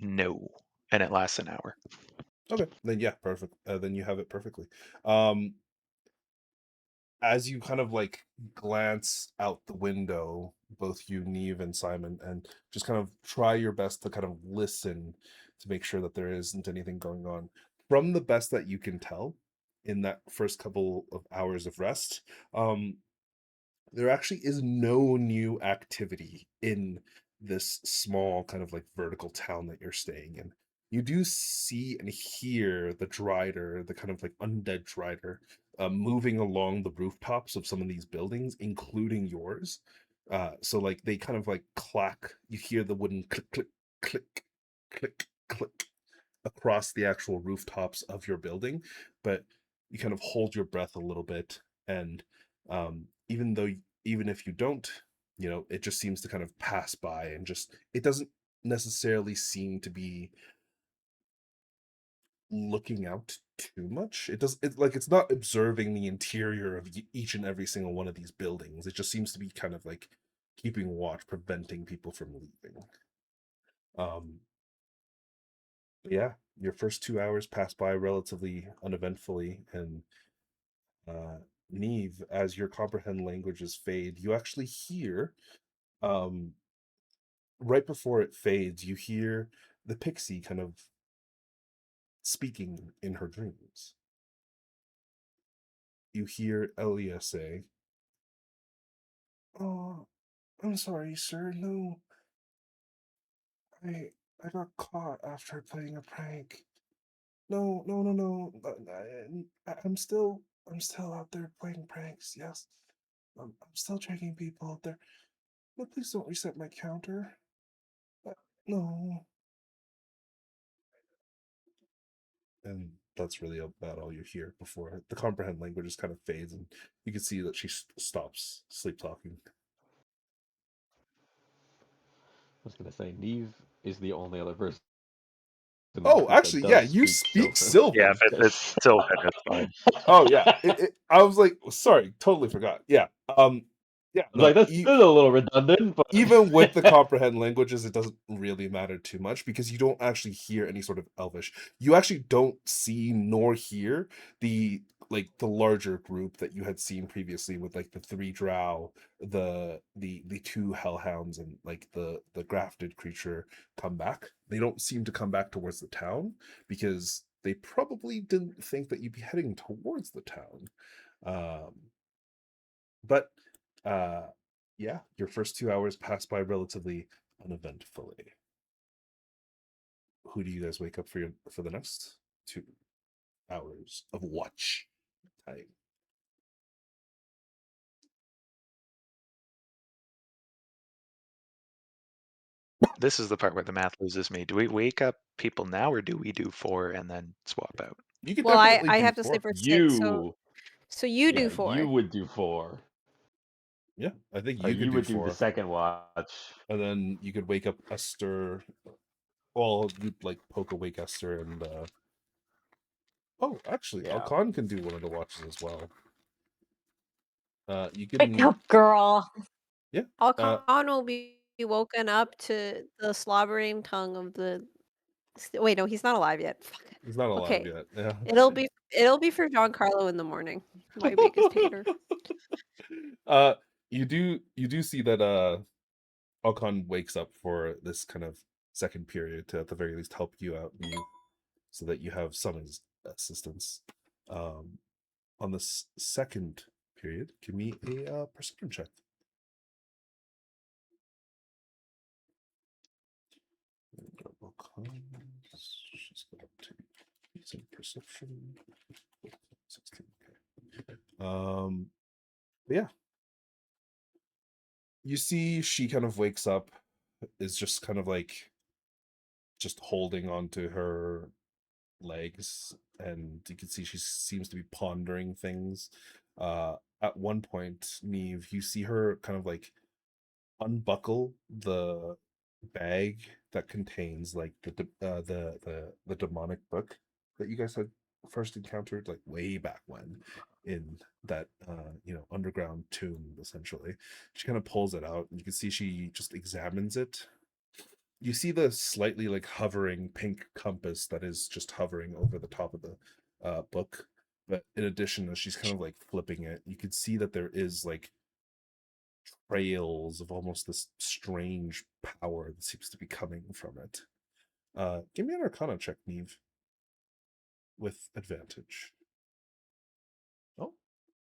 No. And it lasts an hour. Okay, then yeah, perfect. Then you have it perfectly. Um, as you kind of like glance out the window, both you, Neve, and Simon, and just kind of try your best to kind of listen to make sure that there isn't anything going on. From the best that you can tell in that first couple of hours of rest, there actually is no new activity in this small kind of like vertical town that you're staying in. You do see and hear the Drider, the kind of like undead Drider, moving along the rooftops of some of these buildings, including yours. So like they kind of like clack. You hear the wooden click, click, click, click, click across the actual rooftops of your building, but you kind of hold your breath a little bit, and even if you don't, it just seems to kind of pass by, and just it doesn't necessarily seem to be looking out too much. It's not observing the interior of each and every single one of these buildings. It just seems to be kind of like keeping watch, preventing people from leaving. um yeah, your first 2 hours pass by relatively uneventfully, and uh Neve, as your comprehend languages fade, you actually hear, um right before it fades, you hear the pixie kind of speaking in her dreams. You hear Elia say, "Oh, I'm sorry, sir. No, I I got caught after playing a prank. No. I'm still out there playing pranks. Yes, I'm still tricking people out there. No, please don't reset my counter. No. And that's really about all you hear before the comprehend language just kind of fades, and you can see that she stops sleep talking. I was gonna say Neve is the only other person in the Oh, group that actually, yeah, does you speak speak Sylvan. Yeah, Sylvan. if it's Sylvan, it's fine. Oh yeah, I was like, sorry, totally forgot. Yeah, yeah, I was like, no, that's a little redundant, but even with the comprehend languages, it doesn't really matter too much because you don't actually hear any sort of Elvish. You actually don't see nor hear the larger group that you had seen previously with like the 3 drow, the 2 hellhounds, and like the grafted creature come back. They don't seem to come back towards the town because they probably didn't think that you'd be heading towards the town. But yeah, your first 2 hours pass by relatively uneventfully. Who do you guys wake up for the next 2 hours of watch time? This is the part where the math loses me. Do we wake up people now, or do we do 4 and then swap out? You could Well, definitely I do have to 4. sleep for 6, you, so you yeah, do 4. you would do 4, Yeah, I think or you could you do would do 4, the second watch. and then you could wake up Esther. Well, you'd like poke awake Esther, and oh, actually, Yeah. Alcon can do one of the watches as well. You Wake can, up, girl. yeah. Alcon will be woken up to the slobbering tongue of the. Wait, no, he's not alive yet. Fuck. He's not alive Okay, yet. Yeah. it'll be for Giancarlo in the morning. My biggest hater. You do see that Alcon wakes up for this kind of second period to at the very least help you out, so that you have some assistance. On this second period, give me a perception check. She's got up to decent perception. 16. Okay. Yeah. You see, she kind of wakes up, is just kind of like just holding onto her legs, and you can see she seems to be pondering things. At one point, Neve, you see her kind of like unbuckle the bag that contains like the demonic book that you guys had first encountered like way back when in that underground tomb. Essentially, she kind of pulls it out, and you can see she just examines it. You see the slightly like hovering pink compass that is just hovering over the top of the book, but in addition, as she's kind of like flipping it, you can see that there is like trails of almost this strange power that seems to be coming from it. Give me an Arcana check, Neve, with advantage. Oh,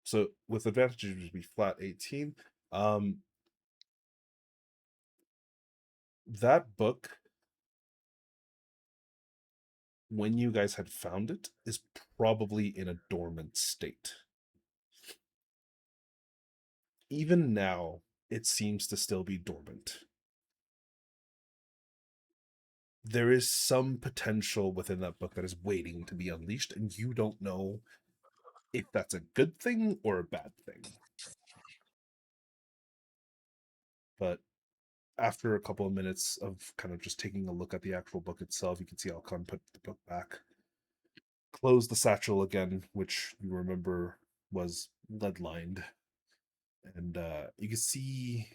so with advantage it would be flat 18. That book, when you guys had found it, is probably in a dormant state. Even now, it seems to still be dormant. There is some potential within that book that is waiting to be unleashed, and you don't know if that's a good thing or a bad thing. But after a couple of minutes of kind of just taking a look at the actual book itself, you can see Alcon put the book back, close the satchel again, which you remember was lead lined, and you can see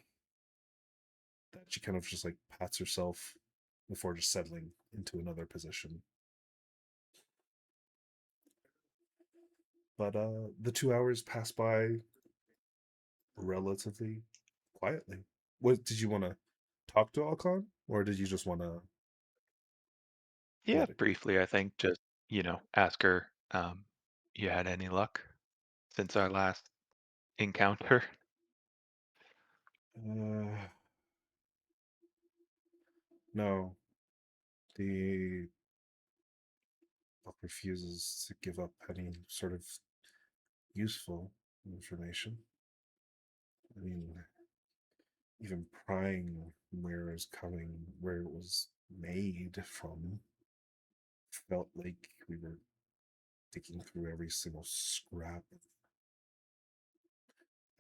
that she kind of just like pats herself before just settling into another position. But the 2 hours pass by relatively quietly. What did you want to talk to Alcon, or did you just want to Yeah, let it? briefly, I think just, ask her, you had any luck since our last encounter? No, the book refuses to give up any sort of useful information. I mean, even prying where it was coming, where it was made from, felt like we were digging through every single scrap of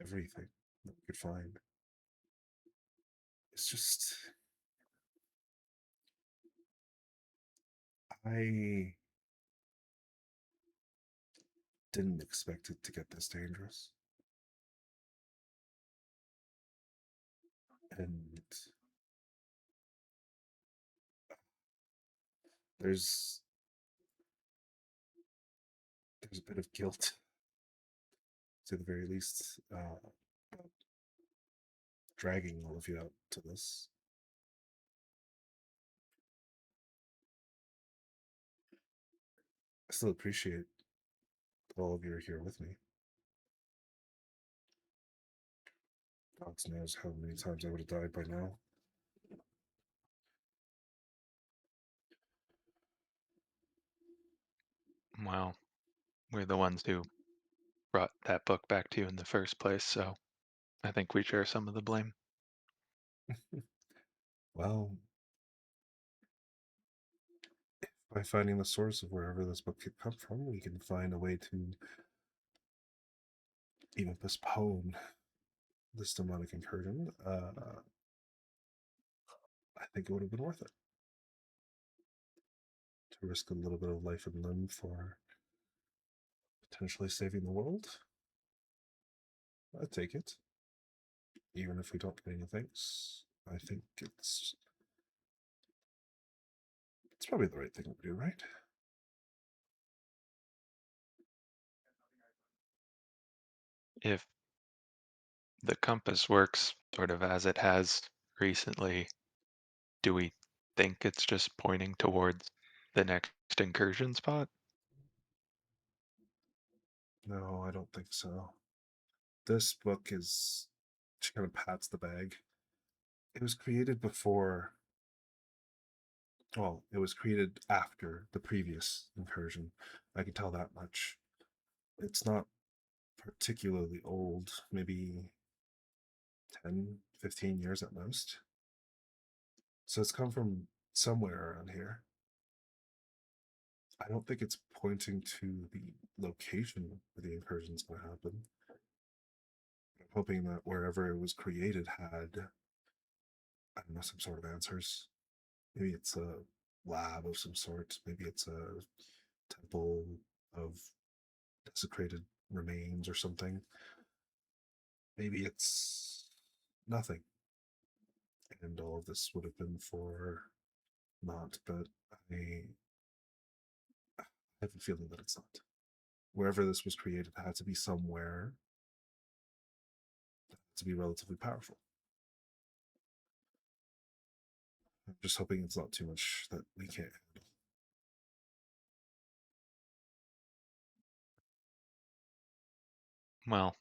everything that we could find. It's just. I didn't expect it to get this dangerous. And there's a bit of guilt, to the very least, about dragging all of you out to this. I still appreciate all of you are here with me. God knows how many times I would have died by now. Well, we're the ones who brought that book back to you in the first place, so I think we share some of the blame. Well, by finding the source of wherever this book could come from, we can find a way to even postpone this demonic incursion. I think it would have been worth it to risk a little bit of life and limb for potentially saving the world. I'd take it. Even if we don't get any thanks, I think it's probably the right thing to do, right? If the compass works sort of as it has recently, do we think it's just pointing towards the next incursion spot? No, I don't think so. This book is. She kind of pats the bag. It was created before. Well, it was created after the previous incursion. I can tell that much. It's not particularly old, maybe 10, 15 years at most. So it's come from somewhere around here. I don't think it's pointing to the location where the incursion is going to happen. I'm hoping that wherever it was created had, I don't know, some sort of answers. Maybe it's a lab of some sort. Maybe it's a temple of desecrated remains or something. Maybe it's nothing. And all of this would have been for naught, but I have a feeling that it's not. Wherever this was created had to be somewhere to be relatively powerful. I'm just hoping it's not too much that we can't handle. Well,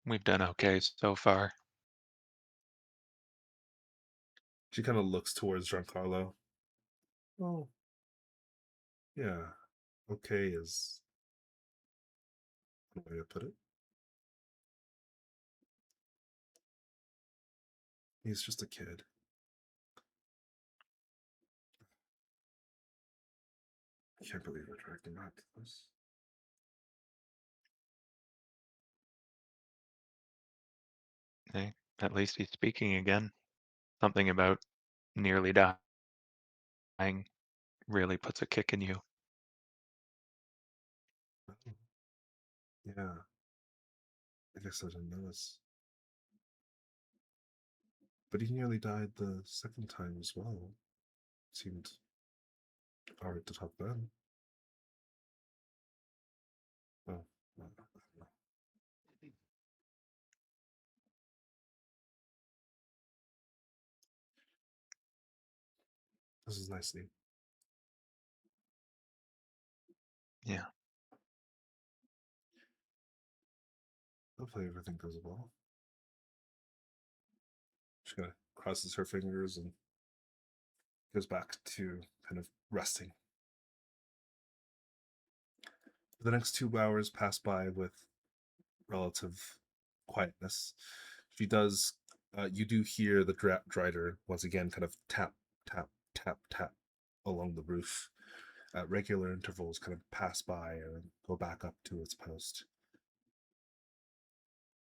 we've done okay so far. She kind of looks towards Giancarlo. Oh, yeah. Okay is one way to put it. He's just a kid. I can't believe we're dragging him out to this. Hey, at least he's speaking again. Something about nearly dying really puts a kick in you. Oh, yeah. I guess I didn't notice. But he nearly died the second time as well. Seemed alright to talk then. Oh, well, I don't know. This is nicely. Yeah. Hopefully everything goes well. She kind of crosses her fingers and goes back to kind of resting. The next 2 hours pass by with relative quietness. She does. You do hear the drider once again, kind of tap, tap, tap, tap along the roof at regular intervals, kind of pass by and go back up to its post.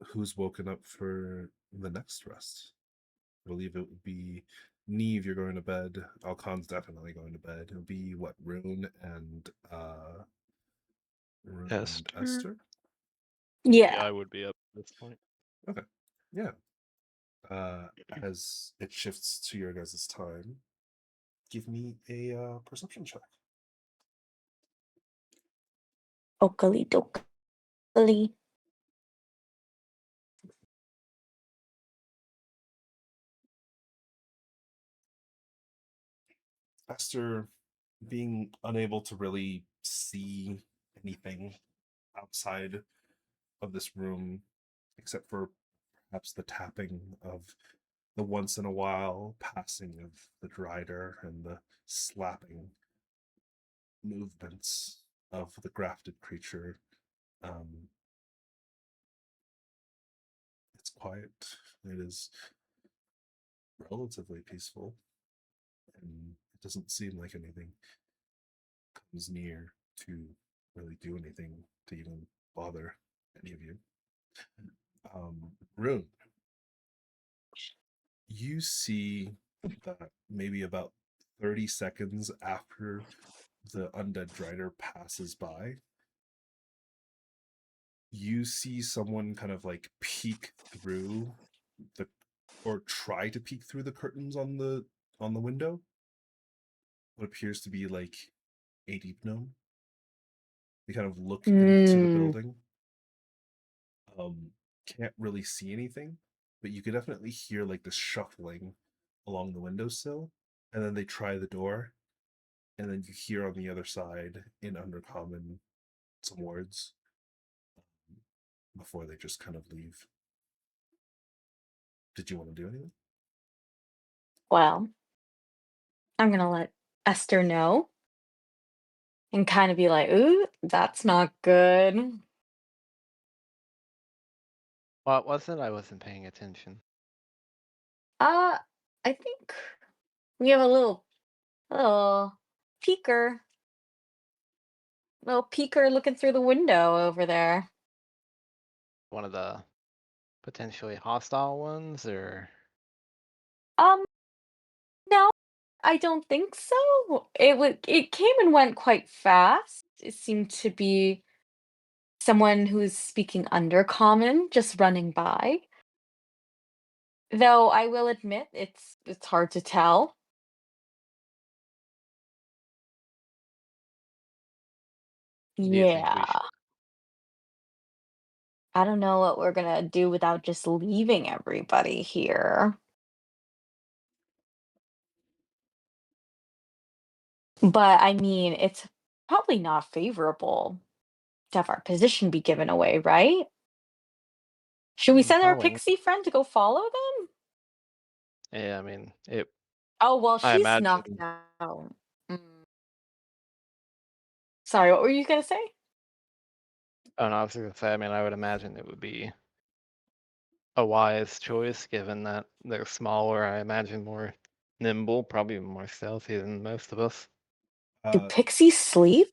Who's woken up for the next rest? I believe it would be Neve. You're going to bed. Alcon's definitely going to bed. It'll be what, Rune and Esther. Yeah, Yeah. I would be up at this point. Okay. Yeah. As it shifts to your guys' time, give me a perception check. Okali dokali. Esther, being unable to really see anything outside of this room, except for perhaps the tapping of the once in a while passing of the drider and the slapping movements of the grafted creature. It's quiet. It is relatively peaceful, and it doesn't seem like anything comes near to really do anything to even bother any of you. Rune, you see that maybe about 30 seconds after the undead drider passes by, you see someone kind of like peek through the or try to peek through the curtains on the window. What appears to be like a deep gnome. They kind of look into the building. Can't really see anything, but you can definitely hear like the shuffling along the windowsill, and then they try the door, and then you hear on the other side in Undercommon some words before they just kind of leave. Did you want to do anything? Well, I'm gonna let Esther know and kind of be like, ooh, that's not good. What was it? I wasn't paying attention. I think we have a little peeker. Little peeker looking through the window over there. One of the potentially hostile ones, or No, I don't think so. It came and went quite fast. It seemed to be someone who's speaking undercommon just running by. Though I will admit it's hard to tell. do you think we Yeah. should? I don't know what we're gonna do without just leaving everybody here. But I mean, it's probably not favorable to have our position be given away, right? Should we send our Probably. pixie friend to go follow them? Yeah, I mean, it. Oh, well, I she's knocked imagine. out. Mm. Sorry, what were you gonna say? Oh no, I was gonna say. I mean, I would imagine it would be a wise choice, given that they're smaller. I imagine more nimble, probably more stealthy than most of us. Do pixies sleep?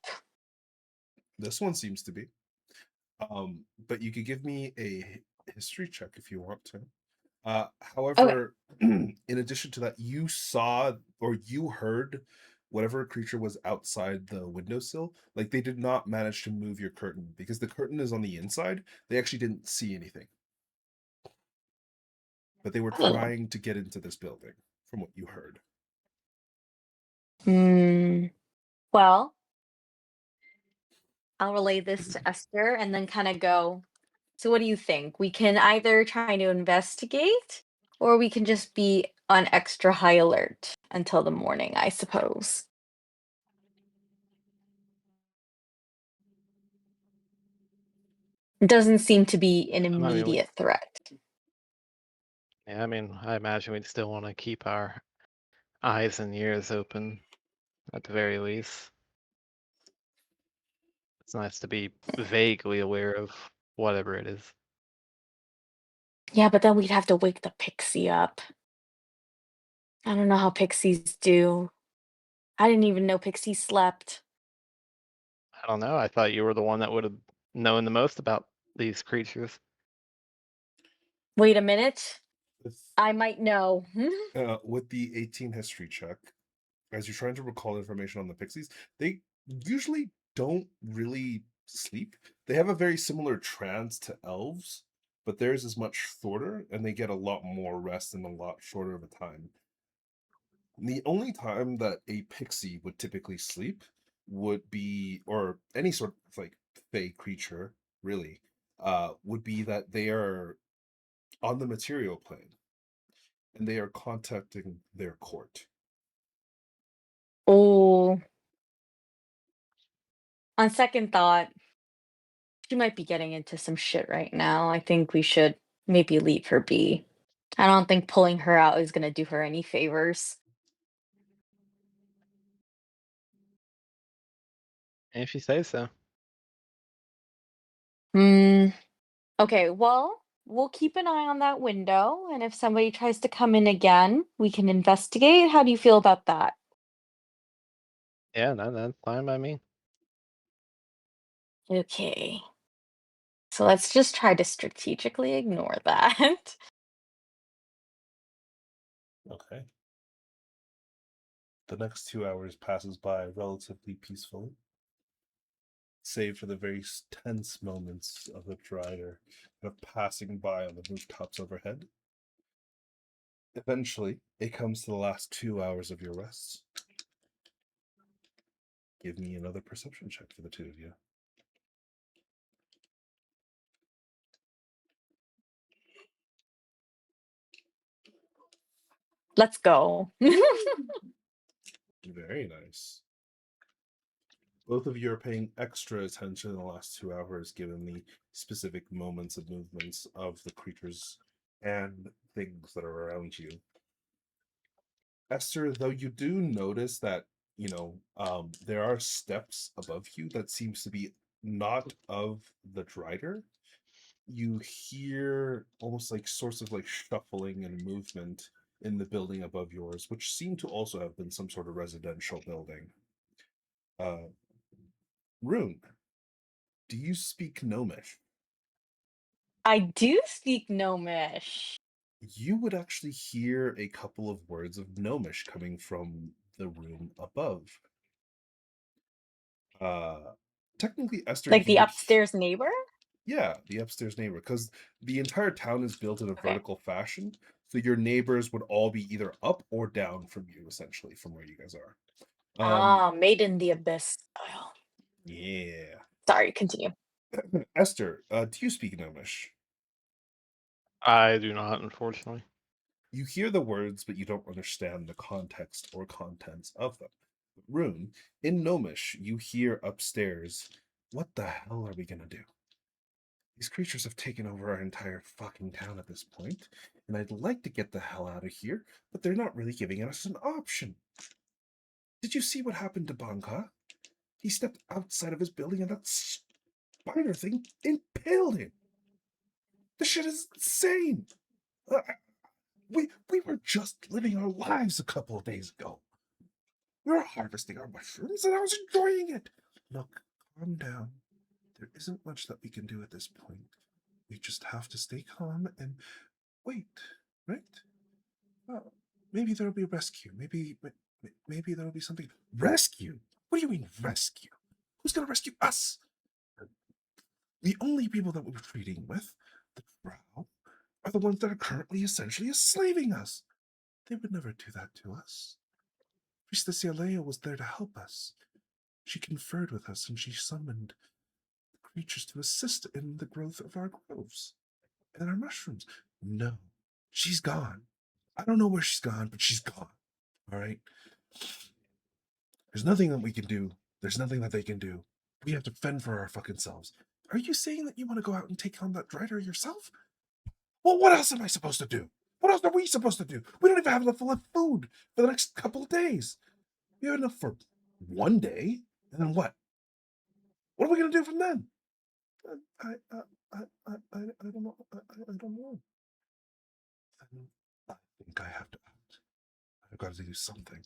This one seems to be. But you could give me a history check if you want to. Okay. However, in addition to that, you saw or you heard whatever creature was outside the windowsill. Like they did not manage to move your curtain because the curtain is on the inside. They actually didn't see anything. But they were Oh. trying to get into this building, from what you heard. Well, I'll relay this to Esther and then kind of go. So, what do you think? We can either try to investigate or we can just be on extra high alert until the morning, I suppose. Doesn't seem to be an I mean, immediate threat. yeah, I mean, I imagine we'd still want to keep our eyes and ears open, at the very least. It's nice to be vaguely aware of whatever it is. Yeah, but then we'd have to wake the pixie up. I don't know how pixies do. I didn't even know pixies slept. I don't know. I thought you were the one that would have known the most about these creatures. Wait a minute. With, I might know. with the 18 history check, as you're trying to recall information on the pixies, they usually don't really sleep. They have a very similar trance to elves, but theirs is much shorter, and they get a lot more rest in a lot shorter of a time. The only time that a pixie would typically sleep would be, or any sort of like fey creature, really, would be that they are on the material plane and they are contacting their court. Oh, on second thought, she might be getting into some shit right now. I think we should maybe leave her be. I don't think pulling her out is going to do her any favors. If you say so. Hmm. Okay, well, we'll keep an eye on that window, and if somebody tries to come in again, we can investigate. How do you feel about that? Yeah, no, that's fine by me. Okay. So let's just try to strategically ignore that. Okay. The next 2 hours passes by relatively peacefully, save for the very tense moments of the drider kind of passing by on the rooftops overhead. Eventually, it comes to the last 2 hours of your rest. Give me another perception check for the two of you. Let's go. Very nice. Both of you are paying extra attention in the last 2 hours, given the specific moments of movements of the creatures and things that are around you. Esther, though you do notice that, there are steps above you that seems to be not of the drider, you hear almost like sorts of like shuffling and movement in the building above yours, which seem to also have been some sort of residential building. Rune, do you speak Gnomish? I do speak Gnomish. You would actually hear a couple of words of Gnomish coming from the room above. Technically, Esther, Like you the would upstairs neighbor? yeah, the upstairs neighbor, because the entire town is built in a Okay. vertical fashion. So your neighbors would all be either up or down from you, essentially, from where you guys are. Made in the abyss style. Yeah. Sorry, continue. Esther, do you speak Gnomish? I do not, unfortunately. You hear the words, but you don't understand the context or contents of them. Rune, in Gnomish, you hear upstairs, what the hell are we gonna do? These creatures have taken over our entire fucking town at this point, and I'd like to get the hell out of here, but they're not really giving us an option. Did you see what happened to Banka? He stepped outside of his building and that spider thing impaled him. This shit is insane. We were just living our lives a couple of days ago. We were harvesting our mushrooms and I was enjoying it. Look, calm down. There isn't much that we can do at this point. We just have to stay calm and wait, right? Well, maybe there'll be a rescue. Maybe there'll be something. Rescue? What do you mean rescue? Who's gonna rescue us? The only people that we're treating with, the drow, are the ones that are currently essentially enslaving us. They would never do that to us. Priestess Yalea was there to help us. She conferred with us and she summoned the creatures to assist in the growth of our groves and our mushrooms. No, she's gone. I don't know where she's gone, but she's gone. All right? There's nothing that we can do. There's nothing that they can do. We have to fend for our fucking selves. Are you saying that you want to go out and take on that drider yourself? Well, what else am I supposed to do? What else are we supposed to do? We don't even have enough food for the next couple of days. We have enough for one day, and then what? What are we gonna do from then? I don't know. I don't know. I think I have to act. I've got to do something.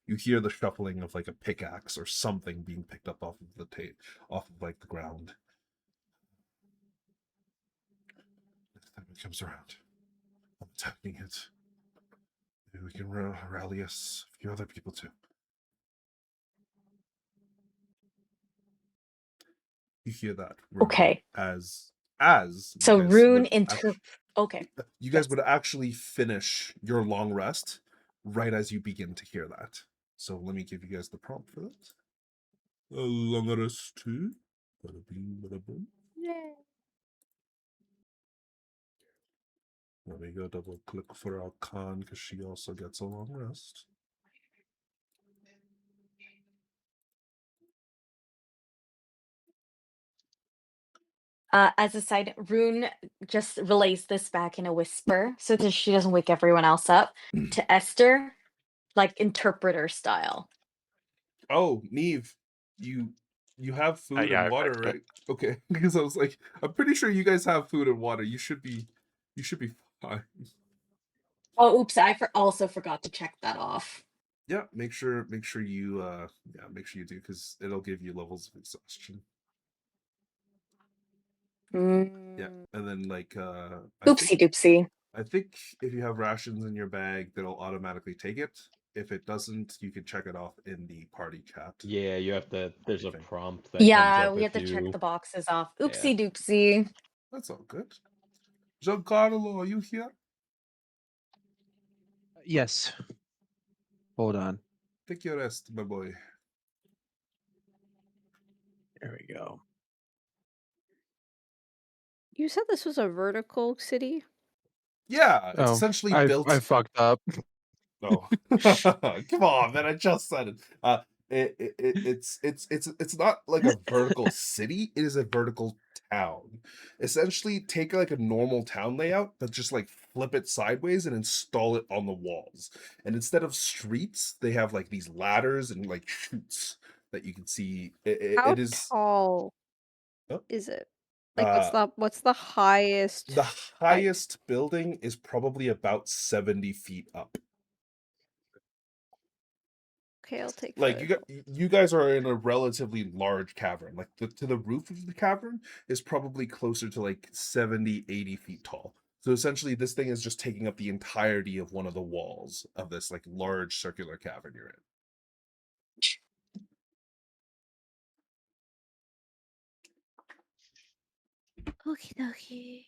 You hear the shuffling of like a pickaxe or something being picked up off of the off of like the ground. Next time it comes around, I'm attacking it. Maybe we can rally us a few other people too. You hear that? Rune, Okay. As So you guys Rune would Okay. you guys Yes. would actually finish your long rest right as you begin to hear that. So let me give you guys the prompt for that. A long rest too. Bada bing, bada boom. Yay. Let me go double click for our Khan because she also gets a long rest. As a side, Rune just relays this back in a whisper so that she doesn't wake everyone else up to Esther, like interpreter style. Oh, Neve, you have food yeah, and I water, fixed it. right? Okay, because I was like, I'm pretty sure you guys have food and water. You should be fine. Oh, oops! I also forgot to check that off. Yeah, make sure you make sure you do because it'll give you levels of exhaustion. Yeah, and then like Oopsie doopsie. I think if you have rations in your bag, that'll automatically take it. If it doesn't, you can check it off in the party chat. Yeah, you have to. There's a Anything. prompt that comes Yeah, up we have if to check you. the boxes off. Yeah. Oopsie doopsie. That's all good. Giancarlo, are you here? Yes. Hold on. Take your rest, my boy. There we go. You said this was a vertical city? Yeah, it's essentially built. I fucked up. Oh, come on, man! I just said it. It's not like a vertical city. It is a vertical town. Essentially, take like a normal town layout, but just like flip it sideways and install it on the walls. And instead of streets, they have like these ladders and like chutes that you can see. How It is tall Oh. is it? Like, Uh, what's the highest? the highest building is probably about 70 feet up. Okay, I'll take Like that. you guys are in a relatively large cavern. Like to the roof of the cavern is probably closer to like 70, 80 feet tall. So essentially this thing is just taking up the entirety of one of the walls of this like large circular cavern you're in. Okie dokie.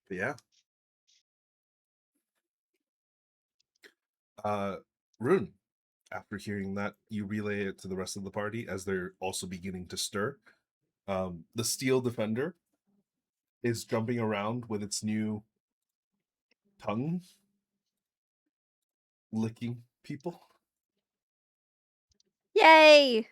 But yeah. Rune, after hearing that, you relay it to the rest of the party as they're also beginning to stir. The steel defender is jumping around with its new tongue, licking people. Yay!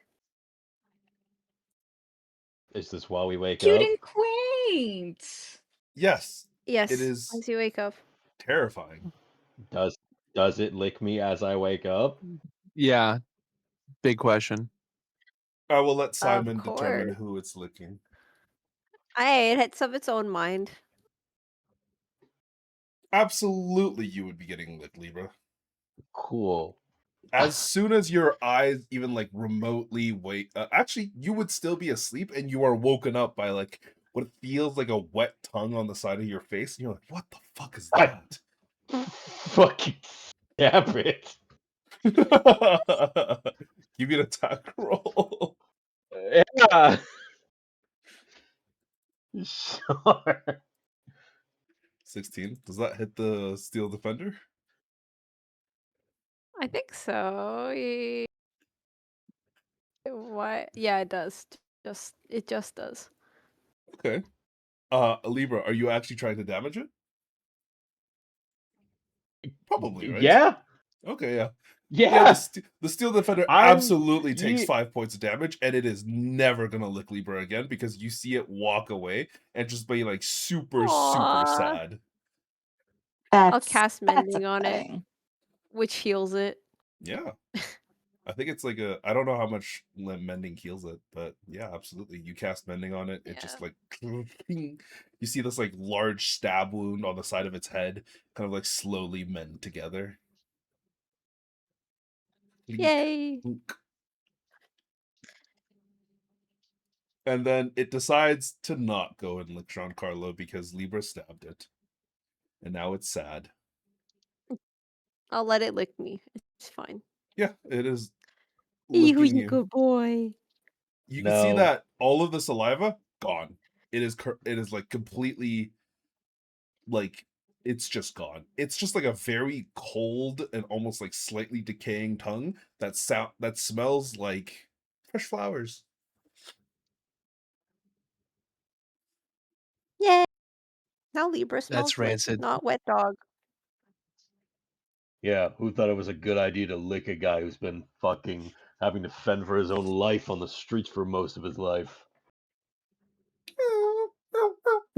Is this while we wake Cute up? and quaint. Yes, Yes. it is As you wake up. terrifying. Does it lick me as I wake up? Yeah. Big question. I will let Simon course. determine who it's licking. It hits of its own mind. Absolutely, you would be getting licked, Libra. Cool. As soon as your eyes even like remotely wake, actually, you would still be asleep, and you are woken up by like what feels like a wet tongue on the side of your face, and you're like, "What the fuck is that?" Fucking stab it. Give me an attack roll. Yeah. Sure. 16. Does that hit the steel defender? I think so. What? Yeah, it does. It just does. Okay. Libra, are you actually trying to damage it? Probably, right? Yeah. Okay, yeah. Yeah. The steel defender I'm- absolutely takes ye- 5 points of damage, and it is never gonna lick Libra again because you see it walk away and just be like super Aw. sad. I'll cast Mending on it, upsetting. which heals it. Yeah. I think it's like a. I don't know how much mending heals it, but yeah, absolutely. You cast mending on it, it just Yeah. like you see this like large stab wound on the side of its head, kind of like slowly mend together. Clink, Yay! clink. And then it decides to not go and lick Giancarlo because Libra stabbed it, and now it's sad. I'll let it lick me. It's fine. Yeah, it is You, licking you you. good boy. You can see No. that all of the saliva gone. It is like completely like it's just gone. It's just like a very cold and almost like slightly decaying tongue that smells like fresh flowers. Yay! Now Libra smells That's like rancid. not wet dog. Yeah, who thought it was a good idea to lick a guy who's been fucking having to fend for his own life on the streets for most of his life?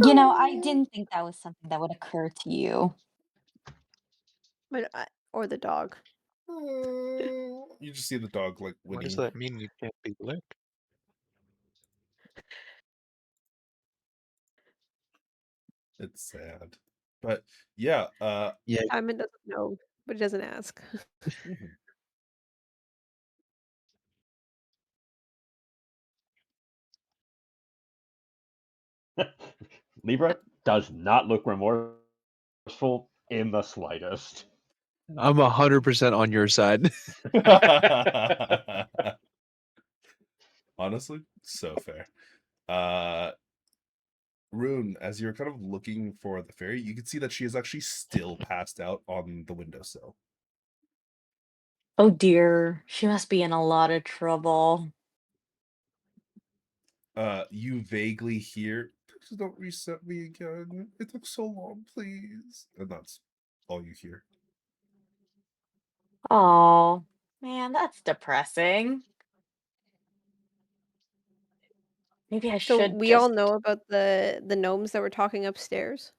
I didn't think that was something that would occur to you. But or the dog. You just see the dog like What does winning. that mean? You can't be licked? It's sad. But yeah, Yeah, Simon doesn't know, but he doesn't ask. mhm. Libra does not look remorseful in the slightest. I'm 100% on your side. Honestly, so fair. Rune, as you're kind of looking for the fairy, you can see that she is actually still passed out on the windowsill. Oh dear, she must be in a lot of trouble. You vaguely hear, "Please don't reset me again. It took so long, please." And that's all you hear. Oh, man, that's depressing. Maybe I So should we all just. know about the gnomes that were talking upstairs.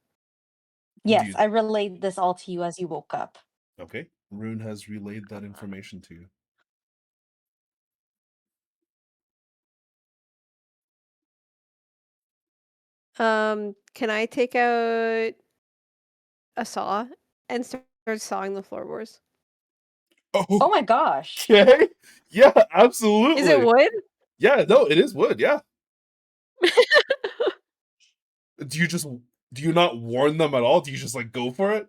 Yes, You I relayed this all to you as you woke up. okay? Rune has relayed that information to you. Can I take out a saw and start sawing the floorboards? Oh my gosh. Okay. Yeah, absolutely. Is it wood? Yeah, no, it is wood. Yeah. Do you not warn them at all? Do you just like go for it?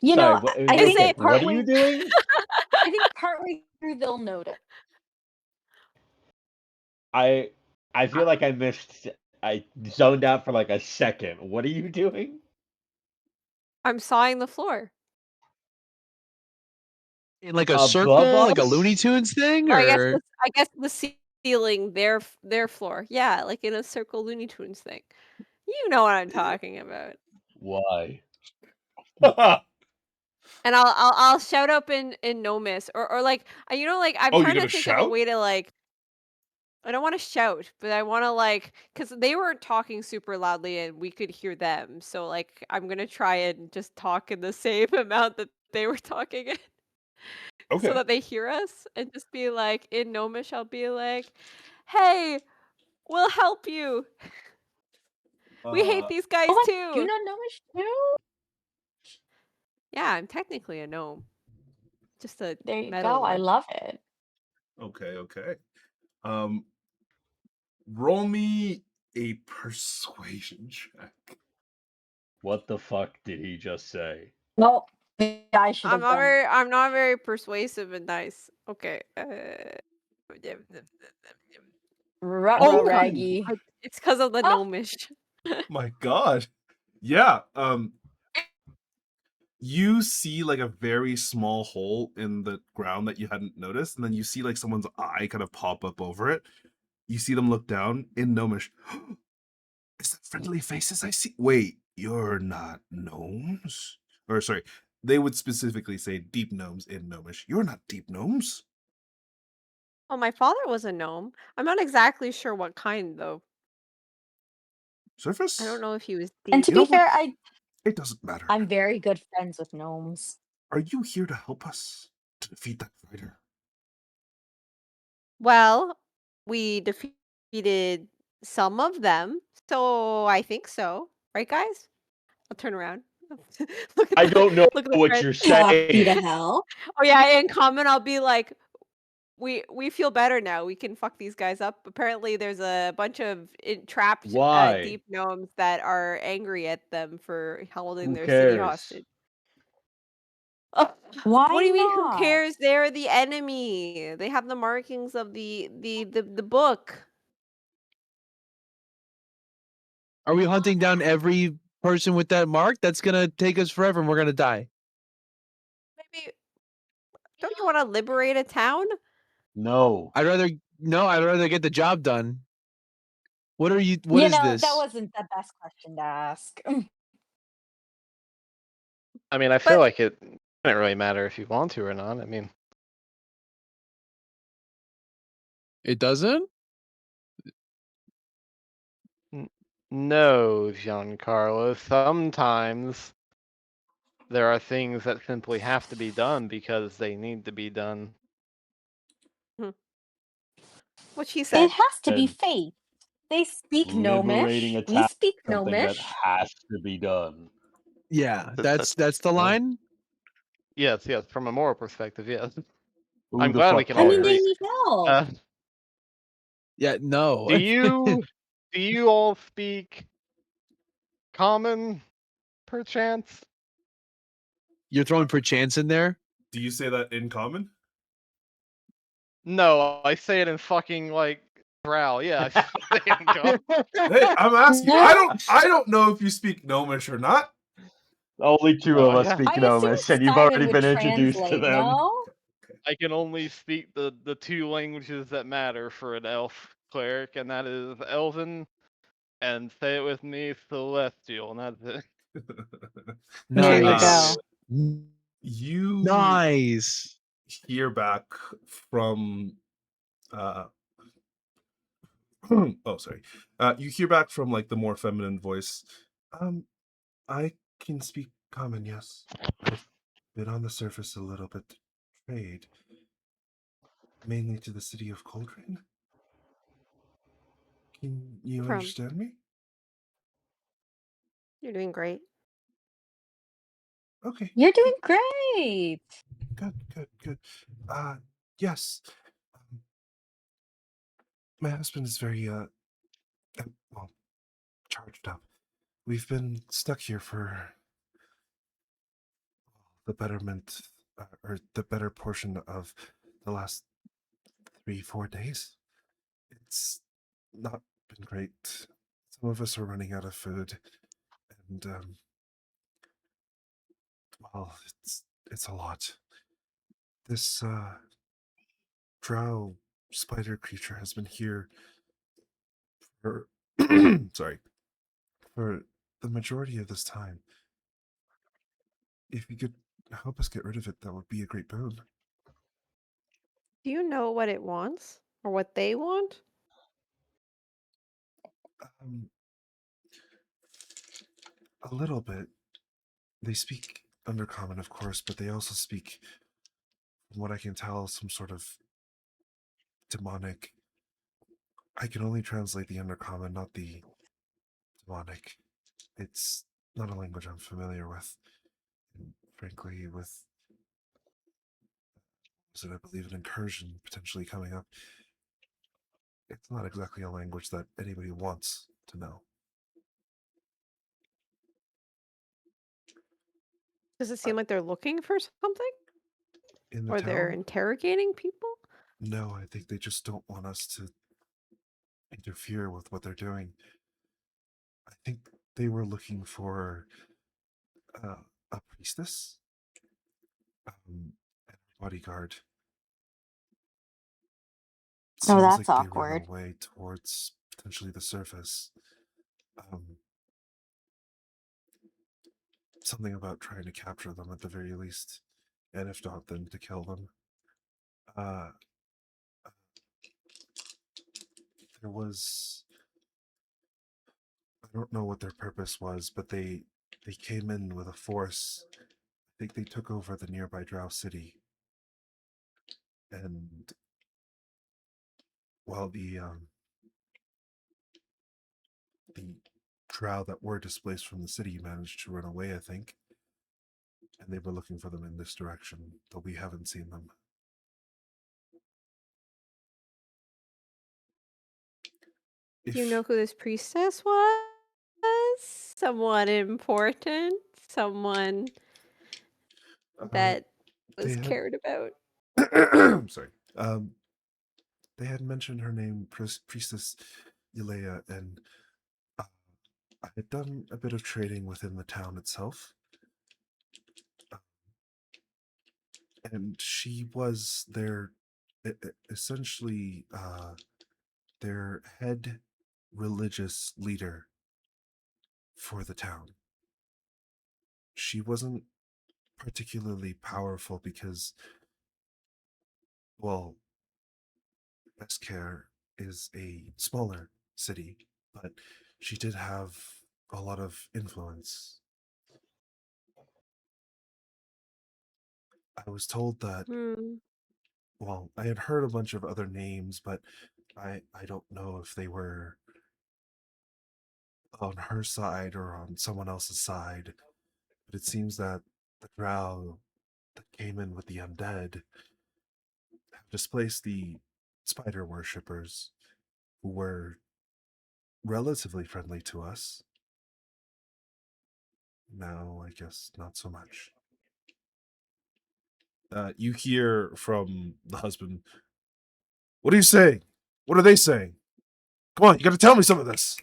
Sorry, I think say- what are you doing? I think partway through they'll notice. I feel like I zoned out for like a second. What are you doing? I'm sawing the floor. In like a Above circle, like a us? Looney Tunes thing, Or or I guess the ceiling, their floor. Yeah, like in a circle Looney Tunes thing. You know what I'm talking about. Why? And I'll shout up in Gnomish or like I'm Oh, you're trying to gonna think of a shout? way to like I don't want to shout, but I want to like because they were talking super loudly and we could hear them. So like I'm gonna try and just talk in the same amount that they were talking in, so Okay. that they hear us and just be like in Gnomish. I'll be like, "Hey, we'll help you. We hate these guys Oh my, too." you know Gnomish too? Yeah, I'm technically a gnome. Just a There you metal go. I one. love it. Okay. Um, roll me a persuasion check. What the fuck did he just say? Well, I should have done. I'm not very persuasive and nice. Okay. Ruh-roh, Oh Raggy. It's because of the Oh. gnomish. my god. Yeah. You see like a very small hole in the ground that you hadn't noticed, and then you see like someone's eye kind of pop up over it. You see them look down in Gnomish. Is that friendly faces I see? Wait, you're not gnomes? Or sorry, they would specifically say deep gnomes in Gnomish. You're not deep gnomes. Oh, my father was a gnome. I'm not exactly sure what kind though. Surface? I don't know if he was And deep. to You know be fair, It doesn't matter. I'm very good friends with gnomes. Are you here to help us? to defeat that fighter? Well, we defeated some of them, so I think so. Right, guys? I'll turn around. Look at I don't know look at the what friend. you're Happy to saying. help. Oh yeah, in common I'll be like, we feel better now. We can fuck these guys up. Apparently, there's a bunch of trapped Why? deep gnomes that are angry at them for holding Who their city cares? hostage. Oh, what Why do you mean? Who not? cares? They're the enemy. They have the markings of the book. Are we hunting down every person with that mark? That's gonna take us forever, and we're gonna die. Maybe don't you want to liberate a town? No. I'd rather get the job done. What are you? What You is know, that this? wasn't the best question to ask. I mean, I feel But like it doesn't really matter if you want to or not. I mean, It doesn't. no, Giancarlo. Sometimes there are things that simply have to be done because they need to be done. what she It said. has to be And faith. They speak liberating gnomish. a We town speak is something that gnomish. has to be done. Yeah, That's that's the Oh, line. Yes, yes. From a moral perspective, yes. who I'm the glad we fuck can I all mean, they agree. cares? need help. Uh, Yeah, no. do you all speak common, perchance? You're throwing perchance in there. Do you say that in common? No, I say it in fucking like growl. Yeah, I say it in common. Hey, I'm asking. I don't know if you speak Gnomish or not. Only two No, of us yeah. speak I assume Gnomish, and you've Simon already would been introduced to translate, them. no? I can only speak the two languages that matter for an elf cleric, and that is Elven, and say it with me, Celestial, and that's it. There you Nice. go. You Nice. hear back from oh sorry. You hear back from like the more feminine voice. I can speak common, yes. I've been on the surface a little bit trade, mainly to the city of Cauldron. Can you From understand me? you're doing great. Okay, You're good, doing great. good. Yes. Um, my husband is very well, charged up. We've been stuck here for the betterment, or the better portion of the last 3-4 days. It's not been great. Some of us are running out of food, and well, it's a lot. This drow spider creature has been here for sorry, for the majority of this time. If you could help us get rid of it, that would be a great boon. Do you know what it wants or what they want? Um, a little bit. They speak Undercommon, of course, but they also speak, from what I can tell, some sort of demonic. I can only translate the Undercommon, not the demonic. It's not a language I'm familiar with. And frankly, with I believe an incursion potentially coming up, it's not exactly a language that anybody wants to know. Does it seem like they're looking for something? In the Or they're town, interrogating people? no, I think they just don't want us to interfere with what they're doing. I think they were looking for a priestess and a bodyguard. Oh, Seems that's like they ran awkward. away towards potentially the surface. Something about trying to capture them at the very least, and if not, then to kill them. There was, I don't know what their purpose was, but they came in with a force. I think they took over the nearby Drow city. And well, the drow that were displaced from the city managed to run away, I think. And they were looking for them in this direction, though we haven't seen them. Do you know who this priestess was? Someone important? Someone that they was had- cared about? I'm sorry. They had mentioned her name, Priestess Yelea, and I had done a bit of trading within the town itself. And she was their essentially their head religious leader for the town. She wasn't particularly powerful because, well, Beskar is a smaller city, but she did have a lot of influence. I was told that, well, I had heard a bunch of other names, but I don't know if they were on her side or on someone else's side. But it seems that the drow that came in with the undead have displaced the spider worshippers who were relatively friendly to us. Now, I guess not so much. You hear from the husband, "What are you saying? What are they saying? Come on, you gotta tell me some of this."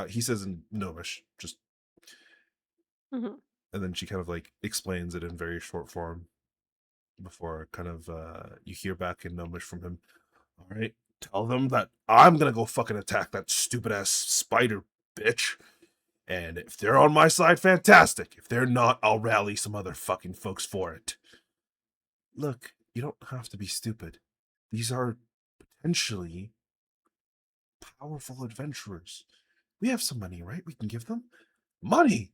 He says in Gnomish, just, Mhm. and then she kind of like explains it in very short form before kind of you hear back in Gnomish from him. "All right, tell them that I'm gonna go fucking attack that stupid ass spider bitch. And if they're on my side, fantastic. If they're not, I'll rally some other fucking folks for it. Look, you don't have to be stupid. These are potentially powerful adventurers. We have some money, right? We can give them money.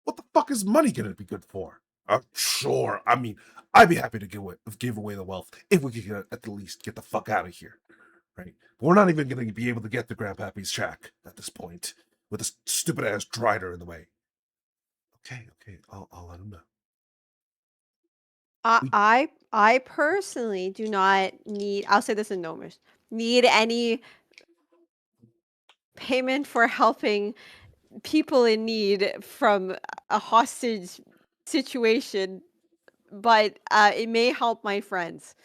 What the fuck is money gonna be good for? Sure. I mean, I'd be happy to give away the wealth if we could at the least get the fuck out of here, right? But we're not even gonna be able to get to Grandpappy's shack at this point with this stupid ass Drider in the way." Okay, I'll let him know. I personally do not need, I'll say this in Gnomish, need any payment for helping people in need from a hostage situation, but it may help my friends.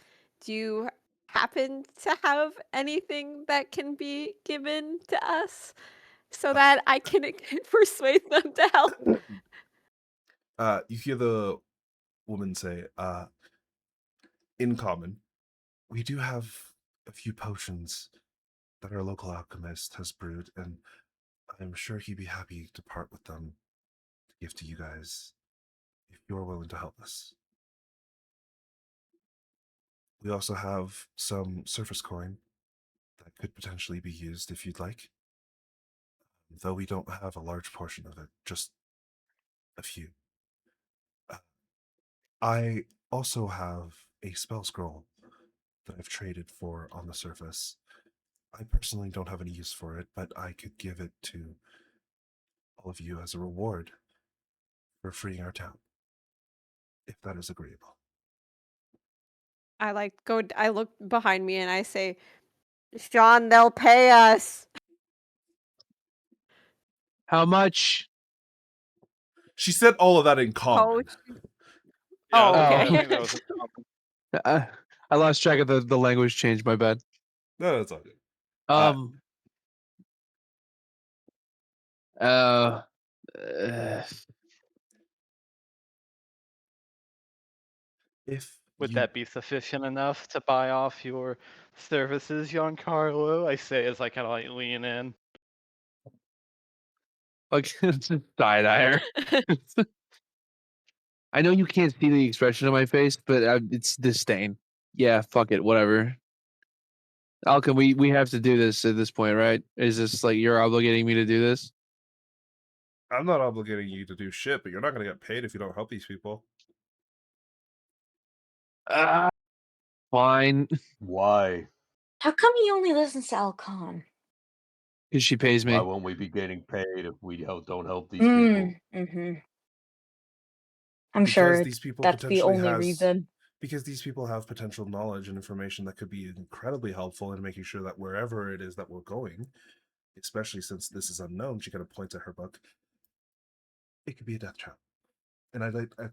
Do you happen to have anything that can be given to us so that I can persuade them to help? You hear the woman say, "In common, we do have a few potions that our local alchemist has brewed, and I'm sure he'd be happy to part with them to give to you guys if you're willing to help us. We also have some surface coin that could potentially be used if you'd like, though we don't have a large portion of it, just a few. I also have a spell scroll that I've traded for on the surface. I personally don't have any use for it, but I could give it to all of you as a reward for freeing our town, if that is agreeable." I look behind me and I say, Sean, they'll pay us. How much? She said all of that in common. Potion. Yeah, Oh, I okay. think that was a problem. I lost track of the language change. My bad. No, that's all good. Uh, If Would you that be sufficient enough to buy off your services, Giancarlo? I say as I kind of like lean in. like side eye. I know you can't see the expression on my face, but it's disdain. Yeah, fuck it, whatever. Alchem, we have to do this at this point, right? Is this like you're obligating me to do this? I'm not obligating you to do shit, but you're not going to get paid if you don't help these people. Fine, Why? How come he only listens to Alcon? because she pays Why me. won't we be getting paid if we don't help these people? Mm-hmm. I'm Because sure these people that's the potentially only has reason. because these people have potential knowledge and information that could be incredibly helpful in making sure that wherever it is that we're going, especially since this is unknown, she kind of points at her book. It could be a death trap. And I'd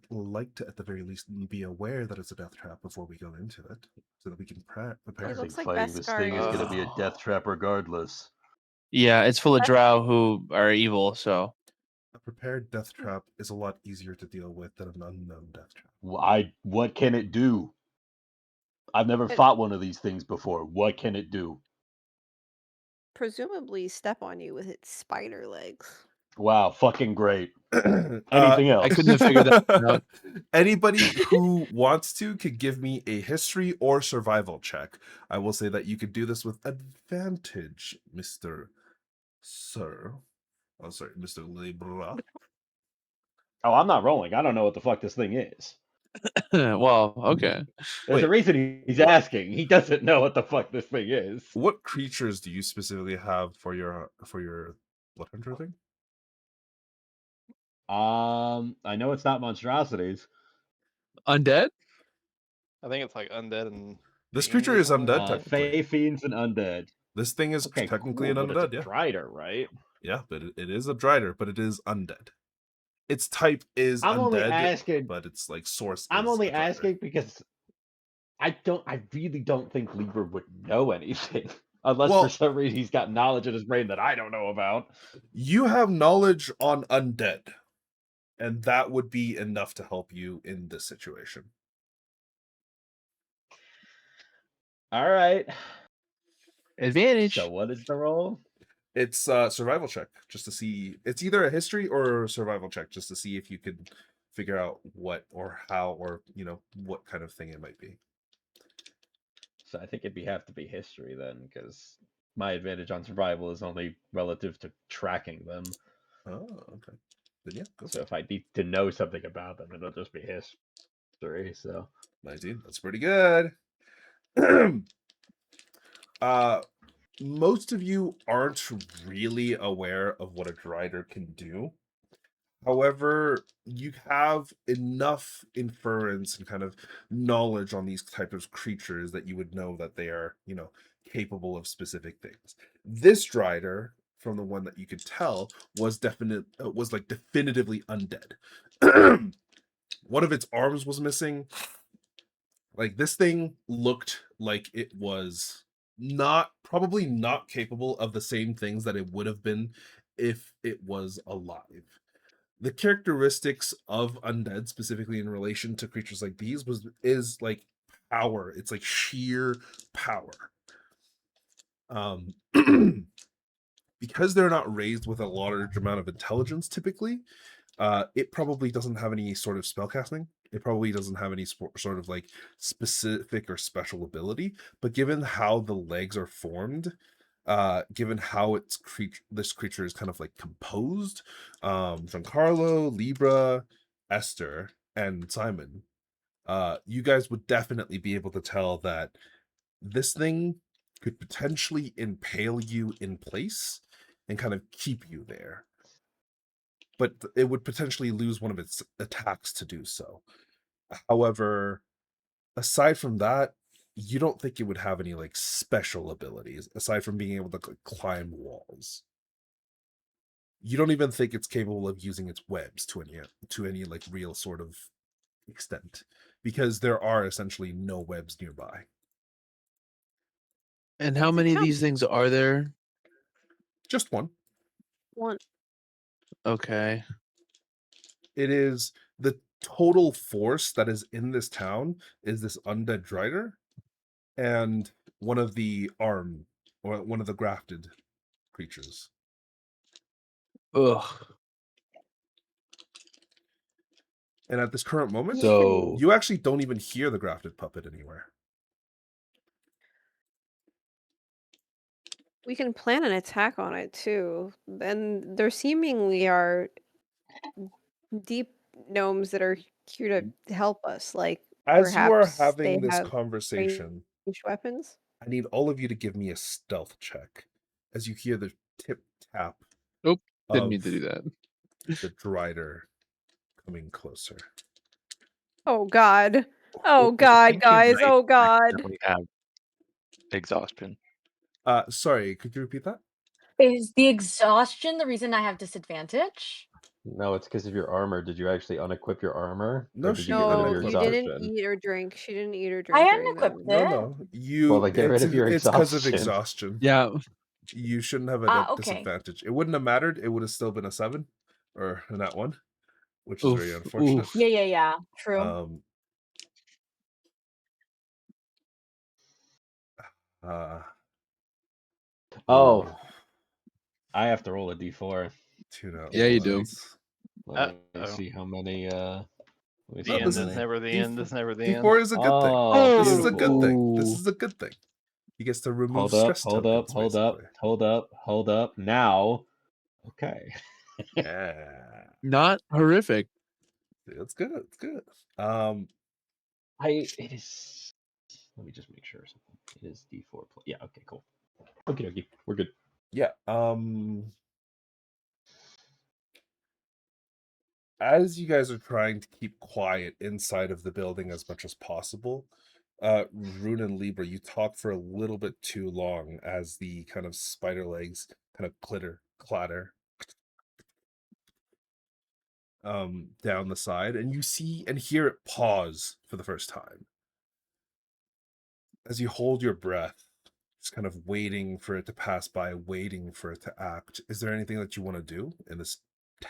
like to, at the very least, be aware that it's a death trap before we go into it, so that we can prepare. It I think looks like fighting this thing is going to be a Oh. death trap regardless. Yeah, it's full of drow who are evil, so. A prepared death trap is a lot easier to deal with than an unknown death trap. What can it do? I've never It- fought one of these things before. What can it do? Presumably step on you with its spider legs. Wow, fucking great. Uh, Anything else? I couldn't have figured that out. Anybody who wants to could give me a history or survival check. I will say that you could do this with advantage, Mr. Sir. Oh, sorry, Mr. Libra. Oh, I'm not rolling. I don't know what the fuck this thing is. Well, okay. There's a Wait, reason he's what? asking. He doesn't know what the fuck this thing is. What creatures do you specifically have for your blood hunter thing? I know it's not monstrosities. Undead? I think it's like undead and This fiends creature or is something. undead, technically. Fey fiends and undead. This thing is Okay, technically cool, an but it's undead, a yeah. Drider, right? Yeah, but it is a Drider, but it is undead. Its type is I'm only undead, asking. but its like source I'm is only a Drider. asking because I really don't think Lieber would know anything unless Well- for some reason he's got knowledge in his brain that I don't know about. You have knowledge on undead, and that would be enough to help you in this situation. All right. Advantage. So what is the roll? It's a survival check, just to see. It's either a history or a survival check, just to see if you could figure out what or how or what kind of thing it might be. So I think it'd have to be history then, because my advantage on survival is only relative to tracking them. Oh, okay. Then yeah, go So for it. if I need to know something about them, it'll just be history. So 19. That's pretty good. Most of you aren't really aware of what a Drider can do. However, you have enough inference and kind of knowledge on these types of creatures that you would know that they are, capable of specific things. This Drider, from the one that you could tell, was definitively undead. One of its arms was missing. Like, this thing looked like it was probably not capable of the same things that it would have been if it was alive. The characteristics of undead, specifically in relation to creatures like these, is like power. It's like sheer power. Because they're not raised with a large amount of intelligence, typically, it probably doesn't have any sort of spellcasting. It probably doesn't have any sort of like specific or special ability. But given how the legs are formed, given how this creature is kind of like composed, Giancarlo, Libra, Esther, and Simon, you guys would definitely be able to tell that this thing could potentially impale you in place and kind of keep you there. But it would potentially lose one of its attacks to do so. However, aside from that, you don't think it would have any like special abilities aside from being able to climb walls. You don't even think it's capable of using its webs to any like real sort of extent, because there are essentially no webs nearby. And how many of these things are there? Just one. One. Okay. It is the total force that is in this town is this undead Drider and one of the grafted creatures. Ugh. And at this current moment, So you actually don't even hear the grafted puppet anywhere. We can plan an attack on it too. And there seemingly are deep gnomes that are here to help us. Like, As you are Perhaps having they this have conversation, ranged weapons. I need all of you to give me a stealth check as you hear the tip tap Nope, didn't of mean to do that. the Drider coming closer. Oh God. Oh I God, think you guys. might Oh God. accidentally have exhaustion. Sorry, could you repeat that? Is the exhaustion the reason I have disadvantage? No, it's because of your armor. Did you actually unequip your armor, No, or did she you get rid of your No, you unequipped it. didn't exhaustion? eat or drink. She didn't eat or I drink during unequipped the. it. No, Well, then get rid of your it's because of exhaustion. exhaustion. Yeah. You shouldn't have a Okay. disadvantage. It wouldn't have mattered. It would have still been a 7 or a nat 1, which is very Oof. unfortunate. Oof. Yeah. True. Oh, ooh, I have to roll a d4. 2 nat Yeah, you do. ones. Let me Uh-oh. see how many. Let me see The how end this is is- never the D4 end. Is never the end. D4 is a good thing. Oh, This is a good thing. Ooh. This is a good thing. He gets to remove Hold up, stress hold up, tokens, hold up, basically. hold up. Now, okay. Yeah, Not horrific. it's good. It's good. It is. Let me just make sure something. It is d4 plus. Yeah. Okay. Cool. Okay. We're good. Yeah. As you guys are trying to keep quiet inside of the building as much as possible, Rune and Libra, you talk for a little bit too long as the kind of spider legs kind of clatter down the side, and you see and hear it pause for the first time. As you hold your breath, just kind of waiting for it to pass by, waiting for it to act. Is there anything that you want to do in this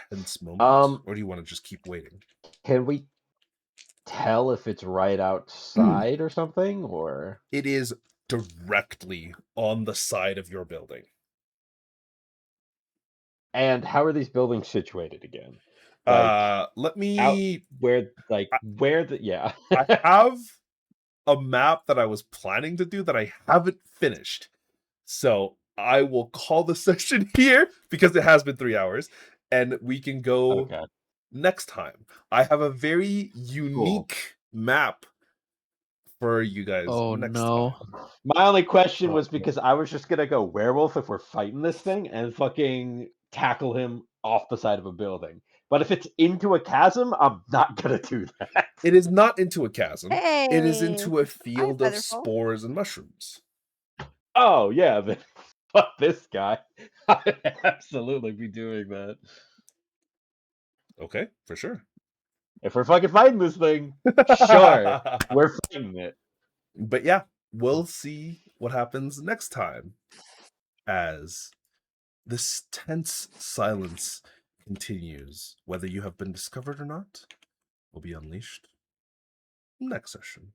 tense moment, or do you want to just keep waiting? Can we tell if it's right outside or something, or It is directly on the side of your building. and how are these buildings situated again? Like Let me where I have a map that I was planning to do that I haven't finished. So I will call the session here because it has been 3 hours, and we can go Okay. next time. I have a very unique map for you guys Oh next no. time. My only question was because I was just gonna go werewolf if we're fighting this thing and fucking tackle him off the side of a building. But if it's into a chasm, I'm not gonna do that. It is not into a chasm. Hey, It is into a I field of featherfall. spores and mushrooms. Oh yeah, then fuck this guy. I'd absolutely be doing that. Okay, for sure. If we're fucking fighting this thing, sure, we're fighting it. But yeah, we'll see what happens next time as this tense silence continues. Whether you have been discovered or not will be unleashed next session.